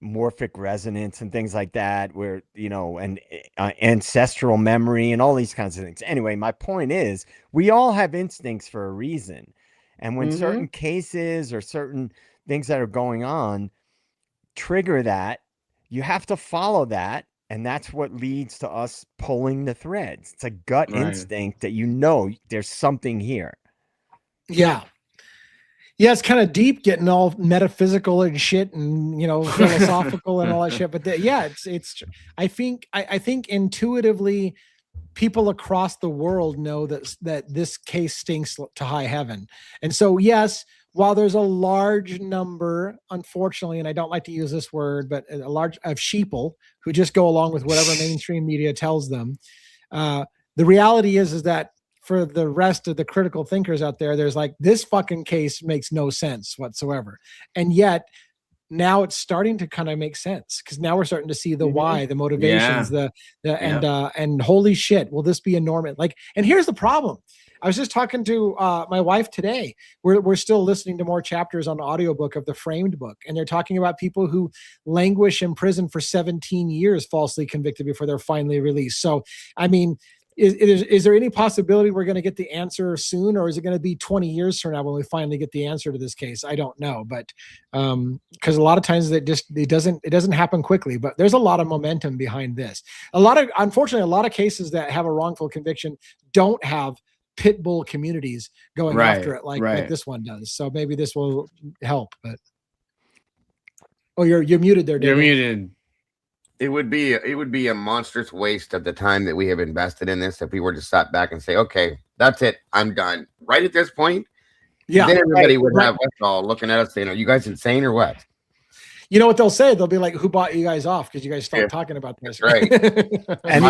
Speaker 6: morphic resonance and things like that, where and ancestral memory and all these kinds of things. Anyway, my point is, we all have instincts for a reason, and when certain cases or certain things that are going on trigger that, you have to follow that. And that's what leads to us pulling the threads. It's a gut instinct that there's something here.
Speaker 2: Yeah. Yeah, it's kind of deep, getting all metaphysical and shit, and philosophical and all that shit. But it's. I think intuitively, people across the world know that this case stinks to high heaven, and so yes, while there's a large number, unfortunately, and I don't like to use this word, but a large of sheeple who just go along with whatever mainstream media tells them. The reality is that for the rest of the critical thinkers out there, there's like, this fucking case makes no sense whatsoever. And yet now it's starting to kind of make sense, because now we're starting to see the why, the motivations, and holy shit, will this be a normal? Like, and here's the problem. I was just talking to my wife today. We're still listening to more chapters on the audiobook of the Framed book, and they're talking about people who languish in prison for 17 years, falsely convicted, before they're finally released. So, I mean, is there any possibility we're going to get the answer soon, or is it going to be 20 years from now when we finally get the answer to this case? I don't know, but because a lot of times it doesn't happen quickly. But there's a lot of momentum behind this. Unfortunately, a lot of cases that have a wrongful conviction don't have pit bull communities going after it like this one does. So maybe this will help. But you're muted there, David.
Speaker 5: You're muted.
Speaker 3: It would be a monstrous waste of the time that we have invested in this if we were to step back and say, okay, that's it, I'm done. Right at this point, then everybody would have us all looking at us saying, are you guys insane or what?
Speaker 2: You know what they'll say? They'll be like, who bought you guys off? Because you guys stopped talking about this.
Speaker 3: Right.
Speaker 6: And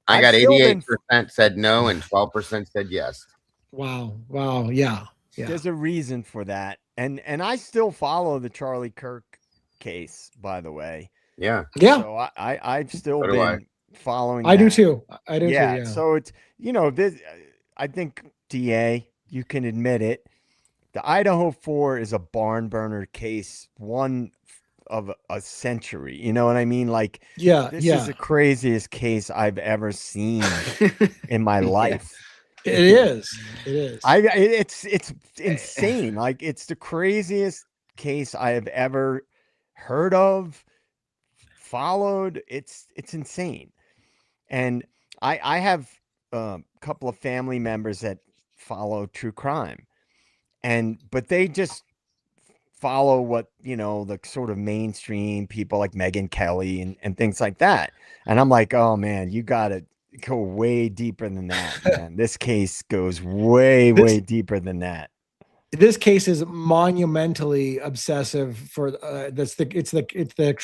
Speaker 3: I got 88% said no and 12% said yes.
Speaker 2: Wow. Yeah.
Speaker 6: There's a reason for that. And I still follow the Charlie Kirk case, by the way.
Speaker 3: Yeah.
Speaker 6: So I've still been following.
Speaker 2: I do too. I do too.
Speaker 6: Yeah. So it's, this, I think, DA, you can admit it. The Idaho 4 is a barn burner case, one of a century. You know what I mean? Like, this is the craziest case I've ever seen in my life.
Speaker 2: It is.
Speaker 6: It's insane. Like, it's the craziest case I have ever heard of, followed. It's insane. And I have a couple of family members that follow true crime, but they just follow what, the sort of mainstream people like Megyn Kelly and things like that. And I'm like, oh man, you gotta go way deeper than that, man. This case goes way deeper than that.
Speaker 2: This case is monumentally obsessive for it's the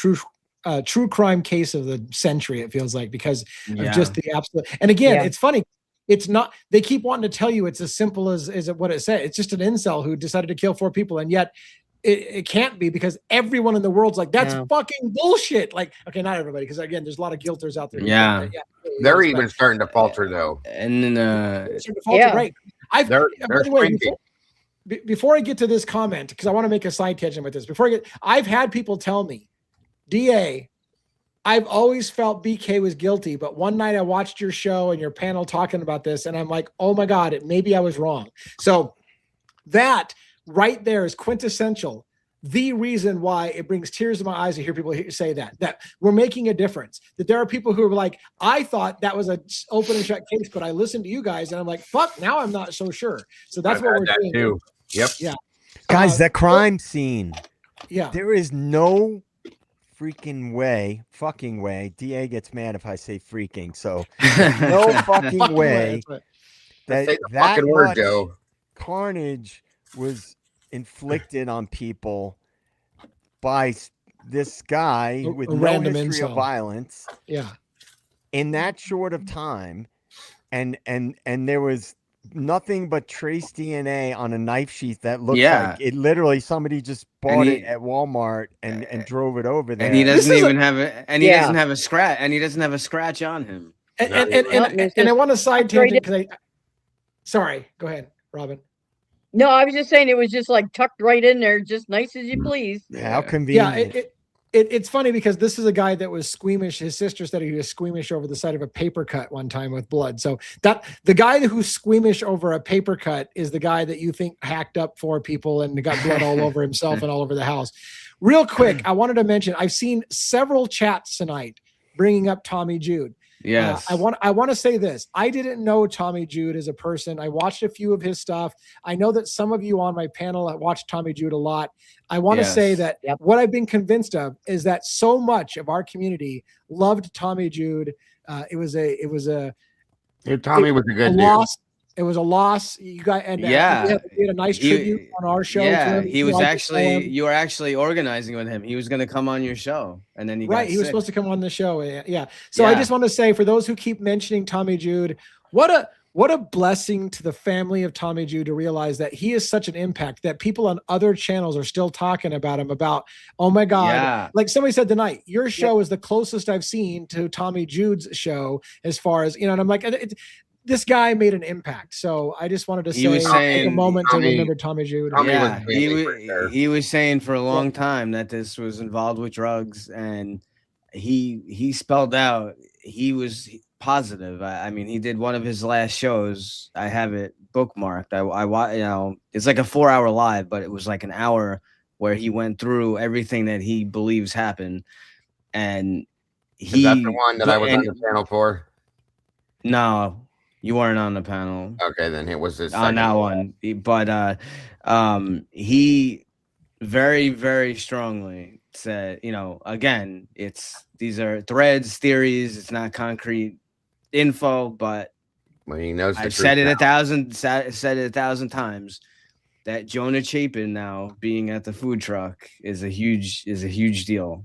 Speaker 2: true crime case of the century, it feels like, because of just the absolute. And again, it's funny. It's not, they keep wanting to tell you it's as simple as what it said. It's just an incel who decided to kill 4 people. And yet it can't be, because everyone in the world's like, that's fucking bullshit. Like, okay, not everybody, because again, there's a lot of guilters out there.
Speaker 3: They're even starting to falter though.
Speaker 5: And then
Speaker 2: right. Before I get to this comment, because I want to make a side tangent with this. I've had people tell me, DA, I've always felt BK was guilty, but one night I watched your show and your panel talking about this, and I'm like, oh my God, maybe I was wrong. So that right there is quintessential. The reason why it brings tears to my eyes to hear people say that we're making a difference, that there are people who are like, I thought that was an open and shut case, but I listened to you guys and I'm like, fuck, now I'm not so sure. So that's what we're doing.
Speaker 3: Too. Yep.
Speaker 2: Yeah.
Speaker 6: Guys, that crime scene.
Speaker 2: Yeah.
Speaker 6: There is no fucking way. DA gets mad if I say freaking. So no fucking way that
Speaker 3: fucking word, Joe.
Speaker 6: Carnage was inflicted on people by this guy with no history of violence.
Speaker 2: Yeah.
Speaker 6: in that short of time, and there was nothing but trace DNA on a knife sheath that looks
Speaker 5: Yeah.
Speaker 6: like it literally somebody just bought
Speaker 5: he-
Speaker 6: it at Walmart and drove it over there.
Speaker 5: And he doesn't
Speaker 2: This is
Speaker 5: even have it. And he
Speaker 4: Yeah.
Speaker 5: doesn't have a scratch. And he doesn't have a scratch on him.
Speaker 2: And
Speaker 3: Not
Speaker 2: and,
Speaker 3: even-
Speaker 2: and,
Speaker 4: Nope,
Speaker 2: and,
Speaker 4: it's
Speaker 2: and I
Speaker 4: just
Speaker 2: want to side
Speaker 4: tucked right
Speaker 2: tangent because sorry, go ahead, Robin.
Speaker 4: No, I was just saying it was just like tucked right in there, just nice as you please.
Speaker 6: How
Speaker 5: Yeah.
Speaker 6: convenient.
Speaker 2: Yeah, it's funny because this is a guy that was squeamish. His sister said he was squeamish over the sight of a paper cut one time with blood. So that the guy who's squeamish over a paper cut is the guy that you think hacked up 4 people and got blood all over himself and all over the house. Real quick, I wanted to mention I've seen several chats tonight bringing up Tommy Jude.
Speaker 5: Yes.
Speaker 2: I want to say this. I didn't know Tommy Jude as a person. I watched a few of his stuff. I know that some of you on my panel have watched Tommy Jude a lot. I want to say
Speaker 5: Yes.
Speaker 2: that
Speaker 4: Yep.
Speaker 2: what I've been convinced of is that so much of our community loved Tommy Jude. It was a
Speaker 3: Tommy was a good dude.
Speaker 2: loss. It was a loss. You got and
Speaker 5: Yeah.
Speaker 2: we had a nice tribute on our show. to
Speaker 5: Yeah,
Speaker 2: him.
Speaker 5: he was
Speaker 2: liked
Speaker 5: actually.
Speaker 2: him.
Speaker 5: You were actually organizing with him. He was going to come on your show, and then he
Speaker 2: Right.
Speaker 5: got
Speaker 2: He was
Speaker 5: sick.
Speaker 2: supposed to come on the show. Yeah. So I
Speaker 5: Yeah.
Speaker 2: just want to say for those who keep mentioning Tommy Jude, what a blessing to the family of Tommy Jude to realize that he is such an impact that people on other channels are still talking about him about, oh my God.
Speaker 5: Yeah.
Speaker 2: Like somebody said tonight, your show is the closest I've seen to Tommy Jude's show as far as, and I'm like, this guy made an impact. So I just wanted to
Speaker 5: He was
Speaker 2: take a
Speaker 5: saying-
Speaker 2: moment to
Speaker 3: Tommy-
Speaker 2: remember Tommy Jude.
Speaker 3: Tommy was
Speaker 5: Yeah,
Speaker 3: family for sure.
Speaker 5: he was saying for a long time that this was involved with drugs, and he spelled out he was positive. I mean, he did one of his last shows. I have it bookmarked. I it's like a 4-hour live, but it was like an hour where he went through everything that he believes happened, and
Speaker 3: Is that the one that I was on
Speaker 5: and-
Speaker 3: the panel for?
Speaker 5: No, you weren't on the panel.
Speaker 3: Okay, then it was this
Speaker 5: On that one, but he very, very strongly said, again, these are threads, theories, it's not concrete info, but
Speaker 3: Well, he knows the
Speaker 5: I've
Speaker 3: truth
Speaker 5: said it
Speaker 3: now.
Speaker 5: 1,000 times that Jonah Chapin now being at the food truck is a huge deal.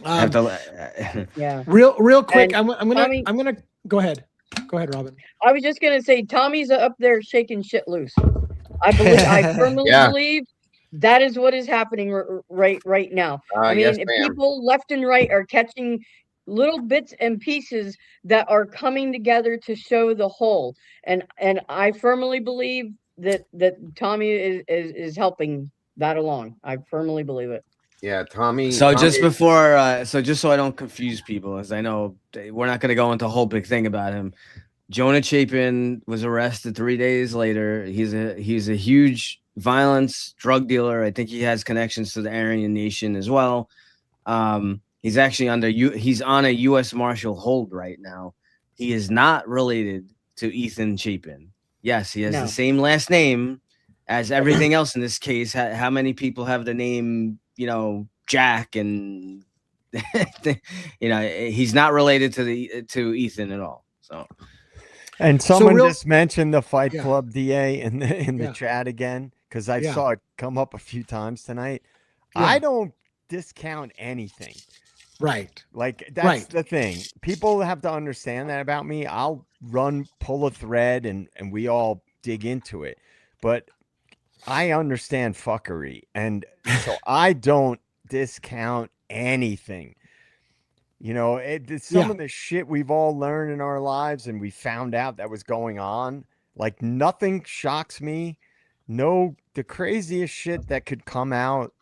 Speaker 5: Have to-
Speaker 4: Yeah.
Speaker 2: Real quick,
Speaker 4: And
Speaker 2: I'm
Speaker 4: Tommy-
Speaker 2: gonna go ahead. Go ahead, Robin.
Speaker 4: I was just gonna say Tommy's up there shaking shit loose. I firmly
Speaker 3: Yeah.
Speaker 4: believe that is what is happening right now. I mean,
Speaker 3: Yes,
Speaker 4: if
Speaker 3: ma'am.
Speaker 4: people left and right are catching little bits and pieces that are coming together to show the whole, and I firmly believe that Tommy is helping that along. I firmly believe it.
Speaker 3: Yeah, Tommy.
Speaker 5: So just
Speaker 3: Tommy-
Speaker 5: before, just so I don't confuse people, as I know we're not going to go into a whole big thing about him. Jonah Chapin was arrested 3 days later. He's a huge violence drug dealer. I think he has connections to the Aryan Nation as well. He's actually he's on a U.S. Marshal hold right now. He is not related to Ethan Chapin. Yes, he has
Speaker 4: No.
Speaker 5: the same last name as everything else in this case. How many people have the name, Jack, and he's not related to Ethan at all. So
Speaker 6: And someone
Speaker 2: real-
Speaker 6: just mentioned the Fight
Speaker 2: Yeah.
Speaker 6: Club DA in the
Speaker 2: Yeah.
Speaker 6: chat again, because I
Speaker 2: Yeah.
Speaker 6: saw it come up a few times tonight.
Speaker 2: Yeah.
Speaker 6: I don't discount anything.
Speaker 2: Right.
Speaker 6: Like that's
Speaker 2: Right.
Speaker 6: the thing. People have to understand that about me. I'll pull a thread and we all dig into it. But I understand fuckery. And so I don't discount anything. It's some
Speaker 2: Yeah.
Speaker 6: of the shit we've all learned in our lives and we found out that was going on. Like nothing shocks me. No, the craziest shit that could come out.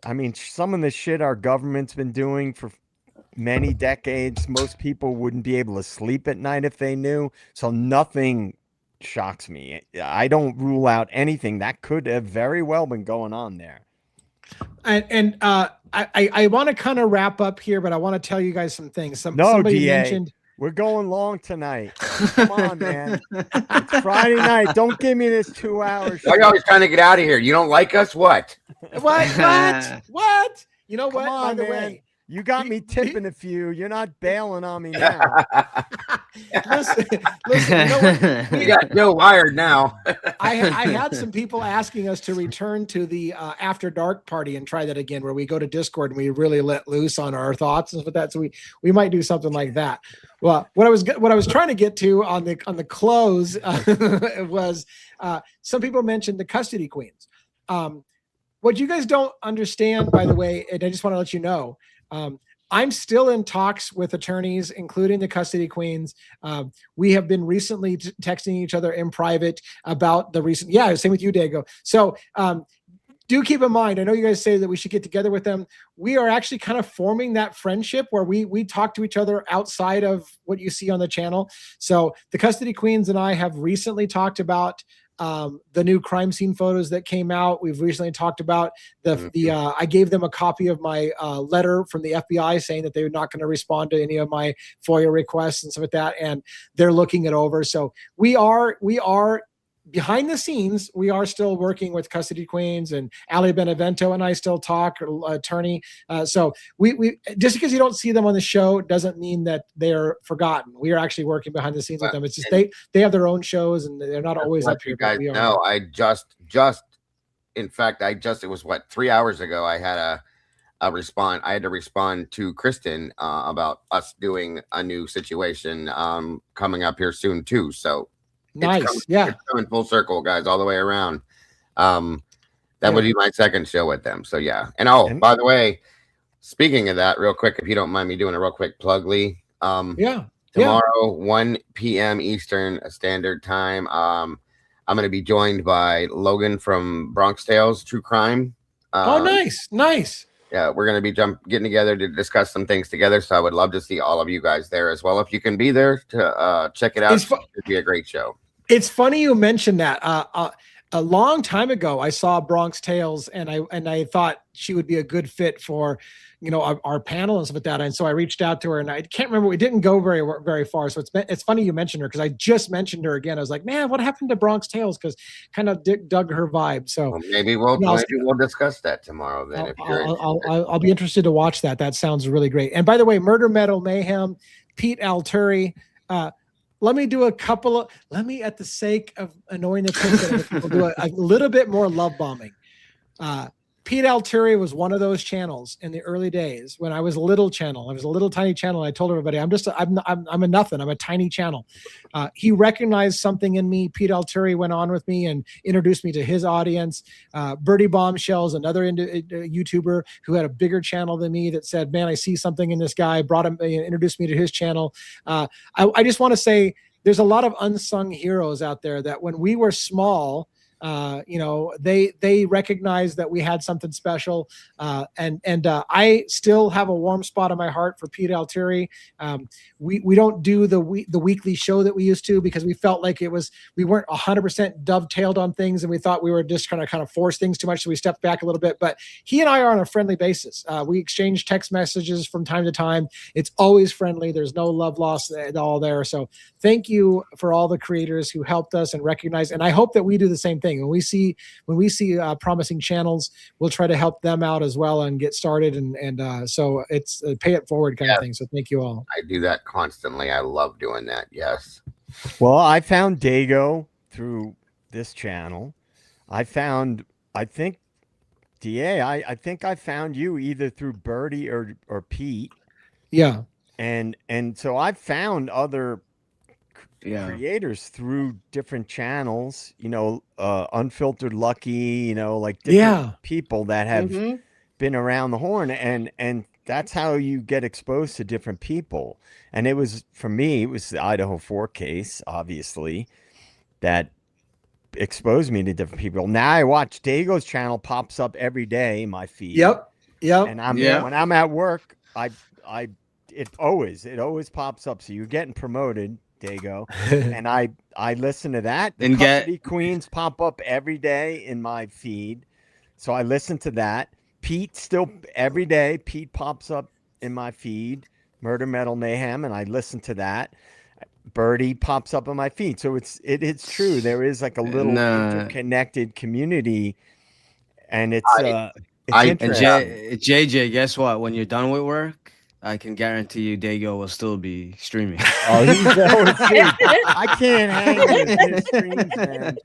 Speaker 6: I mean, some of the shit our government's been doing for many decades, most people wouldn't be able to sleep at night if they knew. So nothing shocks me. I don't rule out anything that could have very well been going on there.
Speaker 2: And I want to kind of wrap up here, but I want to tell you guys some things.
Speaker 6: No,
Speaker 2: Somebody
Speaker 6: DA.
Speaker 2: mentioned
Speaker 6: We're going long tonight. Come on, man. It's Friday night. Don't give me this 2 hours.
Speaker 3: Why are you always trying to get out of here? You don't like us? What?
Speaker 2: what? You know
Speaker 6: Come
Speaker 2: what?
Speaker 6: on,
Speaker 2: By the
Speaker 6: man.
Speaker 2: way,
Speaker 6: You got me tipping a few. You're not bailing on me now.
Speaker 2: listen, you know what?
Speaker 3: We got Joe wired now.
Speaker 2: I had some people asking us to return to the after dark party and try that again, where we go to Discord and we really let loose on our thoughts and stuff like that. So we might do something like that. Well, what I was trying to get to on the close was some people mentioned the custody queens. What you guys don't understand, by the way, and I just want to let you know, I'm still in talks with attorneys, including the custody queens. We have been recently texting each other in private about the recent, same with you, Dago. So do keep in mind, I know you guys say that we should get together with them. We are actually kind of forming that friendship where we talk to each other outside of what you see on the channel. So the custody queens and I have recently talked about the new crime scene photos that came out. We've recently talked about I gave them a copy of my letter from the FBI saying that they're not going to respond to any of my FOIA requests and stuff like that. And they're looking it over. So we are behind the scenes, we are still working with custody queens, and Ali Benevento and I still talk, attorney. So we just because you don't see them on the show doesn't mean that they're forgotten. We are actually working behind the scenes with them. It's just they have their own shows and they're not always up here.
Speaker 3: You guys know, in fact, it was 3 hours ago. I had I had to respond to Kristen about us doing a new situation coming up here soon too. So.
Speaker 2: Nice.
Speaker 3: It's coming full circle, guys, all the way around. That would be my second show with them. So yeah. And by the way, speaking of that, real quick, if you don't mind me doing a real quick plug, Lee. Tomorrow, 1 p.m. Eastern Standard Time. I'm gonna be joined by Logan from Bronx Tales True Crime.
Speaker 2: Nice.
Speaker 3: Yeah, we're gonna be getting together to discuss some things together. So I would love to see all of you guys there as well. If you can be there to check it out, it'd be a great show.
Speaker 2: It's funny you mentioned that. A long time ago, I saw Bronx Tales, and I thought she would be a good fit for, our panel and stuff like that. And so I reached out to her, and I can't remember. We didn't go very far. So it's funny you mentioned her because I just mentioned her again. I was like, man, what happened to Bronx Tales? Because kind of dug her vibe. So
Speaker 3: maybe we'll discuss that tomorrow. Then
Speaker 2: I'll be interested to watch that. That sounds really great. And by the way, Murder Metal Mayhem, Pete Alturi. Let me at the sake of annoying the people, do a little bit more love bombing. Pete Alturi was one of those channels in the early days when I was a little channel. I was a little tiny channel. And I told everybody, I'm a nothing. I'm a tiny channel. He recognized something in me. Pete Alturi went on with me and introduced me to his audience. Birdie Bombshells, another YouTuber who had a bigger channel than me, that said, man, I see something in this guy, brought him, introduced me to his channel. I just want to say there's a lot of unsung heroes out there that when we were small, they recognized that we had something special, and I still have a warm spot in my heart for Pete Alturi. We don't do the weekly show that we used to because we felt like we weren't 100% dovetailed on things, and we thought we were just kind of force things too much, so we stepped back a little bit. But he and I are on a friendly basis. We exchange text messages from time to time. It's always friendly. There's no love lost at all there. So thank you for all the creators who helped us and recognized, and I hope that we do the same thing. When we see promising channels, we'll try to help them out as well and get started. And so it's a pay it forward kind of thing. So thank you all.
Speaker 3: I do that constantly. I love doing that. Yes.
Speaker 6: Well, I found Dago through this channel. I think I found you either through Birdie or Pete.
Speaker 2: Yeah.
Speaker 6: And so I found other creators through different channels, Unfiltered Lucky, like different people that have been around the horn, and that's how you get exposed to different people. And for me, it was the Idaho 4 case, obviously, that exposed me to different people. Now I watch Dago's channel pops up every day in my feed.
Speaker 2: Yep.
Speaker 6: And when I'm at work, it always pops up. So you're getting promoted, Dago. And I listen to that. The Custody Queens pop up every day in my feed. So I listen to that. Pete still every day. Pete pops up in my feed. Murder Metal Mayhem, and I listen to that. Birdie pops up on my feed. So it's true. There is like a little interconnected community, and it's interesting.
Speaker 5: JJ, guess what? When you're done with work, I can guarantee you Dago will still be streaming.
Speaker 6: Oh, he's I can't hang his streams, man.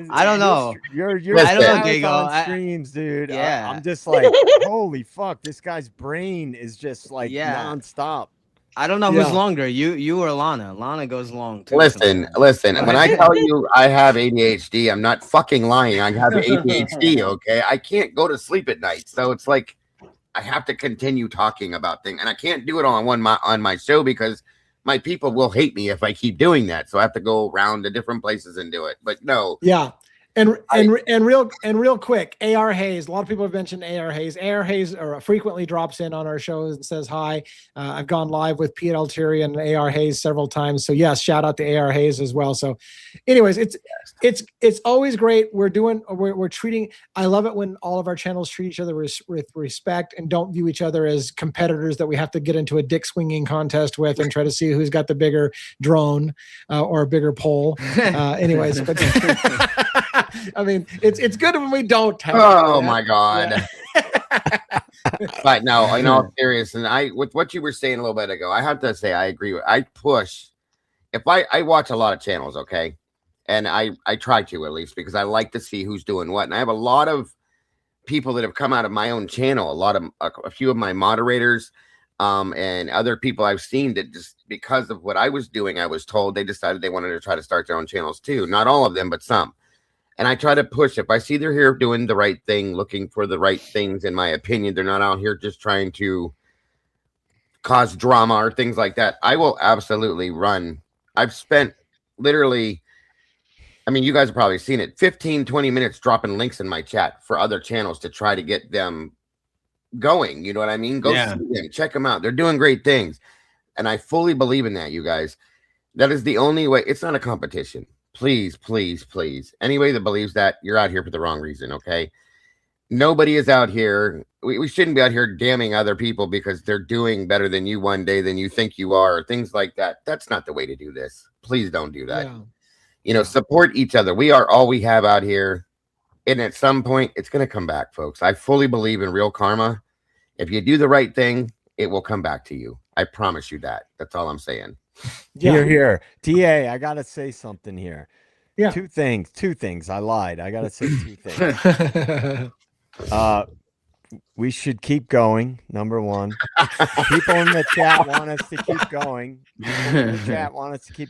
Speaker 5: I don't know.
Speaker 6: Your
Speaker 3: I don't know,
Speaker 6: marathon
Speaker 5: Dago.
Speaker 6: streams, dude.
Speaker 5: Yeah.
Speaker 6: I'm just like, holy fuck, this guy's brain is just like nonstop.
Speaker 5: I don't know
Speaker 2: Yeah.
Speaker 5: who's longer, you or Lana. Lana goes long too.
Speaker 3: Listen. When I tell you I have ADHD, I'm not fucking lying. I have ADHD. Okay, I can't go to sleep at night, so it's like I have to continue talking about things, and I can't do it on my show because my people will hate me if I keep doing that. So I have to go around to different places and do it. But no,
Speaker 2: Yeah. And real quick, AR Hayes. A lot of people have mentioned AR Hayes. AR Hayes frequently drops in on our shows and says hi. I've gone live with Pete Altieri and AR Hayes several times. So yes, shout out to AR Hayes as well. So, anyways, it's always great. We're treating. I love it when all of our channels treat each other with respect and don't view each other as competitors that we have to get into a dick swinging contest with and try to see who's got the bigger drone or a bigger pole. Anyways, but. I mean, it's good when we don't have.
Speaker 3: Oh my God. Yeah. But no, in all seriousness, and with what you were saying a little bit ago, I have to say I agree with. I push. If I watch a lot of channels, okay, and I try to at least because I like to see who's doing what, and I have a lot of people that have come out of my own channel. A few of my moderators, and other people I've seen that just because of what I was doing, I was told they decided they wanted to try to start their own channels too. Not all of them, but some. And I try to push. If I see they're here doing the right thing, looking for the right things, in my opinion, they're not out here just trying to cause drama or things like that, I will absolutely run. I've spent literally, I mean, you guys have probably seen it, 15, 20 minutes dropping links in my chat for other channels to try to get them going. You know what I mean? Go see them, check them out. They're doing great things. And I fully believe in that, you guys. That is the only way. It's not a competition. Please, please, please. Anybody that believes that, you're out here for the wrong reason, okay? Nobody is out here. We shouldn't be out here damning other people because they're doing better than you one day than you think you are, or things like that. That's not the way to do this. Please don't do that. Yeah. You know, support each other. We are all we have out here. And at some point, it's going to come back, folks. I fully believe in real karma. If you do the right thing, it will come back to you. I promise you that. That's all I'm saying.
Speaker 6: Yeah. Here. TA, I gotta say something here.
Speaker 2: Yeah.
Speaker 6: Two things. I lied. I gotta say two things. We should keep going. Number one. People in the chat want us to keep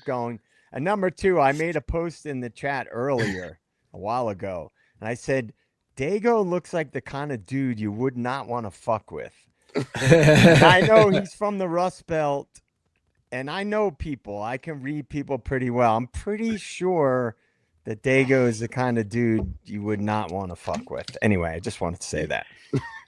Speaker 6: going. And number two, I made a post in the chat earlier a while ago. And I said, Dago looks like the kind of dude you would not want to fuck with. And I know he's from the Rust Belt. And I know people. I can read people pretty well. I'm pretty sure that Dago is the kind of dude you would not want to fuck with. Anyway, I just wanted to say that.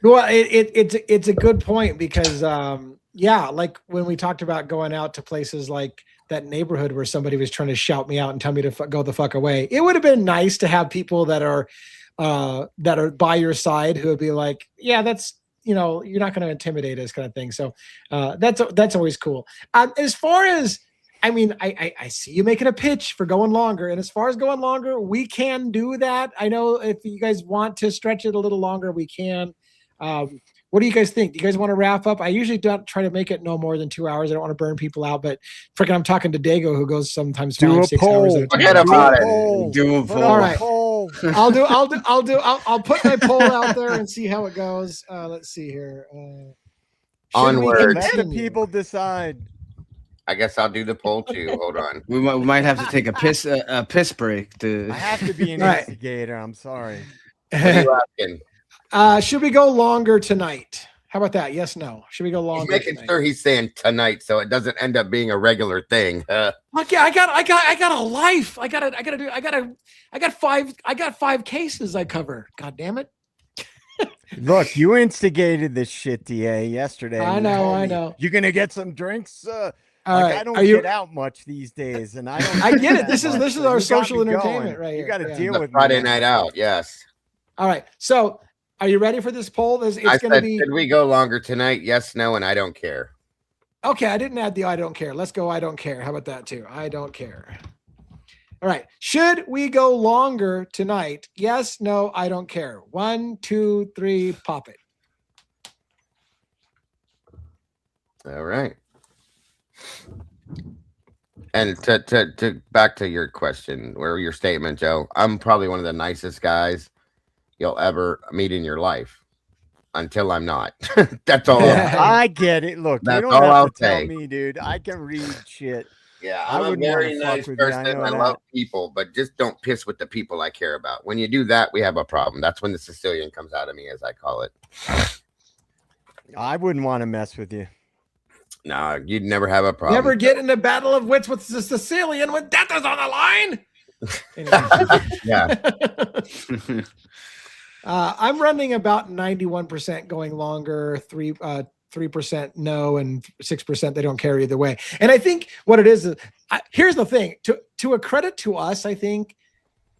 Speaker 2: Well, it's a good point because like when we talked about going out to places like that neighborhood where somebody was trying to shout me out and tell me to go the fuck away, it would have been nice to have people that are by your side who would be like, yeah, that's. You know, you're not going to intimidate us, kind of thing. So that's always cool. As far as, I mean, I see you making a pitch for going longer, and as far as going longer, we can do that. I know if you guys want to stretch it a little longer, we can. What do you guys think? Do you guys want to wrap up? I usually don't try to make it no more than 2 hours. I don't want to burn people out, but freaking, I'm talking to Dago who goes sometimes 5, 6 hours at a time.
Speaker 3: Forget about it.
Speaker 5: Do a poll.
Speaker 2: All right. I'll put my poll out there and see how it goes. Let's see here.
Speaker 3: Onward.
Speaker 6: Let the people decide.
Speaker 3: I guess I'll do the poll too. Hold on.
Speaker 5: We might have to take a piss break to.
Speaker 6: I have to be an instigator. I'm sorry.
Speaker 3: What are you asking?
Speaker 2: Should we go longer tonight? How about that? Yes, no. Should we go longer?
Speaker 3: He's making sure he's saying tonight, so it doesn't end up being a regular thing.
Speaker 2: Okay, I got a life. I got 5 cases I cover. God damn it.
Speaker 6: Look, you instigated this shit, DA, yesterday.
Speaker 2: I know.
Speaker 6: You're gonna get some drinks.
Speaker 2: Right.
Speaker 6: I don't get out much these days, and I don't.
Speaker 2: I get it. This is our social entertainment right here.
Speaker 6: You got to deal with
Speaker 3: Friday night out. Yes.
Speaker 2: All right. So, are you ready for this poll? It's going to be.
Speaker 3: Should we go longer tonight? Yes, no, and I don't care.
Speaker 2: Okay, I didn't add the I don't care. Let's go I don't care. How about that too? I don't care. All right. Should we go longer tonight? Yes, no, I don't care. 1, 2, 3, pop it.
Speaker 3: All right. And to back to your question or your statement, Joe, I'm probably one of the nicest guys you'll ever meet in your life until I'm not. That's all.
Speaker 6: Yeah, I get it. Look, you
Speaker 3: That's
Speaker 6: don't
Speaker 3: all
Speaker 6: have
Speaker 3: I'll
Speaker 6: to tell
Speaker 3: say.
Speaker 6: me, dude. I can read shit.
Speaker 3: Yeah,
Speaker 6: I
Speaker 3: I'm a
Speaker 6: wouldn't wanna
Speaker 3: very
Speaker 6: fuck
Speaker 3: nice
Speaker 6: with you, I
Speaker 3: person.
Speaker 6: know
Speaker 3: I
Speaker 6: that.
Speaker 3: love people, but just don't piss with the people I care about. When you do that, we have a problem. That's when the Sicilian comes out of me, as I call it.
Speaker 6: I wouldn't want to mess with you.
Speaker 3: No, you'd never have a problem.
Speaker 2: Never get in a battle of wits with the Sicilian when death is on the line. Anyway.
Speaker 3: Yeah.
Speaker 2: I'm running about 91% going longer, 3% no, and 6% they don't care either way. And I think what it is here's the thing. To a credit to us, I think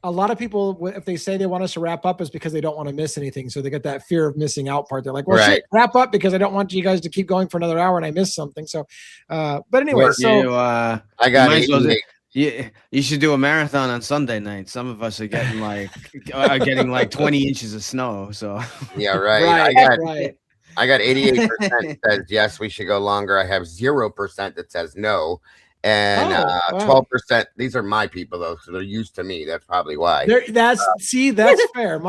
Speaker 2: a lot of people, if they say they want us to wrap up, is because they don't want to miss anything. So they get that fear of missing out part. They're like, well, shit, wrap up because I don't want you guys to keep going for another hour and I missed something. So, but anyway, so
Speaker 3: I got
Speaker 5: you should do a marathon on Sunday night. Some of us are getting like 20 inches of snow. So
Speaker 3: yeah, right. I got 88% says yes, we should go longer. I have 0% that says no. And 12%, these are my people though, so they're used to me. That's probably why.
Speaker 2: That's fair.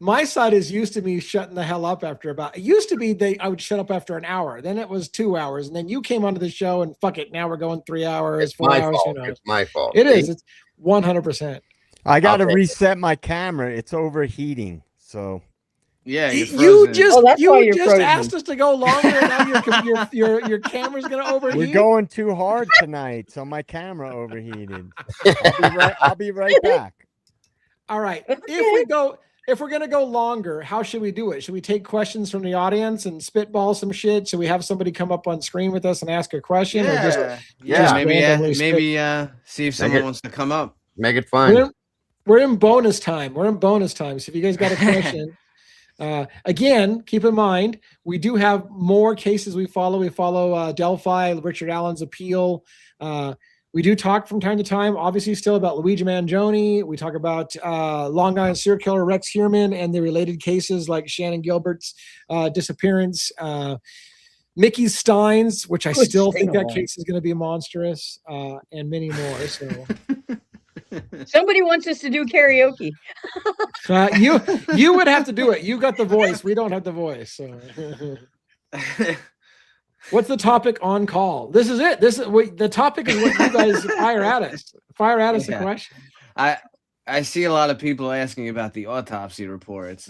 Speaker 2: My side is used to me shutting the hell up after it used to be I would shut up after an hour. Then it was 2 hours, and then you came onto the show and fuck it. Now we're going 3 hours, 4 hours.
Speaker 3: Fault. It's my fault.
Speaker 2: It is. It's 100%.
Speaker 6: I got to reset my camera. It's overheating. So
Speaker 5: yeah,
Speaker 2: you just asked us to go longer, and now your camera's gonna overheat.
Speaker 6: We're going too hard tonight, so my camera overheated. I'll be right back.
Speaker 2: All right. If we're gonna go longer, how should we do it? Should we take questions from the audience and spitball some shit? Should we have somebody come up on screen with us and ask a question?
Speaker 5: Yeah.
Speaker 2: Or
Speaker 5: maybe see if someone wants to come up.
Speaker 3: Make it fun.
Speaker 2: We're in bonus time. So if you guys got a question. Again, keep in mind, we do have more cases we follow. We follow Delphi, Richard Allen's appeal. We do talk from time to time, obviously still about Luigi Mangione. We talk about Long Island serial killer Rex Heuermann and the related cases like Shannon Gilbert's disappearance. Mickey Stein's, which I still think that case is going to be monstrous, and many more. So.
Speaker 4: Somebody wants us to do karaoke.
Speaker 2: You would have to do it. You got the voice. We don't have the voice. So. What's the topic on call? This is it. The topic is what you guys fire at us. Fire at us a question.
Speaker 5: I see a lot of people asking about the autopsy reports.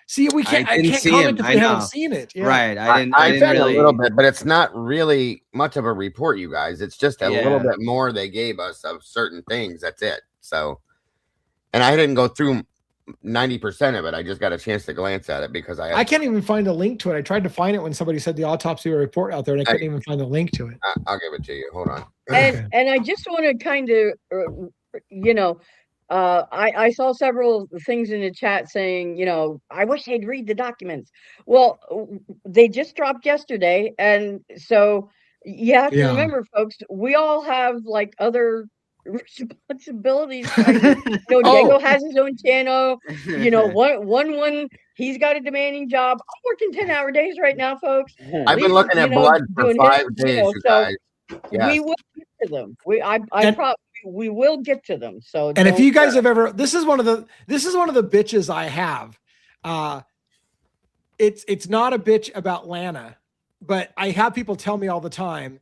Speaker 2: See, I can't comment if they haven't seen it. Yeah.
Speaker 5: Right. I
Speaker 3: didn't really... a little bit, but it's not really much of a report, you guys. It's just a little bit more they gave us of certain things. That's it. So, and I didn't go through 90% of it. I just got a chance to glance at it because I
Speaker 2: can't even find a link to it. I tried to find it when somebody said the autopsy report out there, and I couldn't even find the link to it.
Speaker 3: I'll give it to you. Hold on.
Speaker 4: And I just want to kind of, I saw several things in the chat saying, I wish they'd read the documents. Well, they just dropped yesterday. And so you have to remember, folks, we all have like other responsibilities. Diego has his own channel. One, he's got a demanding job. I'm working 10-hour days right now, folks.
Speaker 3: I've been looking at blood for 5 days, you guys.
Speaker 4: We will get to them. We will get to them. So,
Speaker 2: and if you guys have ever, this is one of the bitches I have. It's not a bitch about Lana, but I have people tell me all the time,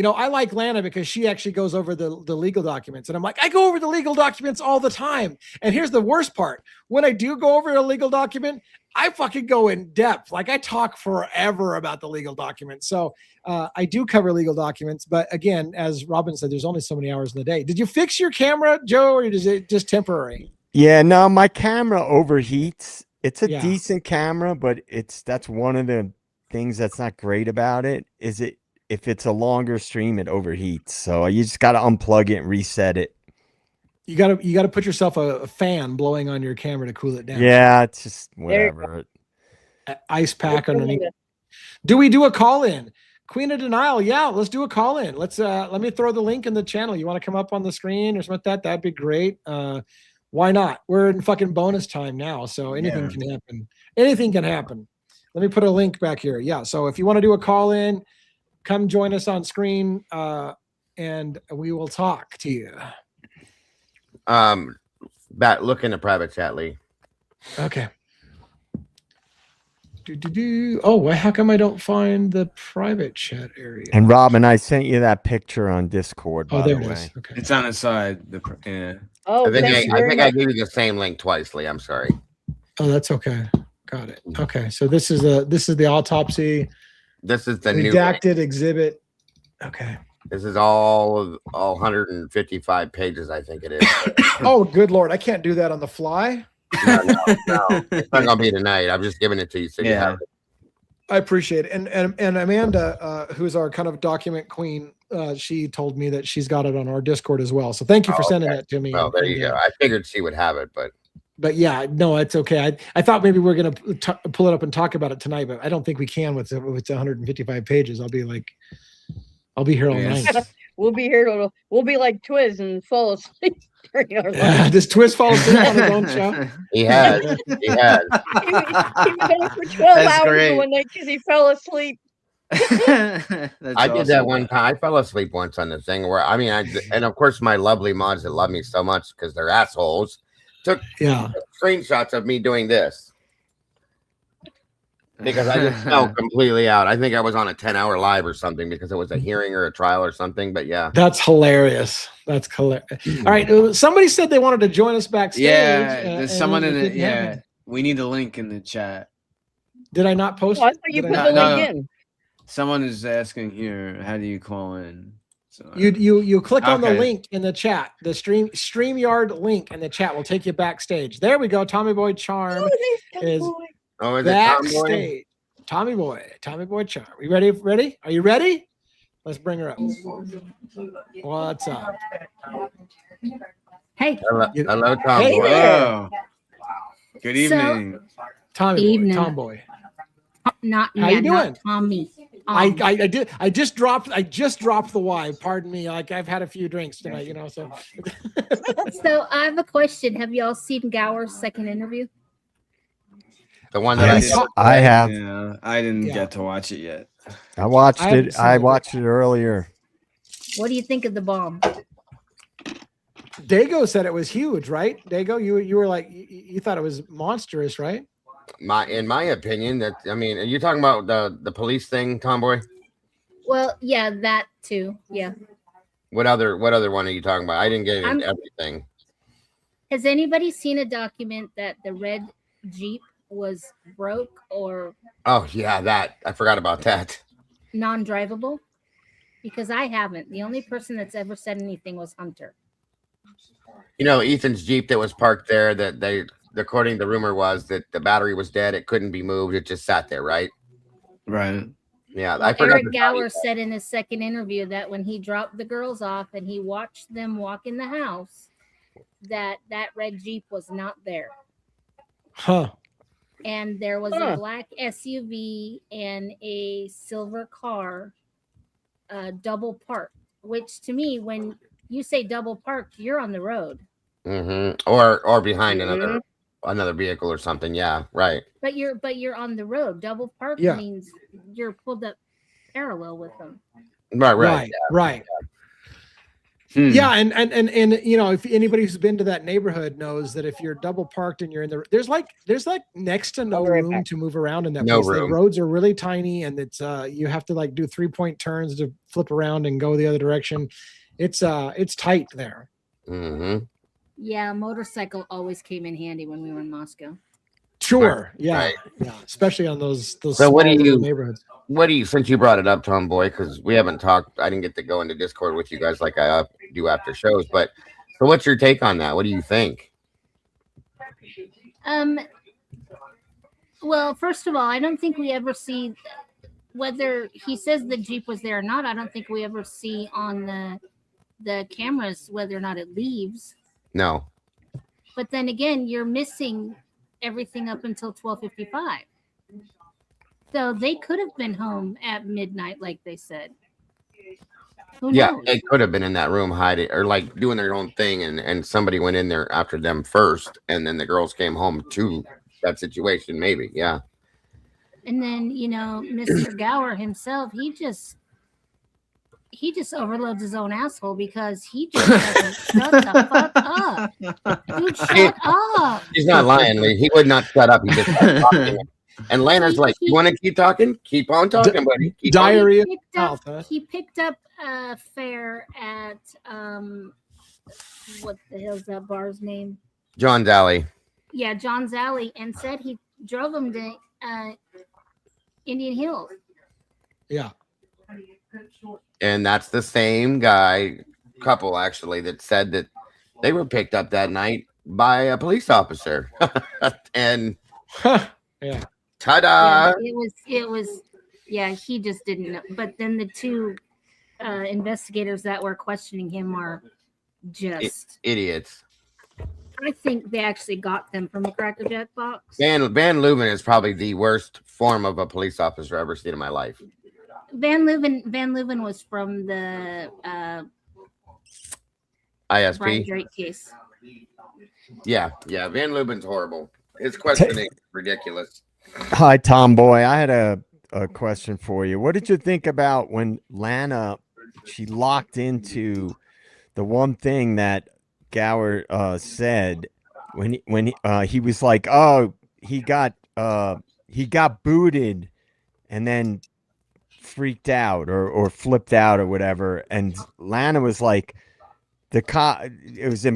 Speaker 2: I like Lana because she actually goes over the legal documents. And I'm like, I go over the legal documents all the time. And here's the worst part. When I do go over a legal document, I fucking go in depth. Like I talk forever about the legal documents. So I do cover legal documents. But again, as Robin said, there's only so many hours in the day. Did you fix your camera, Joe, or is it just temporary?
Speaker 6: Yeah, no, my camera overheats. It's a decent camera, but that's one of the things that's not great about it. If it's a longer stream, it overheats. So you just got to unplug it and reset it. You got
Speaker 2: to put yourself a fan blowing on your camera to cool it down.
Speaker 6: Yeah, it's just whatever.
Speaker 2: Ice pack underneath. Do we do a call in? Queen of Denial. Yeah, let's do a call in. Let's let me throw the link in the channel. You want to come up on the screen or something like that? That'd be great. Why not? We're in fucking bonus time now, so anything can happen. Anything can happen. Let me put a link back here. Yeah, so if you want to do a call in, come join us on screen, and we will talk to you.
Speaker 3: Look in the private chat, Lee.
Speaker 2: Okay. Oh, well, how come I don't find the private chat area?
Speaker 6: And Robin, I sent you that picture on Discord, by
Speaker 2: there
Speaker 6: the
Speaker 2: it
Speaker 6: way.
Speaker 2: is. Okay.
Speaker 5: It's on the side. Yeah.
Speaker 4: Oh,
Speaker 3: I think
Speaker 4: thank you
Speaker 3: I
Speaker 4: very
Speaker 3: think I
Speaker 4: much.
Speaker 3: gave you the same link twice, Lee. I'm sorry.
Speaker 2: Oh, that's okay. Got it. Okay, so this is the autopsy.
Speaker 3: This is the new.
Speaker 2: Redacted exhibit. Okay.
Speaker 3: This is all 155 pages, I think it is.
Speaker 2: Oh, good Lord. I can't do that on the fly.
Speaker 3: No. It's not gonna be tonight. I'm just giving it to you so you have it.
Speaker 2: I appreciate it. And Amanda, who's our kind of document queen, she told me that she's got it on our Discord as well. So thank you for sending that to me.
Speaker 3: Well, there you go. I figured she would have it, but
Speaker 2: yeah, no, it's okay. I thought maybe we're gonna pull it up and talk about it tonight, but I don't think we can with 155 pages. I'll be here all night.
Speaker 4: We'll be here. We'll be like Twiz and fall asleep during our lunch.
Speaker 2: Does Twiz fall asleep on his own show?
Speaker 3: He has. He has.
Speaker 4: He was on for 12 hours one night because he fell asleep.
Speaker 3: I did that one time. I fell asleep once on the thing where and of course my lovely mods that love me so much because they're assholes took screenshots of me doing this. Because I just fell completely out. I think I was on a 10-hour live or something because it was a hearing or a trial or something. But yeah,
Speaker 2: that's hilarious. That's hilarious. All right, somebody said they wanted to join us backstage.
Speaker 5: Yeah, there's someone in it. Yeah, we need a link in the chat.
Speaker 2: Did I not post?
Speaker 4: Oh, I thought you put the link in.
Speaker 5: Someone is asking here. How do you call in? So,
Speaker 2: you click on the link in the chat. The StreamYard link in the chat will take you backstage. There we go. Tommy Boy Charm is.
Speaker 3: Oh, is
Speaker 2: backstage. Tommy Boy Charm. We ready? Ready? Are you ready? Let's bring her up. What's up?
Speaker 8: Hey.
Speaker 3: Hello, Tom
Speaker 4: Hey
Speaker 3: Boy.
Speaker 4: there.
Speaker 5: Good evening.
Speaker 2: Tommy Boy. Tom Boy.
Speaker 8: Not
Speaker 2: how you doing?
Speaker 8: Not Tommy.
Speaker 2: I just dropped the Y. Pardon me. Like I've had a few drinks tonight, so.
Speaker 8: So I have a question. Have y'all seen Gower's second interview?
Speaker 3: The one that
Speaker 6: I have.
Speaker 5: Yeah, I didn't get to watch it yet.
Speaker 6: I watched it. I watched it earlier.
Speaker 8: What do you think of the bomb?
Speaker 2: Dago said it was huge, right? Dago, you were like you thought it was monstrous, right?
Speaker 3: In my opinion, are you talking about the police thing, Tomboy?
Speaker 8: Well, yeah, that too. Yeah.
Speaker 3: What other one are you talking about? I didn't get into everything.
Speaker 8: Has anybody seen a document that the red Jeep was broke or?
Speaker 3: Oh yeah, that I forgot about that.
Speaker 8: Non-drivable, because I haven't. The only person that's ever said anything was Hunter.
Speaker 3: Ethan's Jeep that was parked there. That according the rumor was that the battery was dead. It couldn't be moved. It just sat there, right?
Speaker 5: Right.
Speaker 3: Yeah,
Speaker 8: well, Eric Gower said in his second interview that when he dropped the girls off and he watched them walk in the house, that red Jeep was not there.
Speaker 2: Huh.
Speaker 8: And there was a black SUV and a silver car, double parked. Which to me, when you say double parked, you're on the road.
Speaker 3: Mm-hmm. Or behind another vehicle or something. Yeah, right.
Speaker 8: But you're on the road. Double parked means you're pulled up parallel with them.
Speaker 2: Right. Yeah, and if anybody who's been to that neighborhood knows that if you're double parked and you're in there's like next to no room to move around in that place. The roads are really tiny, and it's you have to like do 3-point turns to flip around and go the other direction. It's tight there.
Speaker 3: Mm-hmm.
Speaker 8: Yeah, motorcycle always came in handy when we were in Moscow.
Speaker 2: Sure. Yeah. Especially on those
Speaker 3: so what do you
Speaker 2: neighborhoods.
Speaker 3: What do you, since you brought it up, Tom Boy, because we haven't talked, I didn't get to go into Discord with you guys like I do after shows, but so what's your take on that? What do you think?
Speaker 8: Well, first of all, I don't think we ever see whether he says the Jeep was there or not. I don't think we ever see on the cameras whether or not it leaves.
Speaker 3: No.
Speaker 8: But then again, you're missing everything up until 12:55. So they could have been home at midnight, like they said. Who knows?
Speaker 3: They could have been in that room hiding or like doing their own thing, and somebody went in there after them first, and then the girls came home to that situation. Maybe, yeah.
Speaker 8: And then Mr. Gower himself, he just he just overloads his own asshole because he just doesn't shut the fuck up. Dude, shut up.
Speaker 3: He's not lying, Lee. He would not shut up. He just kept talking. And Lana's like, "You want to keep talking? Keep on talking, buddy. Keep
Speaker 2: Diarrhea.
Speaker 8: He picked up a fare at what the hell's that bar's name?
Speaker 3: John's Alley.
Speaker 8: Yeah, John's Alley, and said he drove him to Indian Hills.
Speaker 2: Yeah.
Speaker 3: And that's the same couple actually, that said that they were picked up that night by a police officer. And
Speaker 2: yeah.
Speaker 3: Ta-da!
Speaker 8: Yeah, it was. Yeah, he just didn't know. But then the two investigators that were questioning him are just
Speaker 3: idiots.
Speaker 8: I think they actually got them from a Cracker Jack box.
Speaker 3: Van Leuven is probably the worst form of a police officer I've ever seen in my life.
Speaker 8: Van Leuven was from the
Speaker 3: ISP
Speaker 8: Brian Drake case.
Speaker 3: Yeah, Van Leuven's horrible. His questioning ridiculous.
Speaker 6: Hi, Tomboy. I had a question for you. What did you think about when Lana, she locked into the one thing that Gower said when he was like, oh, he got booted and then freaked out or flipped out or whatever, and Lana was like, the cop, it was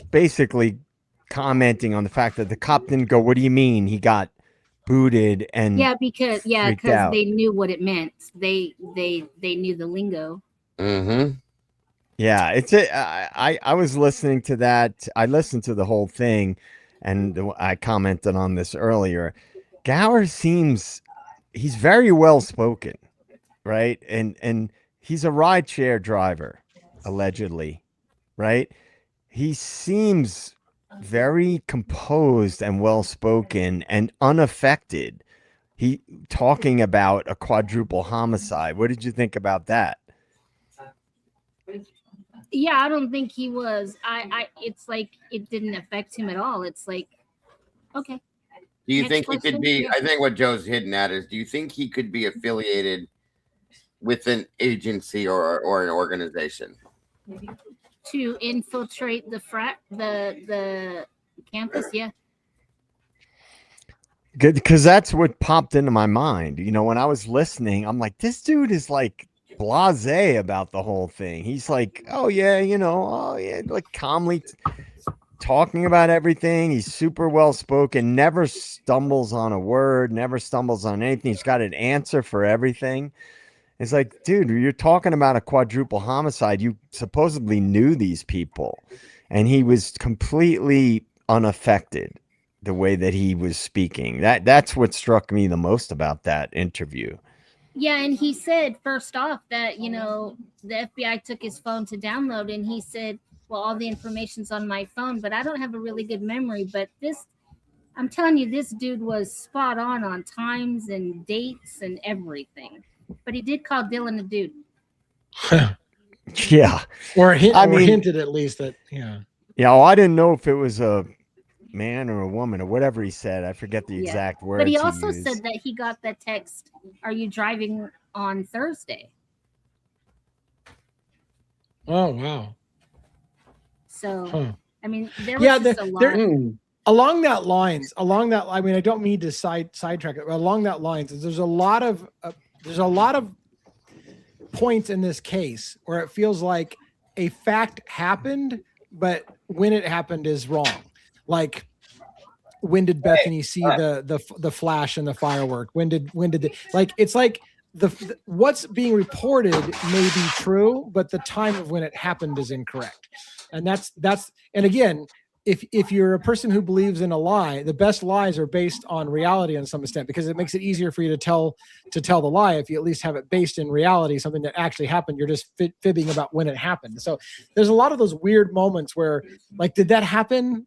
Speaker 6: basically commenting on the fact that the cop didn't go, what do you mean he got booted? And
Speaker 8: because they knew what it meant. They knew the lingo.
Speaker 3: Mm-hmm.
Speaker 6: Yeah, I was listening to that. I listened to the whole thing, and I commented on this earlier. Gower seems, he's very well spoken, right? And he's a rideshare driver, allegedly, right? He seems very composed and well spoken and unaffected. He talking about a quadruple homicide. What did you think about that?
Speaker 8: Yeah, I don't think he was. It's like it didn't affect him at all. It's like, okay.
Speaker 3: Do you think he could be? I think what Joe's hitting at is, do you think he could be affiliated with an agency or an organization
Speaker 8: to infiltrate the campus? Yeah.
Speaker 6: Good, because that's what popped into my mind. You know, when I was listening, I'm like, this dude is like blasé about the whole thing. He's like, oh yeah, like calmly talking about everything. He's super well spoken, never stumbles on a word, never stumbles on anything. He's got an answer for everything. It's like, dude, you're talking about a quadruple homicide. You supposedly knew these people, and he was completely unaffected the way that he was speaking. That's what struck me the most about that interview.
Speaker 8: Yeah, and he said first off that, the FBI took his phone to download, and he said, well, all the information's on my phone, but I don't have a really good memory. But I'm telling you, this dude was spot on times and dates and everything. But he did call Dylan a dude.
Speaker 6: Yeah.
Speaker 2: Or hinted at least that, yeah.
Speaker 6: Yeah, well, I didn't know if it was a man or a woman or whatever he said. I forget the exact words.
Speaker 8: But he also said that he got the text, are you driving on Thursday?
Speaker 2: Oh, wow.
Speaker 8: So, I mean, there was just a lot.
Speaker 2: Along that lines, I mean, I don't mean to sidetrack it, but along that lines, there's a lot of points in this case where it feels like a fact happened, but when it happened is wrong. Like, when did Bethany see the flash and the firework? When did it's like the what's being reported may be true, but the time of when it happened is incorrect. And that's and again, if you're a person who believes in a lie, the best lies are based on reality in some extent, because it makes it easier for you to tell the lie if you at least have it based in reality, something that actually happened. You're just fibbing about when it happened. So there's a lot of those weird moments where, like, did that happen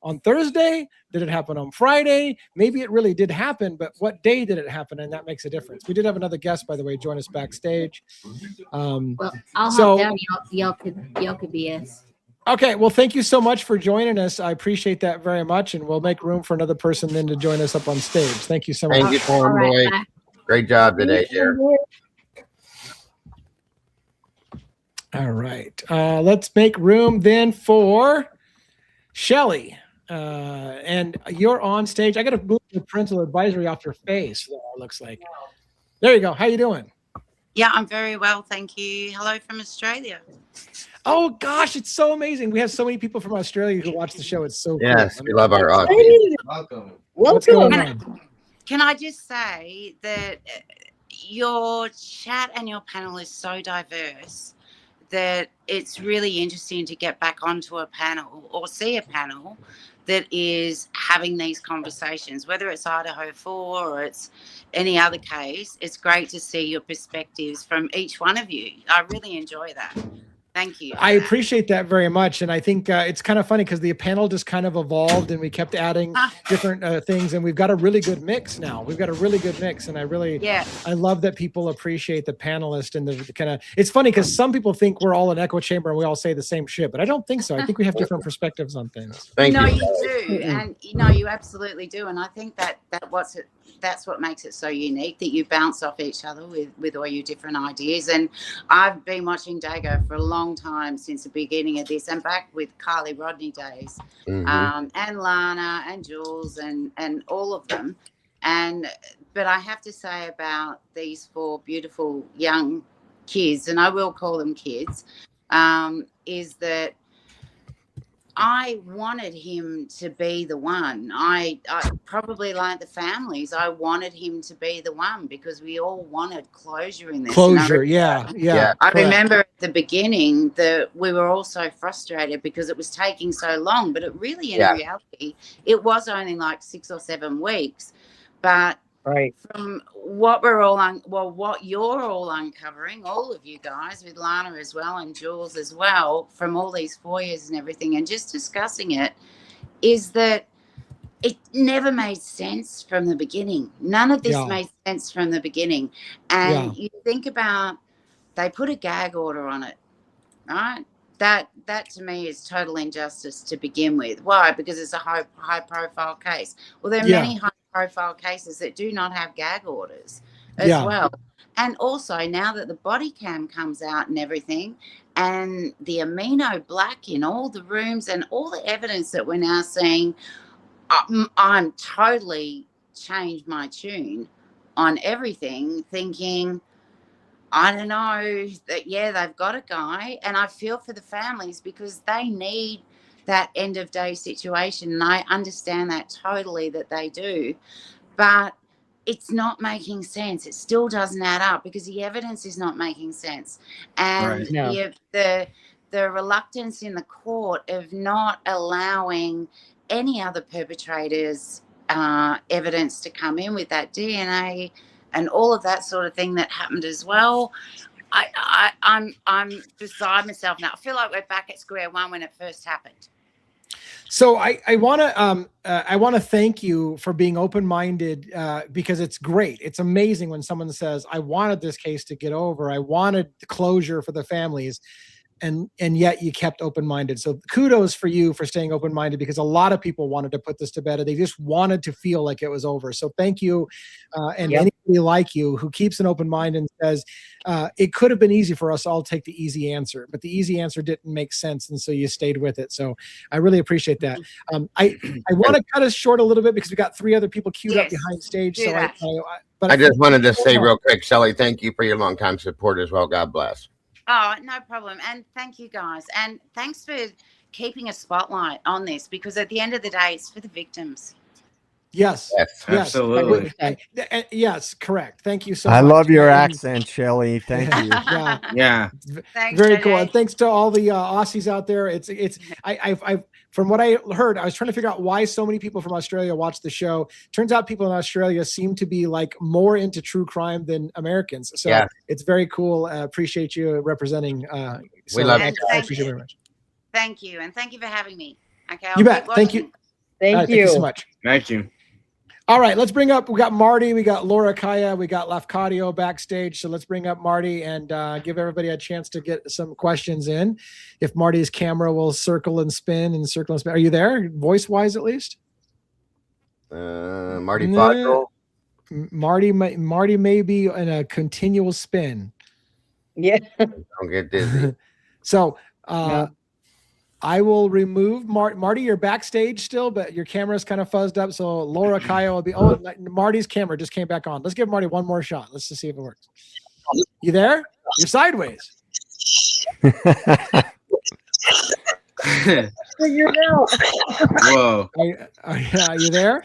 Speaker 2: on Thursday? Did it happen on Friday? Maybe it really did happen, but what day did it happen? And that makes a difference. We did have another guest, by the way, join us backstage.
Speaker 8: Well, I'll hop down. Y'all could BS.
Speaker 2: Okay, well, thank you so much for joining us. I appreciate that very much, and we'll make room for another person then to join us up on stage. Thank you so much.
Speaker 3: Thank you, Boy. Great job today, Jared.
Speaker 2: All right. Let's make room then for Shelly. And you're on stage. I got to move the parental advisory off your face. It looks like. There you go. How you doing?
Speaker 9: Yeah, I'm very well, thank you. Hello from Australia.
Speaker 2: Oh gosh, it's so amazing. We have so many people from Australia who watch the show. It's so
Speaker 3: Yes,
Speaker 2: cool.
Speaker 3: we love our
Speaker 4: Hey,
Speaker 3: Aussies.
Speaker 5: Welcome.
Speaker 2: What's going on?
Speaker 9: Can I just say that your chat and your panel is so diverse that it's really interesting to get back onto a panel or see a panel that is having these conversations, whether it's Idaho 4 or it's any other case. It's great to see your perspectives from each one of you. I really enjoy that. Thank you.
Speaker 2: I appreciate that very much. And I think it's kind of funny because the panel just kind of evolved and we kept adding different things, and we've got a really good mix now. We've got a really good mix. And I love that people appreciate the panelist and the kind of, it's funny because some people think we're all an echo chamber and we all say the same shit, but I don't think so. I think we have different perspectives on things.
Speaker 3: Thank you.
Speaker 9: You do. And you absolutely do. And I think that's what makes it so unique, that you bounce off each other with all your different ideas. And I've been watching Dago for a long time, since the beginning of this, and back with Carly Rodney days, and Lana and Jules and all of them. But I have to say about these 4 beautiful young kids, and I will call them kids, is that I wanted him to be the one. I probably, like the families, I wanted him to be the one because we all wanted closure in this.
Speaker 2: Closure, yeah.
Speaker 9: I remember at the beginning that we were all so frustrated because it was taking so long, but it really, in reality, it was only like 6 or 7 weeks. But from what we're all what you're all uncovering, all of you guys, with Lana as well and Jules as well, from all these 4 years and everything, and just discussing it, is that it never made sense from the beginning. None of this made sense from the beginning. And you think about, they put a gag order on it, right? That to me is total injustice to begin with. Why? Because it's a high profile case. Well, there are many high profile cases that do not have gag orders as well. And also, now that the body cam comes out and everything, and the amino black in all the rooms and all the evidence that we're now seeing, I'm totally changed my tune on everything, thinking, I don't know, that they've got a guy, and I feel for the families because they need that end of day situation, and I understand that totally, that they do, but it's not making sense. It still doesn't add up because the evidence is not making sense, and the reluctance in the court of not allowing any other perpetrators' evidence to come in with that DNA and all of that sort of thing that happened as well. I'm beside myself now. I feel like we're back at square one when it first happened.
Speaker 2: So I want to thank you for being open-minded, because it's great. It's amazing when someone says, I wanted this case to get over. I wanted closure for the families. And yet you kept open-minded. So kudos for you for staying open-minded, because a lot of people wanted to put this to bed and they just wanted to feel like it was over. So thank you. And anybody like you who keeps an open mind and says, it could have been easy for us all to take the easy answer, but the easy answer didn't make sense. And so you stayed with it. So I really appreciate that. I want to cut us short a little bit because we got 3 other people queued up behind stage. So
Speaker 3: I just wanted to say real quick, Shelly, thank you for your long-time support as well. God bless.
Speaker 9: Oh, no problem. And thank you, guys. And thanks for keeping a spotlight on this, because at the end of the day, it's for the victims.
Speaker 2: Yes,
Speaker 5: absolutely.
Speaker 2: Yes, correct. Thank you so much.
Speaker 6: I love your accent, Shelly. Thank you.
Speaker 9: Thanks,
Speaker 2: very
Speaker 9: JJ.
Speaker 2: cool. And thanks to all the Aussies out there. I from what I heard, I was trying to figure out why so many people from Australia watch the show. Turns out people in Australia seem to be like more into true crime than Americans. So it's very cool. Appreciate you representing.
Speaker 3: We love
Speaker 2: you. I appreciate it very much.
Speaker 9: Thank you. And thank you for having me. Okay.
Speaker 2: You bet. Thank you.
Speaker 4: Thank you.
Speaker 2: Thank you so much.
Speaker 5: Thank you.
Speaker 2: All right, let's bring up, we got Marty, we got Laura Kaya, we got Lafcadio backstage. So let's bring up Marty and give everybody a chance to get some questions in. If Marty's camera will circle and spin and circle and spin. Are you there, voice-wise at least?
Speaker 3: Marty Fodgle.
Speaker 2: Marty may be in a continual spin.
Speaker 4: Yeah.
Speaker 3: Don't get dizzy.
Speaker 2: So I will remove Marty. You're backstage still, but your camera's kind of fuzzed up. So Laura Kyle will be. Oh, Marty's camera just came back on. Let's give Marty one more shot. Let's just see if it works. You there? You're sideways.
Speaker 4: Figure it out.
Speaker 5: Whoa.
Speaker 2: Are you there?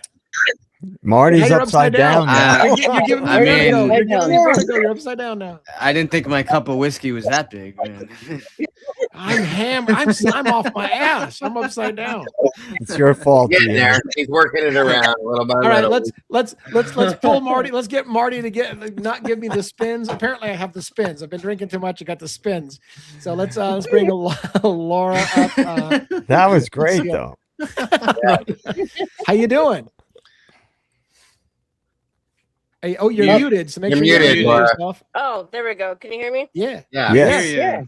Speaker 6: Marty's
Speaker 2: You're
Speaker 6: upside down. now.
Speaker 2: You're giving me
Speaker 5: I
Speaker 2: vertigo.
Speaker 5: mean-
Speaker 2: You're giving me vertigo. You're upside down now.
Speaker 5: I didn't think my cup of whiskey was that big, man.
Speaker 2: I'm hammered. I'm off my ass. I'm upside down.
Speaker 6: It's your fault.
Speaker 3: Getting
Speaker 6: Ian.
Speaker 3: there. He's working it around a little by
Speaker 2: All right,
Speaker 3: little.
Speaker 2: let's pull Marty. Let's get Marty to not give me the spins. Apparently, I have the spins. I've been drinking too much. I got the spins. So let's bring Laura up.
Speaker 6: That was great, though.
Speaker 2: How you doing? Hey, oh, you're muted. So make
Speaker 3: You're
Speaker 2: sure
Speaker 3: muted,
Speaker 2: you
Speaker 3: Laura.
Speaker 2: yourself.
Speaker 10: Oh, there we go. Can you hear me?
Speaker 2: Yeah.
Speaker 3: Yeah.
Speaker 6: Yes.
Speaker 4: Yeah.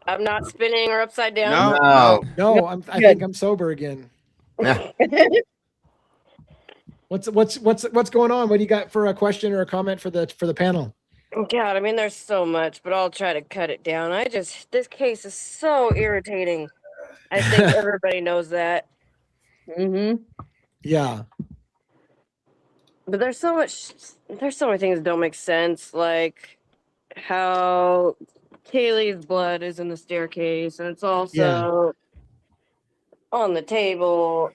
Speaker 10: I'm not spinning or upside down.
Speaker 5: No.
Speaker 2: No, I think I'm sober again. What's going on? What do you got for a question or a comment for the panel?
Speaker 10: God, I mean, there's so much, but I'll try to cut it down. This case is so irritating. I think everybody knows that.
Speaker 4: Mm-hmm.
Speaker 2: Yeah.
Speaker 10: But there's so many things that don't make sense, like how Kaylee's blood is in the staircase, and it's also on the table,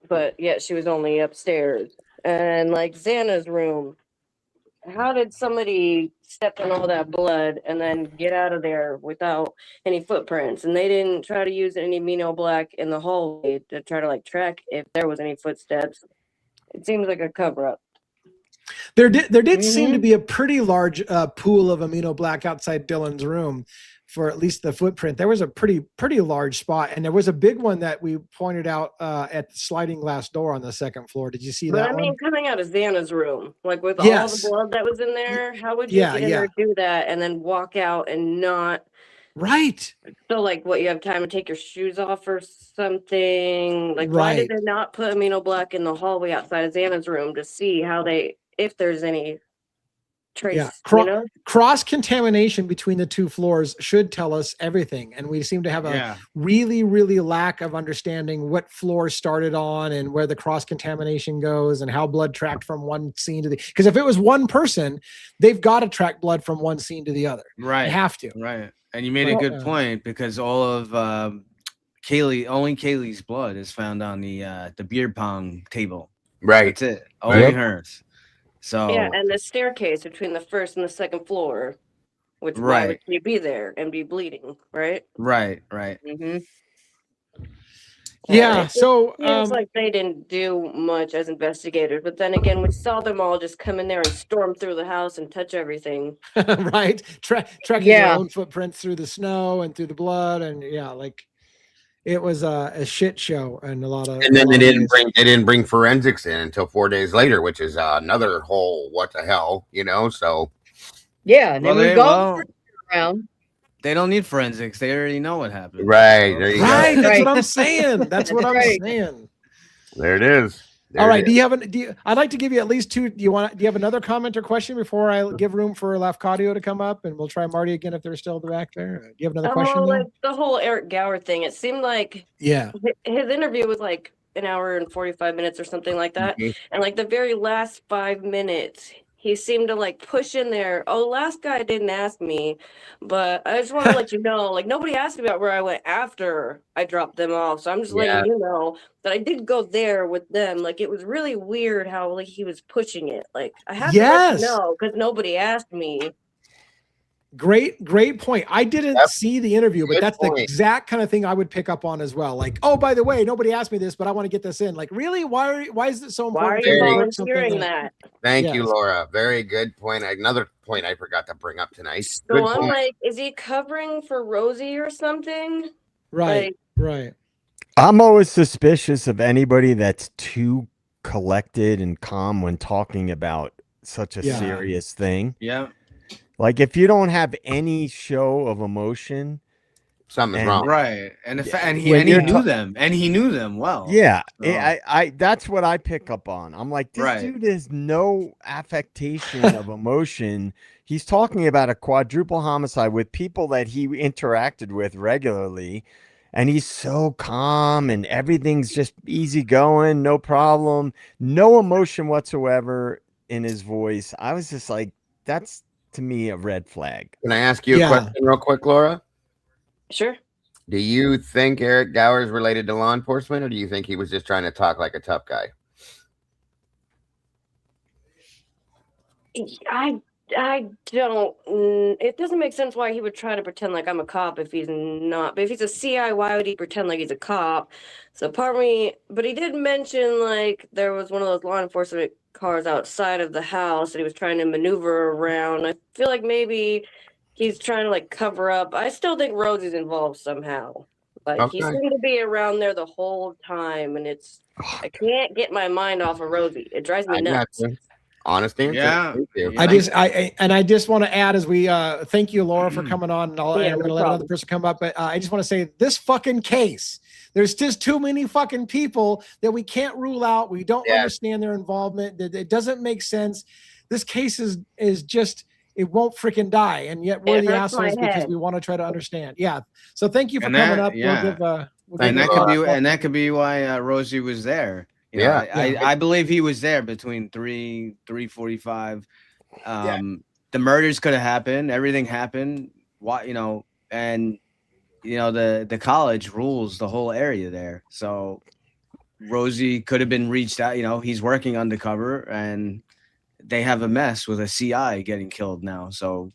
Speaker 10: but yet she was only upstairs. And like Xana's room, how did somebody step in all that blood and then get out of there without any footprints? And they didn't try to use any amino black in the hallway to try to like track if there was any footsteps. It seems like a cover-up.
Speaker 2: There did seem to be a pretty large pool of amino black outside Dylan's room for at least the footprint. There was a pretty large spot, and there was a big one that we pointed out at the sliding glass door on the second floor. Did you see
Speaker 10: But
Speaker 2: that
Speaker 10: I mean,
Speaker 2: one?
Speaker 10: coming out of Xana's room, like with all
Speaker 2: Yes.
Speaker 10: the blood that was in there, how would you get in there, do that, and then walk out and not?
Speaker 2: Right.
Speaker 10: So, like, what, you have time to take your shoes off or something? Like, why did they not put amino black in the hallway outside of Xana's room to see if there's any trace?
Speaker 2: Yeah. Cross contamination between the two floors should tell us everything, and we seem to have a really lack of understanding what floor started on and where the cross contamination goes and how blood tracked from one scene to the. Because if it was one person, they've got to track blood from one scene to the other.
Speaker 5: Right.
Speaker 2: They have to.
Speaker 5: Right. And you made a good point, because all of Kaylee's blood is found on the beer pong table.
Speaker 3: Right.
Speaker 5: That's it. Only hers. So
Speaker 10: Yeah, and the staircase between the first and the second floor, which why would you be there and be bleeding, right?
Speaker 5: Right.
Speaker 10: Mm-hmm.
Speaker 2: Yeah, so
Speaker 10: feels like they didn't do much as investigators, but then again, we saw them all just come in there and storm through the house and touch everything.
Speaker 2: right, tracking their own footprints through the snow and through the blood, and like it was a shit show and a lot of.
Speaker 3: And then they didn't bring forensics in until 4 days later, which is another whole what the hell, So
Speaker 4: yeah, and then we go around.
Speaker 5: They don't need forensics. They already know what happened.
Speaker 3: Right. There you go.
Speaker 2: That's what I'm saying. That's what I'm saying.
Speaker 3: There it is.
Speaker 2: All right. I'd like to give you at least two. Do you have another comment or question before I give room for Lafcadio to come up, and we'll try Marty again if they're still back there? Do you have another question?
Speaker 10: Like the whole Eric Gower thing, it seemed like his interview was like an hour and 45 minutes or something like that. Mm-hmm. And like the very last 5 minutes, he seemed to like push in there. Oh, last guy didn't ask me, but I just want to let you know, like nobody asked me about where I went after I dropped them off. So I'm just letting you know that I did go there with them. Like it was really weird how like he was pushing it. Like I have to let you know because nobody asked me.
Speaker 2: Great point. I didn't see the interview, but that's the exact kind of thing I would pick up on as well. Like, oh, by the way, nobody asked me this, but I want to get this in. Like, really? Why is it so important?
Speaker 10: Why are you volunteering that?
Speaker 3: Thank you, Laura. Very good point. Another point I forgot to bring up tonight.
Speaker 10: So I'm like, is he covering for Rosie or something?
Speaker 2: Right. Right.
Speaker 6: I'm always suspicious of anybody that's too collected and calm when talking about such a serious thing.
Speaker 5: Yeah.
Speaker 6: Like if you don't have any show of emotion,
Speaker 3: something's wrong.
Speaker 5: Right. And he
Speaker 6: when
Speaker 5: knew
Speaker 6: you're
Speaker 5: them, and he knew them well.
Speaker 6: Yeah,
Speaker 5: So,
Speaker 6: I that's what I pick up on. I'm like, this
Speaker 5: Right.
Speaker 6: dude has no affectation of emotion. He's talking about a quadruple homicide with people that he interacted with regularly, and he's so calm and everything's just easy going, no problem, no emotion whatsoever in his voice. I was just like, that's to me a red flag.
Speaker 3: Can I ask you a question real quick, Laura?
Speaker 10: Sure.
Speaker 3: Do you think Eric Gower is related to law enforcement, or do you think he was just trying to talk like a tough guy?
Speaker 10: I don't. It doesn't make sense why he would try to pretend like I'm a cop if he's not. But if he's a CI, why would he pretend like he's a cop? So part of me. But he did mention like there was one of those law enforcement cars outside of the house that he was trying to maneuver around. I feel like maybe he's trying to like cover up. I still think Rosie's involved somehow. Like he seemed to be around there the whole time, and I can't get my mind off of Rosie. It drives me nuts.
Speaker 3: Honest answer.
Speaker 5: Yeah.
Speaker 2: I just want to add as we thank you, Laura, for coming on. And I'm going to let another person come up, but I just want to say this fucking case. There's just too many fucking people that we can't rule out. We don't understand their involvement. It doesn't make sense. This case is just, it won't freaking die, and yet we're the assholes because we want to try to understand. Yeah. So thank you for coming up.
Speaker 5: Yeah. That could be why Rosie was there. You know, I believe he was there between 3:45. The murders could have happened. Everything happened. What and the college rules the whole area there. So Rosie could have been reached out. He's working undercover, and they have a mess with a CI getting killed now. So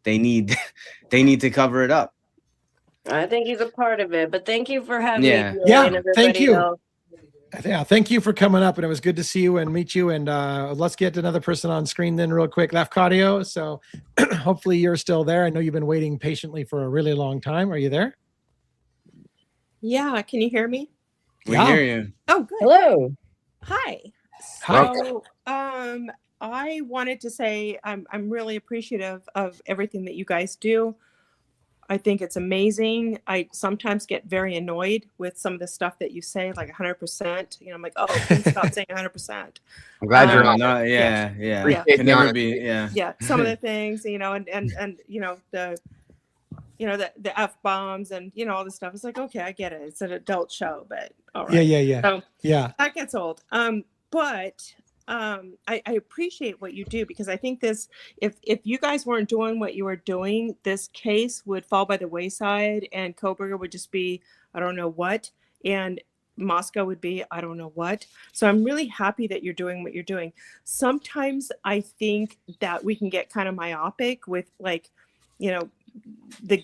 Speaker 5: they need to cover it up.
Speaker 10: I think he's a part of it. But thank you for having me.
Speaker 2: Yeah. Thank you. Yeah, thank you for coming up, and it was good to see you and meet you. And let's get another person on screen then real quick. Lafcadio, so hopefully you're still there. I know you've been waiting patiently for a really long time. Are you there?
Speaker 11: Yeah, can you hear me?
Speaker 5: We hear you.
Speaker 11: Oh, good.
Speaker 4: Hello.
Speaker 11: Hi.
Speaker 2: Hi.
Speaker 11: So, I wanted to say I'm really appreciative of everything that you guys do. I think it's amazing. I sometimes get very annoyed with some of the stuff that you say, like 100%. I'm like, oh, please stop saying 100%.
Speaker 3: I'm glad you're on.
Speaker 5: Yeah.
Speaker 3: Can
Speaker 5: never be.
Speaker 11: Yeah. Some of the things, and the F bombs and all this stuff. It's like, okay, I get it. It's an adult show, but all right.
Speaker 2: Yeah.
Speaker 11: So
Speaker 2: that
Speaker 11: gets old. But I appreciate what you do, because I think this, if you guys weren't doing what you were doing, this case would fall by the wayside, and Koberger would just be, I don't know what, and Moscow would be, I don't know what. So I'm really happy that you're doing what you're doing. Sometimes I think that we can get kind of myopic with the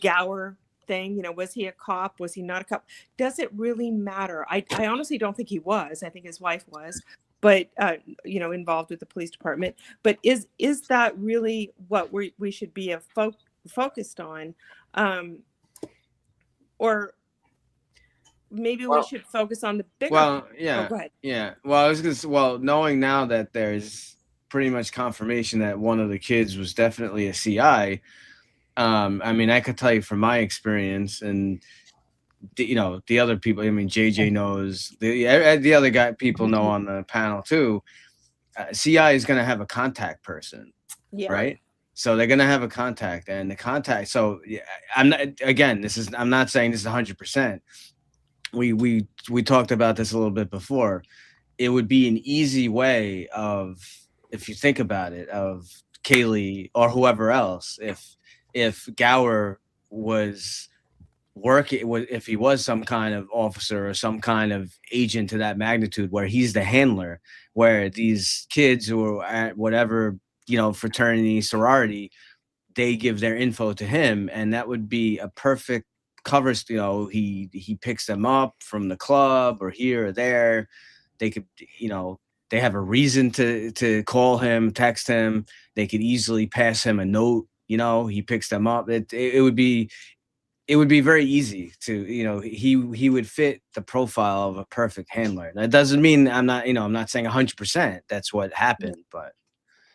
Speaker 11: Gower thing. Was he a cop? Was he not a cop? Does it really matter? I honestly don't think he was. I think his wife was, but involved with the police department. But is that really what we should be focused on, or maybe we should focus on the bigger?
Speaker 5: Well, yeah,
Speaker 11: go ahead.
Speaker 5: Yeah. Well, I was gonna say, knowing now that there's pretty much confirmation that one of the kids was definitely a CI. I could tell you from my experience, and the other people. JJ knows, the other people know on the panel too. CI is going to have a contact person, right? So they're going to have a contact, and the contact. So I'm not saying this is 100%. We talked about this a little bit before. It would be an easy way of, if you think about it, of Kaylee or whoever else, if Gower was working, if he was some kind of officer or some kind of agent to that magnitude, where he's the handler, where these kids who are at whatever fraternity, sorority, they give their info to him, and that would be a perfect cover. He picks them up from the club or here or there. They could, they have a reason to call him, text him. They could easily pass him a note. He picks them up. It would be very easy to, he would fit the profile of a perfect handler. That doesn't mean I'm not saying 100% that's what happened, but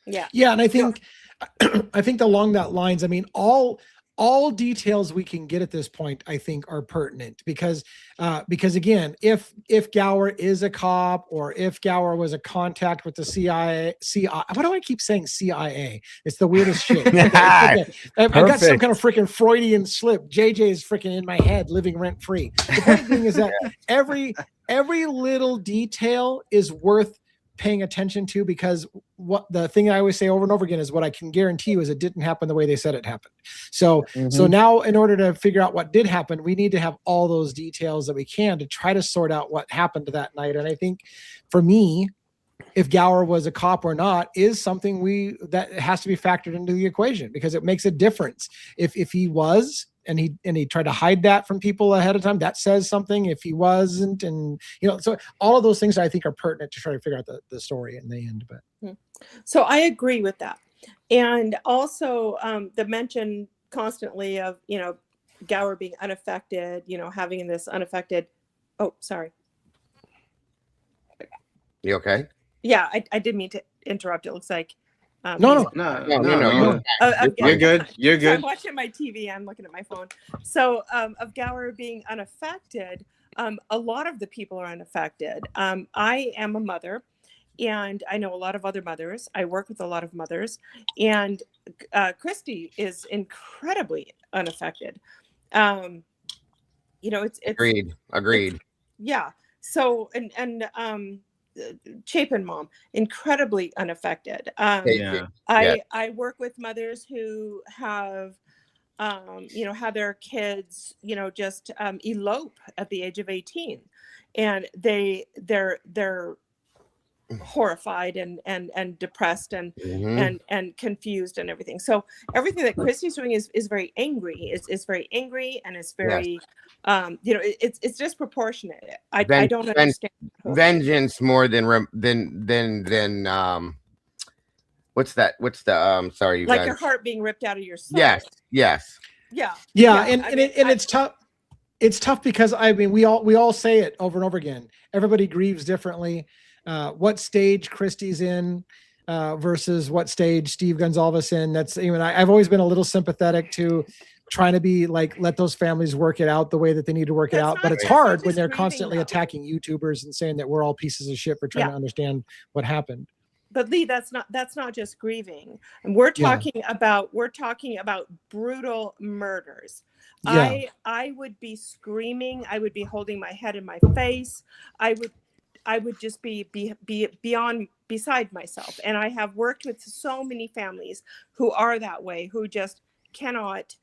Speaker 2: yeah. And I think along that lines, all all details we can get at this point, I think, are pertinent because again, if Gower is a cop or if Gower was a contact with the CIA, why do I keep saying CIA? It's the weirdest shit. I've got some kind of freaking Freudian slip. JJ is freaking in my head, living rent free. The point being is that every little detail is worth paying attention to, because what the thing I always say over and over again is what I can guarantee you is it didn't happen the way they said it happened. So now in order to figure out what did happen, we need to have all those details that we can to try to sort out what happened that night. And I think for me, if Gower was a cop or not is something that has to be factored into the equation, because it makes a difference. If he was, and he tried to hide that from people ahead of time, that says something. If he wasn't, and so all of those things I think are pertinent to try to figure out the story in the end. But
Speaker 11: so I agree with that, and also the mention constantly of Gower being unaffected, having this unaffected. Oh, sorry.
Speaker 3: You okay?
Speaker 11: Yeah, I didn't mean to interrupt. It looks like
Speaker 5: No. You're good. You're good.
Speaker 11: I'm watching my TV. I'm looking at my phone. So of Gower being unaffected, a lot of the people are unaffected. I am a mother, and I know a lot of other mothers. I work with a lot of mothers, and Christy is incredibly unaffected. It's
Speaker 3: agreed.
Speaker 11: Yeah. So and Chapin mom, incredibly unaffected. I work with mothers who have had their kids just elope at the age of 18, and they're horrified and depressed and confused and everything. So everything that Christy's doing is very angry. It's very angry, and it's very it's disproportionate. I don't understand.
Speaker 3: Vengeance more than what's the sorry, you
Speaker 11: like
Speaker 3: guys.
Speaker 11: Your heart being ripped out of your soul.
Speaker 3: Yes.
Speaker 2: Yeah. And it's tough. It's tough because we all say it over and over again. Everybody grieves differently. What stage Christie's in versus what stage Steve Gonzalez in. That's I've always been a little sympathetic to trying to be like, let those families work it out the way that they need to work it out. But it's hard when they're constantly attacking YouTubers and saying that we're all pieces of shit for trying to understand what happened.
Speaker 11: But Lee, that's not just grieving. And we're talking about brutal murders. I would be screaming. I would be holding my head in my face. I would just be beside myself. And I have worked with so many families who are that way, who just cannot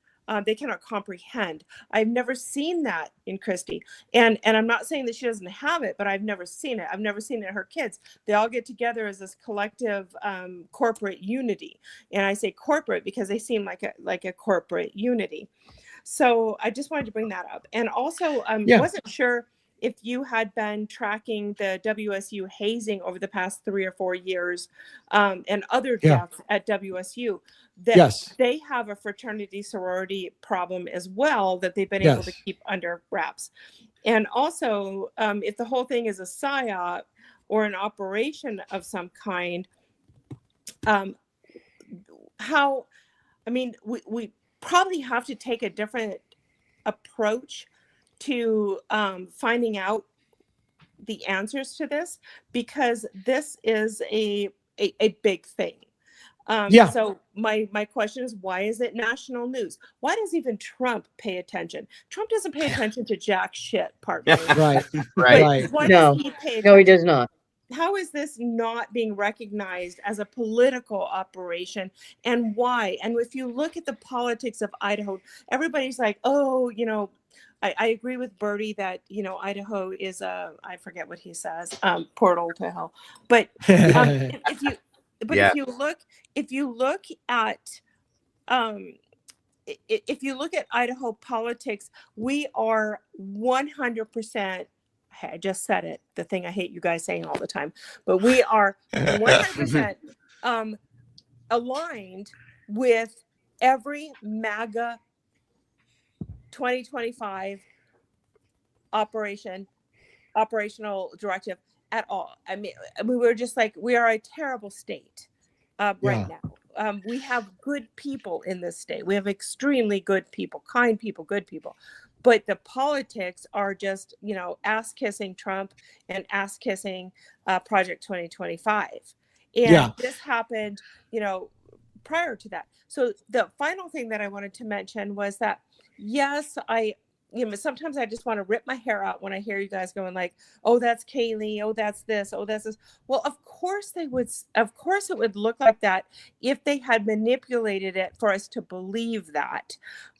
Speaker 11: comprehend. I've never seen that in Christy. And I'm not saying that she doesn't have it, but I've never seen it. I've never seen it in her kids. They all get together as this collective corporate unity. And I say corporate because they seem like a corporate unity. So I just wanted to bring that up. And also, wasn't sure if you had been tracking the WSU hazing over the past 3 or 4 years, and other deaths at WSU, that they have a fraternity sorority problem as well that they've been able to keep under wraps. And also, if the whole thing is a psyop or an operation of some kind, we probably have to take a different approach to finding out the answers to this, because this is a big thing. So my question is, why is it national news? Why does even Trump pay attention? Trump doesn't pay attention to jack shit, partner.
Speaker 2: Right.
Speaker 11: Why does he pay attention?
Speaker 4: No, he does not.
Speaker 11: How is this not being recognized as a political operation, and why? And if you look at the politics of Idaho, everybody's like, oh, I agree with Bertie that Idaho is I forget what he says, portal to hell. But if you look at Idaho politics, we are 100%. I just said it, the thing I hate you guys saying all the time, but we are 100% aligned with every MAGA 2025 operational directive at all. I mean, we were just like, we are a terrible state right now. we have good people in this state. We have extremely good people, kind people, good people. But the politics are just, ass kissing Trump and ass kissing Project 2025. And this happened, prior to that. So the final thing that I wanted to mention was that, yes, sometimes I just want to rip my hair out when I hear you guys going like, oh, that's Kaylee. Oh, that's this. Oh, that's this. Well, of course it would look like that if they had manipulated it for us to believe that.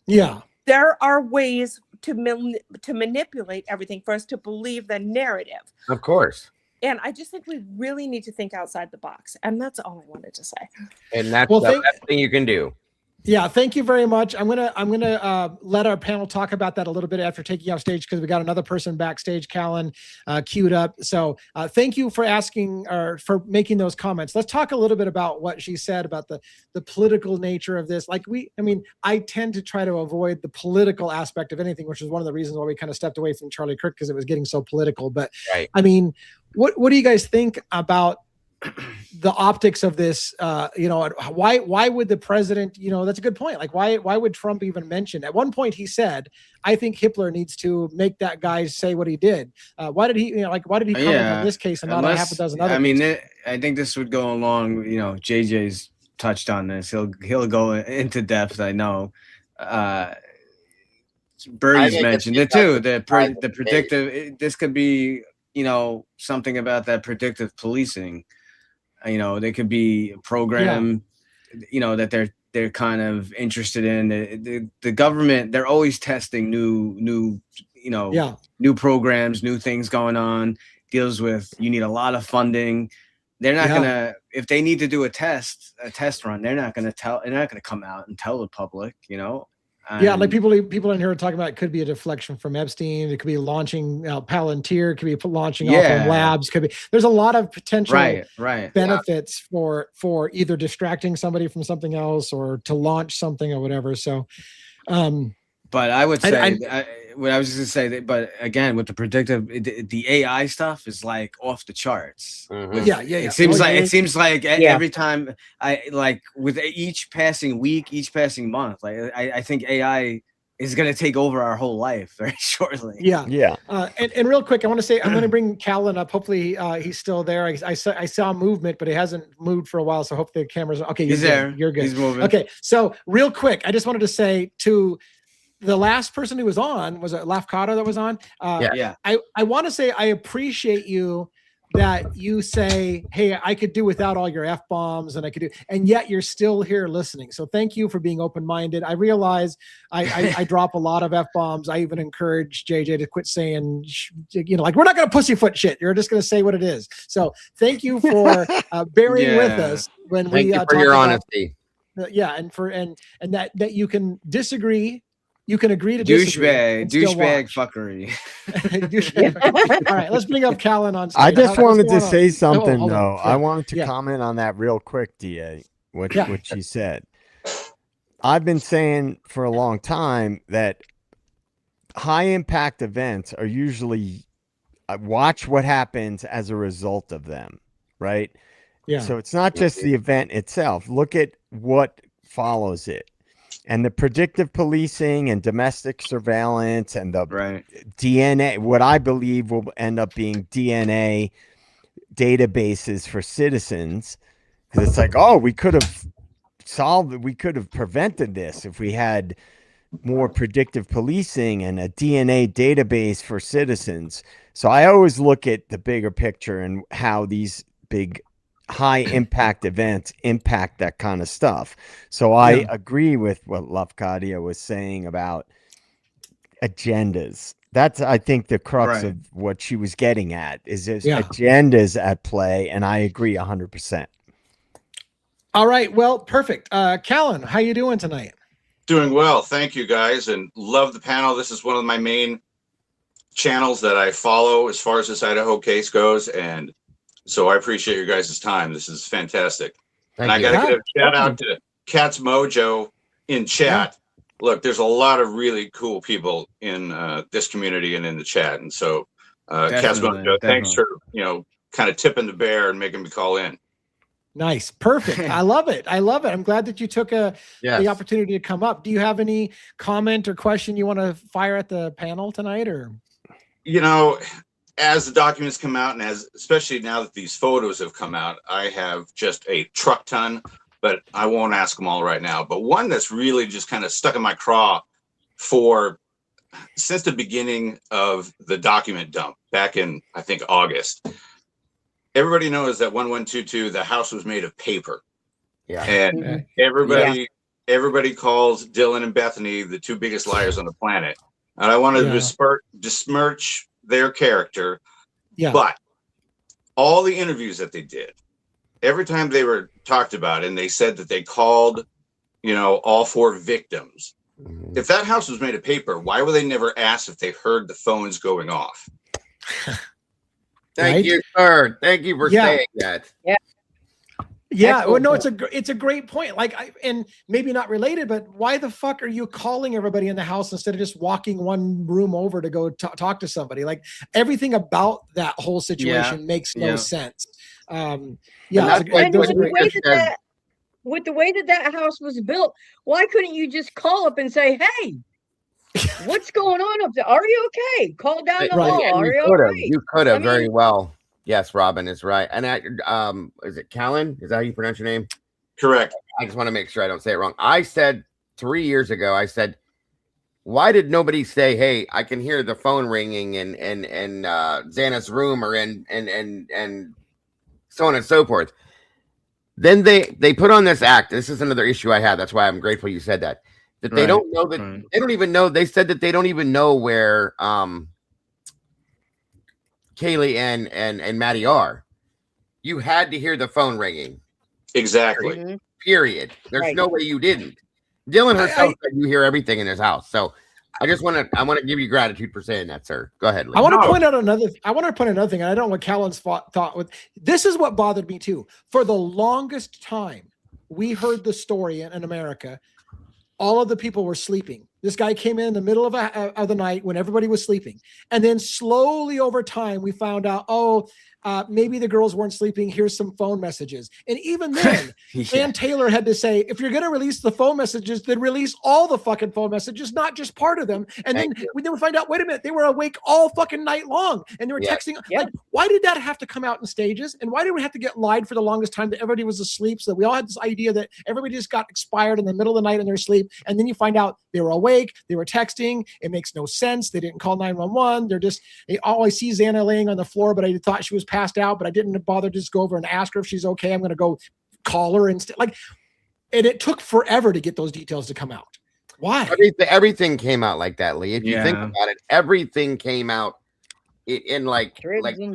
Speaker 2: Yeah.
Speaker 11: There are ways to manipulate everything for us to believe the narrative.
Speaker 3: Of course.
Speaker 11: And I just think we really need to think outside the box. And that's all I wanted to say.
Speaker 3: And that's the best thing you can do.
Speaker 2: Yeah, thank you very much. I'm gonna let our panel talk about that a little bit after taking off stage, because we got another person backstage, Callan, queued up. So thank you for asking or for making those comments. Let's talk a little bit about what she said about the political nature of this. I tend to try to avoid the political aspect of anything, which is one of the reasons why we kind of stepped away from Charlie Kirk, because it was getting so political. But
Speaker 3: right.
Speaker 2: I mean, what do you guys think about the optics of this? Why would the president, that's a good point. Like, why would Trump even mention? At one point he said, I think Hitler needs to make that guy say what he did. Why did he comment on this case and not a half a dozen other cases?
Speaker 5: I think this would go along, JJ's touched on this. He'll go into depth, I know. Birdie's mentioned it too. The predictive, this could be, something about that predictive policing. They could be a program, that they're kind of interested in. The government, they're always testing new programs, new things going on. Deals with, you need a lot of funding. They're not gonna, if they need to do a test run, they're not gonna come out and tell the public,
Speaker 2: like people in here are talking about, it could be a deflection from Epstein. It could be launching Palantir. It could be launching off of labs. There's a lot of potential benefits for either distracting somebody from something else or to launch something or whatever. So,
Speaker 5: but I would say, what I was just gonna say that, but again, with the predictive, the AI stuff is like off the charts.
Speaker 2: Mm-hmm.
Speaker 5: It seems like every time with each passing week, each passing month, I think AI is gonna take over our whole life very shortly.
Speaker 2: And real quick, I want to say, I'm going to bring Callan up. Hopefully he's still there. I saw movement, but he hasn't moved for a while, so hopefully the camera's okay.
Speaker 5: He's there.
Speaker 2: You're good.
Speaker 5: He's moving.
Speaker 2: Okay, so real quick, I just wanted to say to the last person who was on, was it Lafcato that was on? I want to say I appreciate you that you say, hey, I could do without all your F-bombs and yet you're still here listening. So thank you for being open-minded. I realize I drop a lot of F-bombs. I even encourage JJ to quit saying, we're not going to pussyfoot shit. You're just going to say what it is. So thank you for bearing with us when we talk
Speaker 3: for your
Speaker 2: about
Speaker 3: honesty.
Speaker 2: And that you can disagree. You can agree to disagree.
Speaker 5: Douchebag fuckery.
Speaker 2: All right, let's bring up Callan on stage.
Speaker 6: I just wanted to say something, though.
Speaker 2: Yeah.
Speaker 6: I wanted to comment on that real quick, DA, what she said. I've been saying for a long time that high-impact events are usually watch what happens as a result of them, right?
Speaker 2: Yeah.
Speaker 6: So it's not just the event itself. Look at what follows it. And the predictive policing and domestic surveillance and the DNA, what I believe will end up being DNA databases for citizens. Because it's like, oh, we could have prevented this if we had more predictive policing and a DNA database for citizens. So I always look at the bigger picture and how these big high impact events impact that kind of stuff. So I agree with what Lafcadia was saying about agendas. That's, I think, the crux of what she was getting at is there's agendas at play. And I agree 100%.
Speaker 2: All right. Well, perfect. Callan, how you doing tonight?
Speaker 12: Doing well. Thank you, guys. And love the panel. This is one of my main channels that I follow as far as this Idaho case goes. And so I appreciate your guys' time. This is fantastic. And I got to give a shout out to Cat's Mojo in chat. Look, there's a lot of really cool people in this community and in the chat. And so Cat's Mojo, thanks for, kind of tipping the bear and making me call in.
Speaker 2: Nice. Perfect. I love it. I love it. I'm glad that you took the opportunity to come up. Do you have any comment or question you want to fire at the panel tonight, or?
Speaker 12: You know, as the documents come out, and especially now that these photos have come out, I have just a truck ton, but I won't ask them all right now. But one that's really just kind of stuck in my craw since the beginning of the document dump back in, I think, August. Everybody knows that 1122, the house was made of paper. Yeah. And everybody calls Dylan and Bethany the two biggest liars on the planet. And I want to besmirch their character. Yeah. But all the interviews that they did, every time they were talked about, and they said that they called, all 4 victims. If that house was made of paper, why were they never asked if they heard the phones going off?
Speaker 3: Thank you, sir. Thank you for saying that.
Speaker 4: Yeah.
Speaker 2: Yeah. Well, no, it's a great point. And maybe not related, but why the fuck are you calling everybody in the house instead of just walking one room over to go talk to somebody? Like, everything about that whole situation makes no sense.
Speaker 4: With the way that house was built, why couldn't you just call up and say, "Hey, what's going on up there? Are you okay? Call down the hall. Are you okay?"
Speaker 3: You could have very well. Yes, Robin is right. And is it Callan? Is that how you pronounce your name?
Speaker 12: Correct.
Speaker 3: I just want to make sure I don't say it wrong. I said 3 years ago, why did nobody say, "Hey, I can hear the phone ringing in Xana's room," or and so on and so forth? Then they put on this act. This is another issue I have. That's why I'm grateful you said that. That they don't know that they don't even know. They said that they don't even know where Kaylee and Maddie are. You had to hear the phone ringing.
Speaker 12: Exactly.
Speaker 3: Period. There's no way you didn't. Dylan herself said you hear everything in his house. So I want to give you gratitude for saying that, sir. Go ahead, Lee.
Speaker 2: I want to point out another thing, and I don't know what Callan's thought with. This is what bothered me too. For the longest time, we heard the story in America. All of the people were sleeping. This guy came in the middle of the night when everybody was sleeping. And then slowly over time, we found out, maybe the girls weren't sleeping. Here's some phone messages. And even then, Ann Taylor had to say, if you're going to release the phone messages, then release all the fucking phone messages, not just part of them. And then we find out, wait a minute, they were awake all fucking night long. And they were texting. Like, why did that have to come out in stages? And why did we have to get lied for the longest time that everybody was asleep? So that we all had this idea that everybody just got expired in the middle of the night in their sleep. And then you find out they were awake. They were texting. It makes no sense. They didn't call 911. I see Xana laying on the floor, but I thought she was passed out, but I didn't bother to just go over and ask her if she's okay. I'm going to go call her instead. And it took forever to get those details to come out. Why?
Speaker 3: Everything came out like that, Lee. If you think about it, everything came out in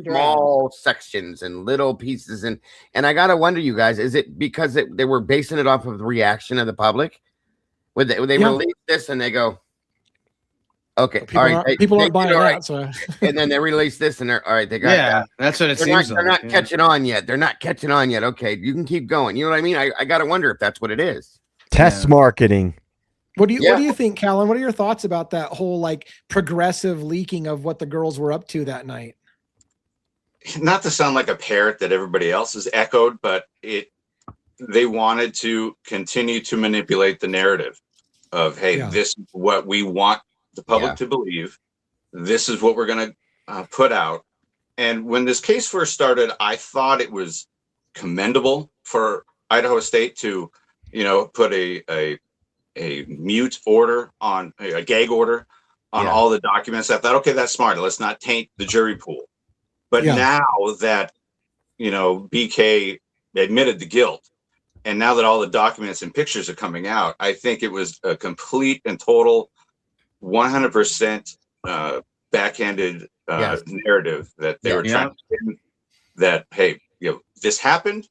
Speaker 3: small sections and little pieces. And I got to wonder, you guys, is it because they were basing it off of the reaction of the public? Would they release this and they go, okay,
Speaker 2: people aren't buying that. So.
Speaker 3: And then they release this and they're all right. They got that.
Speaker 5: That's what it seems like.
Speaker 3: They're not catching on yet. They're not catching on yet. Okay, you can keep going. You know what I mean? I got to wonder if that's what it is.
Speaker 6: Test marketing.
Speaker 2: What do you think, Callan? What are your thoughts about that whole progressive leaking of what the girls were up to that night?
Speaker 12: Not to sound like a parrot that everybody else has echoed, but they wanted to continue to manipulate the narrative of, hey, this is what we want the public to believe. This is what we're going to put out. And when this case first started, I thought it was commendable for Idaho State to, put a mute order on a gag order on all the documents. I thought, okay, that's smart. Let's not taint the jury pool. But now that, BK admitted the guilt, and now that all the documents and pictures are coming out, I think it was a complete and total 100% backhanded narrative that they were trying to spin, that, hey, this happened.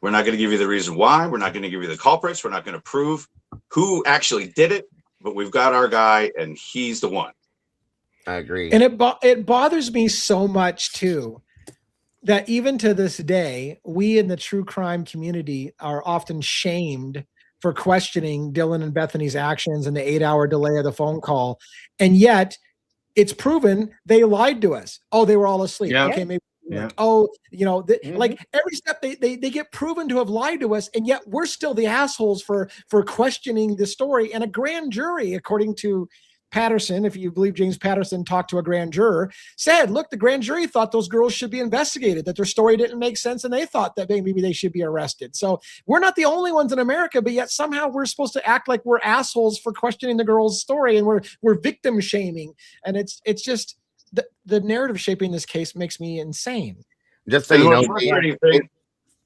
Speaker 12: We're not going to give you the reason why. We're not going to give you the culprits. We're not going to prove who actually did it, but we've got our guy and he's the one.
Speaker 3: I agree.
Speaker 2: And it bothers me so much too, that even to this day, we in the true crime community are often shamed for questioning Dylan and Bethany's actions and the 8-hour delay of the phone call. And yet it's proven they lied to us. Oh, they were all asleep. Yeah. Okay, maybe Like, oh, like every step they get proven to have lied to us, and yet we're still the assholes for questioning the story. And a grand jury, according to Patterson, if you believe James Patterson talked to a grand juror, said, look, the grand jury thought those girls should be investigated, that their story didn't make sense, and they thought that maybe they should be arrested. So we're not the only ones in America, but yet somehow we're supposed to act like we're assholes for questioning the girl's story, and we're victim shaming. And it's just the narrative shaping this case makes me insane.
Speaker 3: Just so you know,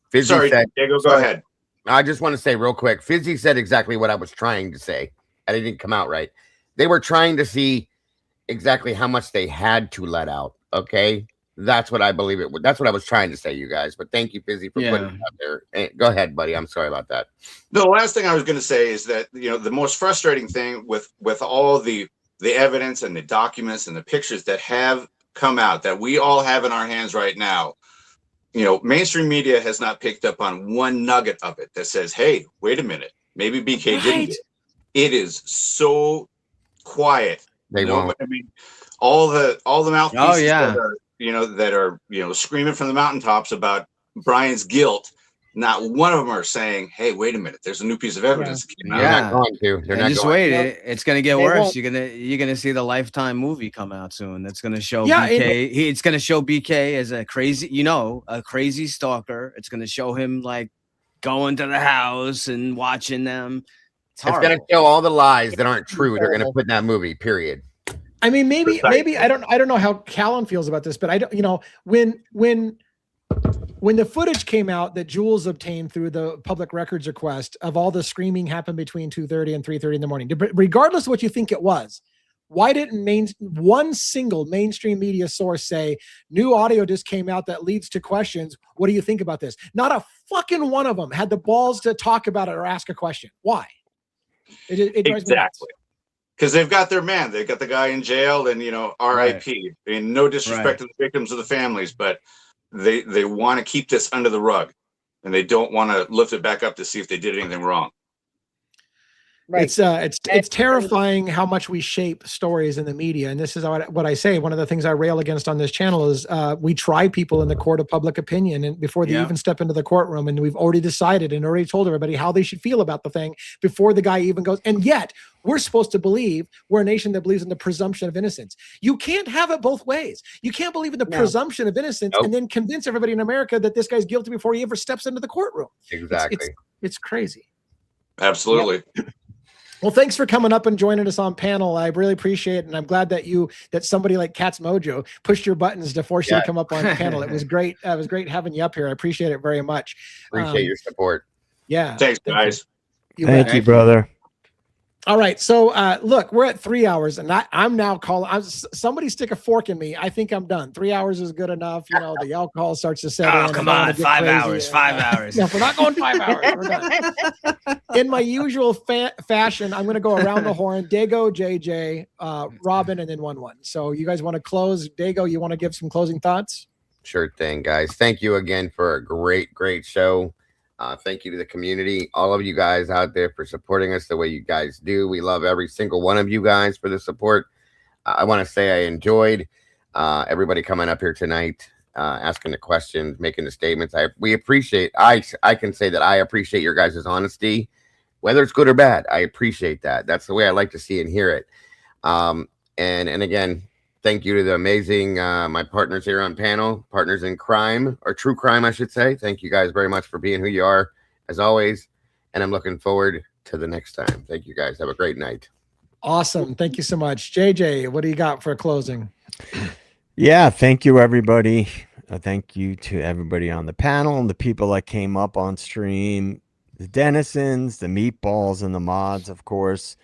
Speaker 3: Fizzy
Speaker 12: sorry,
Speaker 3: said,
Speaker 12: Diego, go ahead.
Speaker 3: I just want to say real quick, Fizzy said exactly what I was trying to say, and it didn't come out right. They were trying to see exactly how much they had to let out. Okay, that's what I believe it. That's what I was trying to say, you guys. But thank you, Fizzy, for putting it out there. Go ahead, buddy. I'm sorry about that.
Speaker 12: The last thing I was going to say is that the most frustrating thing with all the evidence and the documents and the pictures that have come out that we all have in our hands right now, mainstream media has not picked up on one nugget of it that says, hey, wait a minute, maybe BK didn't get it. It is so quiet.
Speaker 3: They won't.
Speaker 12: I mean, all the mouthpieces that are screaming from the mountaintops about Brian's guilt. Not one of them are saying, "Hey, wait a minute! There's a new piece of evidence."
Speaker 5: Yeah,
Speaker 3: They're not going to. They're not
Speaker 5: just
Speaker 3: going
Speaker 5: wait.
Speaker 3: to.
Speaker 5: It's gonna get
Speaker 3: They
Speaker 5: worse.
Speaker 3: won't.
Speaker 5: You're gonna see the Lifetime movie come out soon. That's gonna show
Speaker 2: Yeah,
Speaker 5: BK. It's gonna show BK as a crazy stalker. It's gonna show him like going to the house and watching them.
Speaker 3: It's going to show all the lies that aren't true. They're going to put in that movie. Period.
Speaker 2: I mean, maybe I don't know how Callan feels about this, but I don't. When the footage came out that Jules obtained through the public records request of all the screaming happened between 2:30 and 3:30 in the morning, regardless of what you think it was, why didn't one single mainstream media source say new audio just came out that leads to questions? What do you think about this? Not a fucking one of them had the balls to talk about it or ask a question. Why? It drives me nuts.
Speaker 12: Because they've got their man. They've got the guy in jail, and R.I.P. I mean, no disrespect to the victims or the families, but they want to keep this under the rug, and they don't want to lift it back up to see if they did anything wrong.
Speaker 2: Right. It's terrifying how much we shape stories in the media. And this is what I say. One of the things I rail against on this channel is we try people in the court of public opinion and before they even step into the courtroom. And we've already decided and already told everybody how they should feel about the thing before the guy even goes. And yet we're supposed to believe we're a nation that believes in the presumption of innocence. You can't have it both ways. You can't believe in the presumption of innocence and then convince everybody in America that this guy's guilty before he ever steps into the courtroom.
Speaker 3: Exactly.
Speaker 2: It's crazy.
Speaker 12: Absolutely.
Speaker 2: Yeah. Well, thanks for coming up and joining us on panel. I really appreciate it. And I'm glad that somebody like Cat's Mojo pushed your buttons to force you to come up on the panel. It was great. It was great having you up here. I appreciate it very much.
Speaker 3: Appreciate your support.
Speaker 2: Yeah.
Speaker 12: Thanks, guys.
Speaker 6: Thank you, brother.
Speaker 2: All right. So look, we're at 3 hours and I'm now calling. Somebody stick a fork in me. I think I'm done. 3 hours is good enough. The alcohol starts to set in.
Speaker 5: Oh, come on. 5 hours. 5 hours.
Speaker 2: No, we're not going 5 hours. We're done. In my usual fashion, I'm going to go around the horn. Dago, JJ, Robin, and then 1-1. So you guys want to close? Dago, you want to give some closing thoughts?
Speaker 3: Sure thing, guys. Thank you again for a great show. Thank you to the community, all of you guys out there for supporting us the way you guys do. We love every single one of you guys for the support. I want to say I enjoyed everybody coming up here tonight, asking the questions, making the statements. We appreciate, I can say that I appreciate your guys' honesty, whether it's good or bad. I appreciate that. That's the way I like to see and hear it. And again, thank you to the amazing, my partners here on panel, partners in crime, or true crime, I should say. Thank you guys very much for being who you are, as always. And I'm looking forward to the next time. Thank you guys. Have a great night.
Speaker 2: Awesome. Thank you so much. JJ, what do you got for closing?
Speaker 6: Yeah, thank you, everybody. Thank you to everybody on the panel and the people that came up on stream, the denizens, the meatballs, and the mods, of course.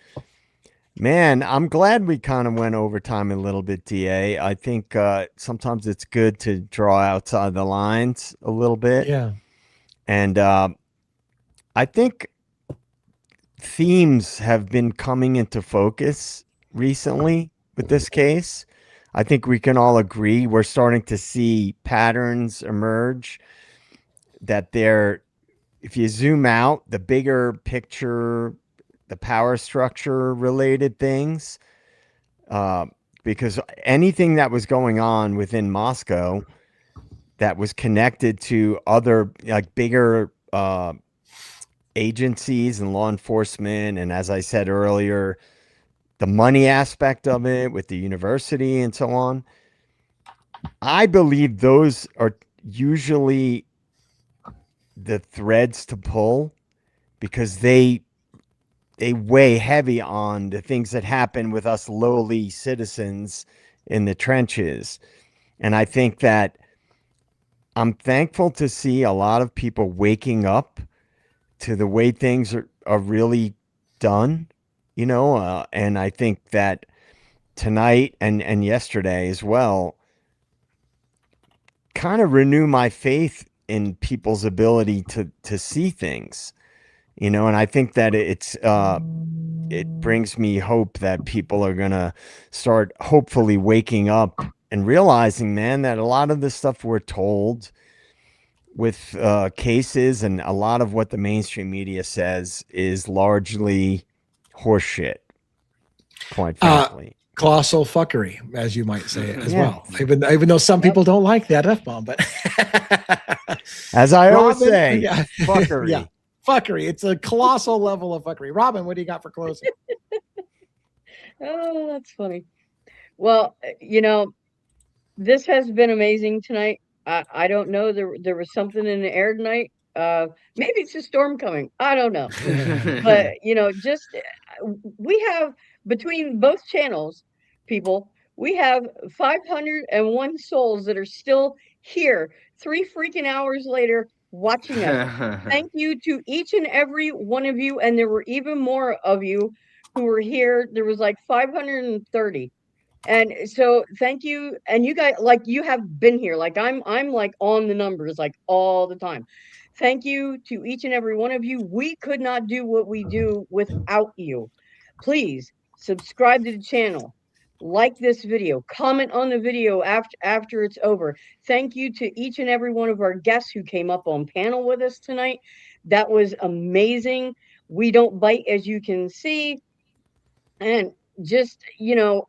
Speaker 6: Man, I'm glad we kind of went overtime a little bit, DA. I think sometimes it's good to draw outside the lines a little bit.
Speaker 2: Yeah.
Speaker 6: And I think themes have been coming into focus recently with this case. I think we can all agree we're starting to see patterns emerge that if you zoom out, the bigger picture, the power structure related things, because anything that was going on within Moscow that was connected to other like bigger agencies and law enforcement. And as I said earlier, the money aspect of it with the university and so on. I believe those are usually the threads to pull because they weigh heavy on the things that happen with us lowly citizens in the trenches. And I think that I'm thankful to see a lot of people waking up to the way things are really done, you know, and I think that tonight and yesterday as well kind of renew my faith in people's ability to see things, you know, and I think that it brings me hope that people are going to start hopefully waking up and realizing, man, that a lot of the stuff we're told with cases and a lot of what the mainstream media says is largely horseshit, quite frankly.
Speaker 2: Colossal fuckery, as you might say it as well. Even though some people don't like that F-bomb, but
Speaker 6: as I always
Speaker 2: Robin,
Speaker 6: say, fuckery.
Speaker 2: Yeah, fuckery. It's a colossal level of fuckery. Robin, what do you got for closing?
Speaker 4: Oh, that's funny. Well, you know, this has been amazing tonight. I don't know. There was something in the air tonight. Maybe it's a storm coming. I don't know. But you know, just we have between both channels, people, we have 501 souls that are still here 3 freaking hours later watching us. Thank you to each and every one of you, and there were even more of you who were here. There was like 530. And so thank you. And you guys, like, you have been here. Like I'm like on the numbers like all the time. Thank you to each and every one of you. We could not do what we do without you. Please subscribe to the channel, like this video, comment on the video after it's over. Thank you to each and every one of our guests who came up on panel with us tonight. That was amazing. We don't bite, as you can see. And just, you know,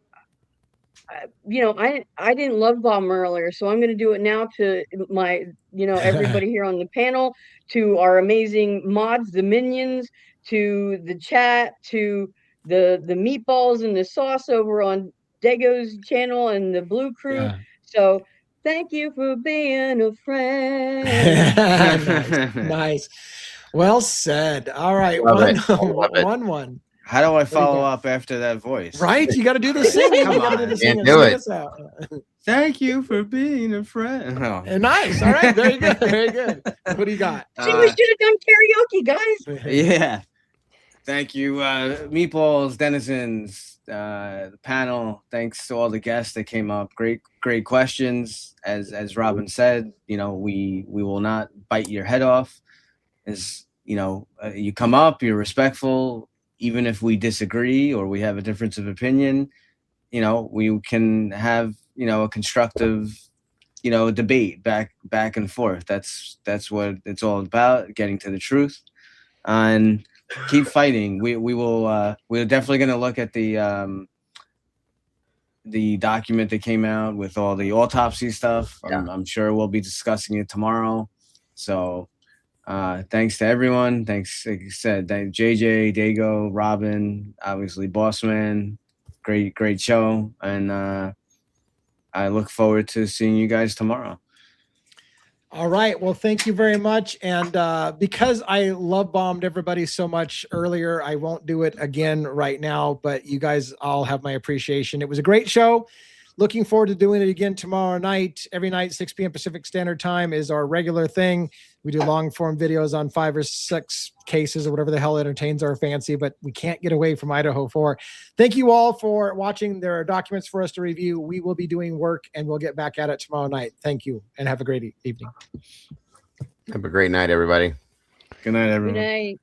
Speaker 4: I didn't love bomb earlier, so I'm going to do it now to my, everybody here on the panel, to our amazing mods, the minions, to the chat, to the meatballs and the sauce over on Dago's channel and the Blue Crew.
Speaker 2: Yeah.
Speaker 4: So thank you for being a friend.
Speaker 2: Nice. Well said. All right. One.
Speaker 5: How do I follow up after that voice?
Speaker 2: Right? You got to do the singing.
Speaker 5: Come
Speaker 2: You got to
Speaker 5: on.
Speaker 2: do the
Speaker 3: Can't
Speaker 2: singing.
Speaker 3: do
Speaker 2: Sing
Speaker 3: it.
Speaker 2: us out.
Speaker 5: Thank you for being a friend. Oh.
Speaker 2: Nice. All right. Very good. Very good. What do you got?
Speaker 4: See, we should have done karaoke, guys.
Speaker 5: Yeah. Thank you, Meatballs, Denizens, the panel. Thanks to all the guests that came up. Great questions. As Robin said, we will not bite your head off. As you come up, you're respectful. Even if we disagree or we have a difference of opinion, we can have, a constructive, debate back and forth. That's what it's all about, getting to the truth, and keep fighting. We're definitely going to look at the document that came out with all the autopsy stuff.
Speaker 3: Yeah.
Speaker 5: I'm sure we'll be discussing it tomorrow. So, thanks to everyone. Thanks, like you said, JJ, Dago, Robin, obviously Bossman. Great show. And I look forward to seeing you guys tomorrow.
Speaker 2: All right. Well, thank you very much. And because I love bombed everybody so much earlier, I won't do it again right now, but you guys all have my appreciation. It was a great show. Looking forward to doing it again tomorrow night. Every night, 6 p.m. Pacific Standard Time is our regular thing. We do long form videos on 5 or 6 cases or whatever the hell entertains our fancy, but we can't get away from Idaho 4. Thank you all for watching. There are documents for us to review. We will be doing work and we'll get back at it tomorrow night. Thank you and have a great evening.
Speaker 3: Have a great night, everybody.
Speaker 5: Good night, everyone.
Speaker 4: Good night.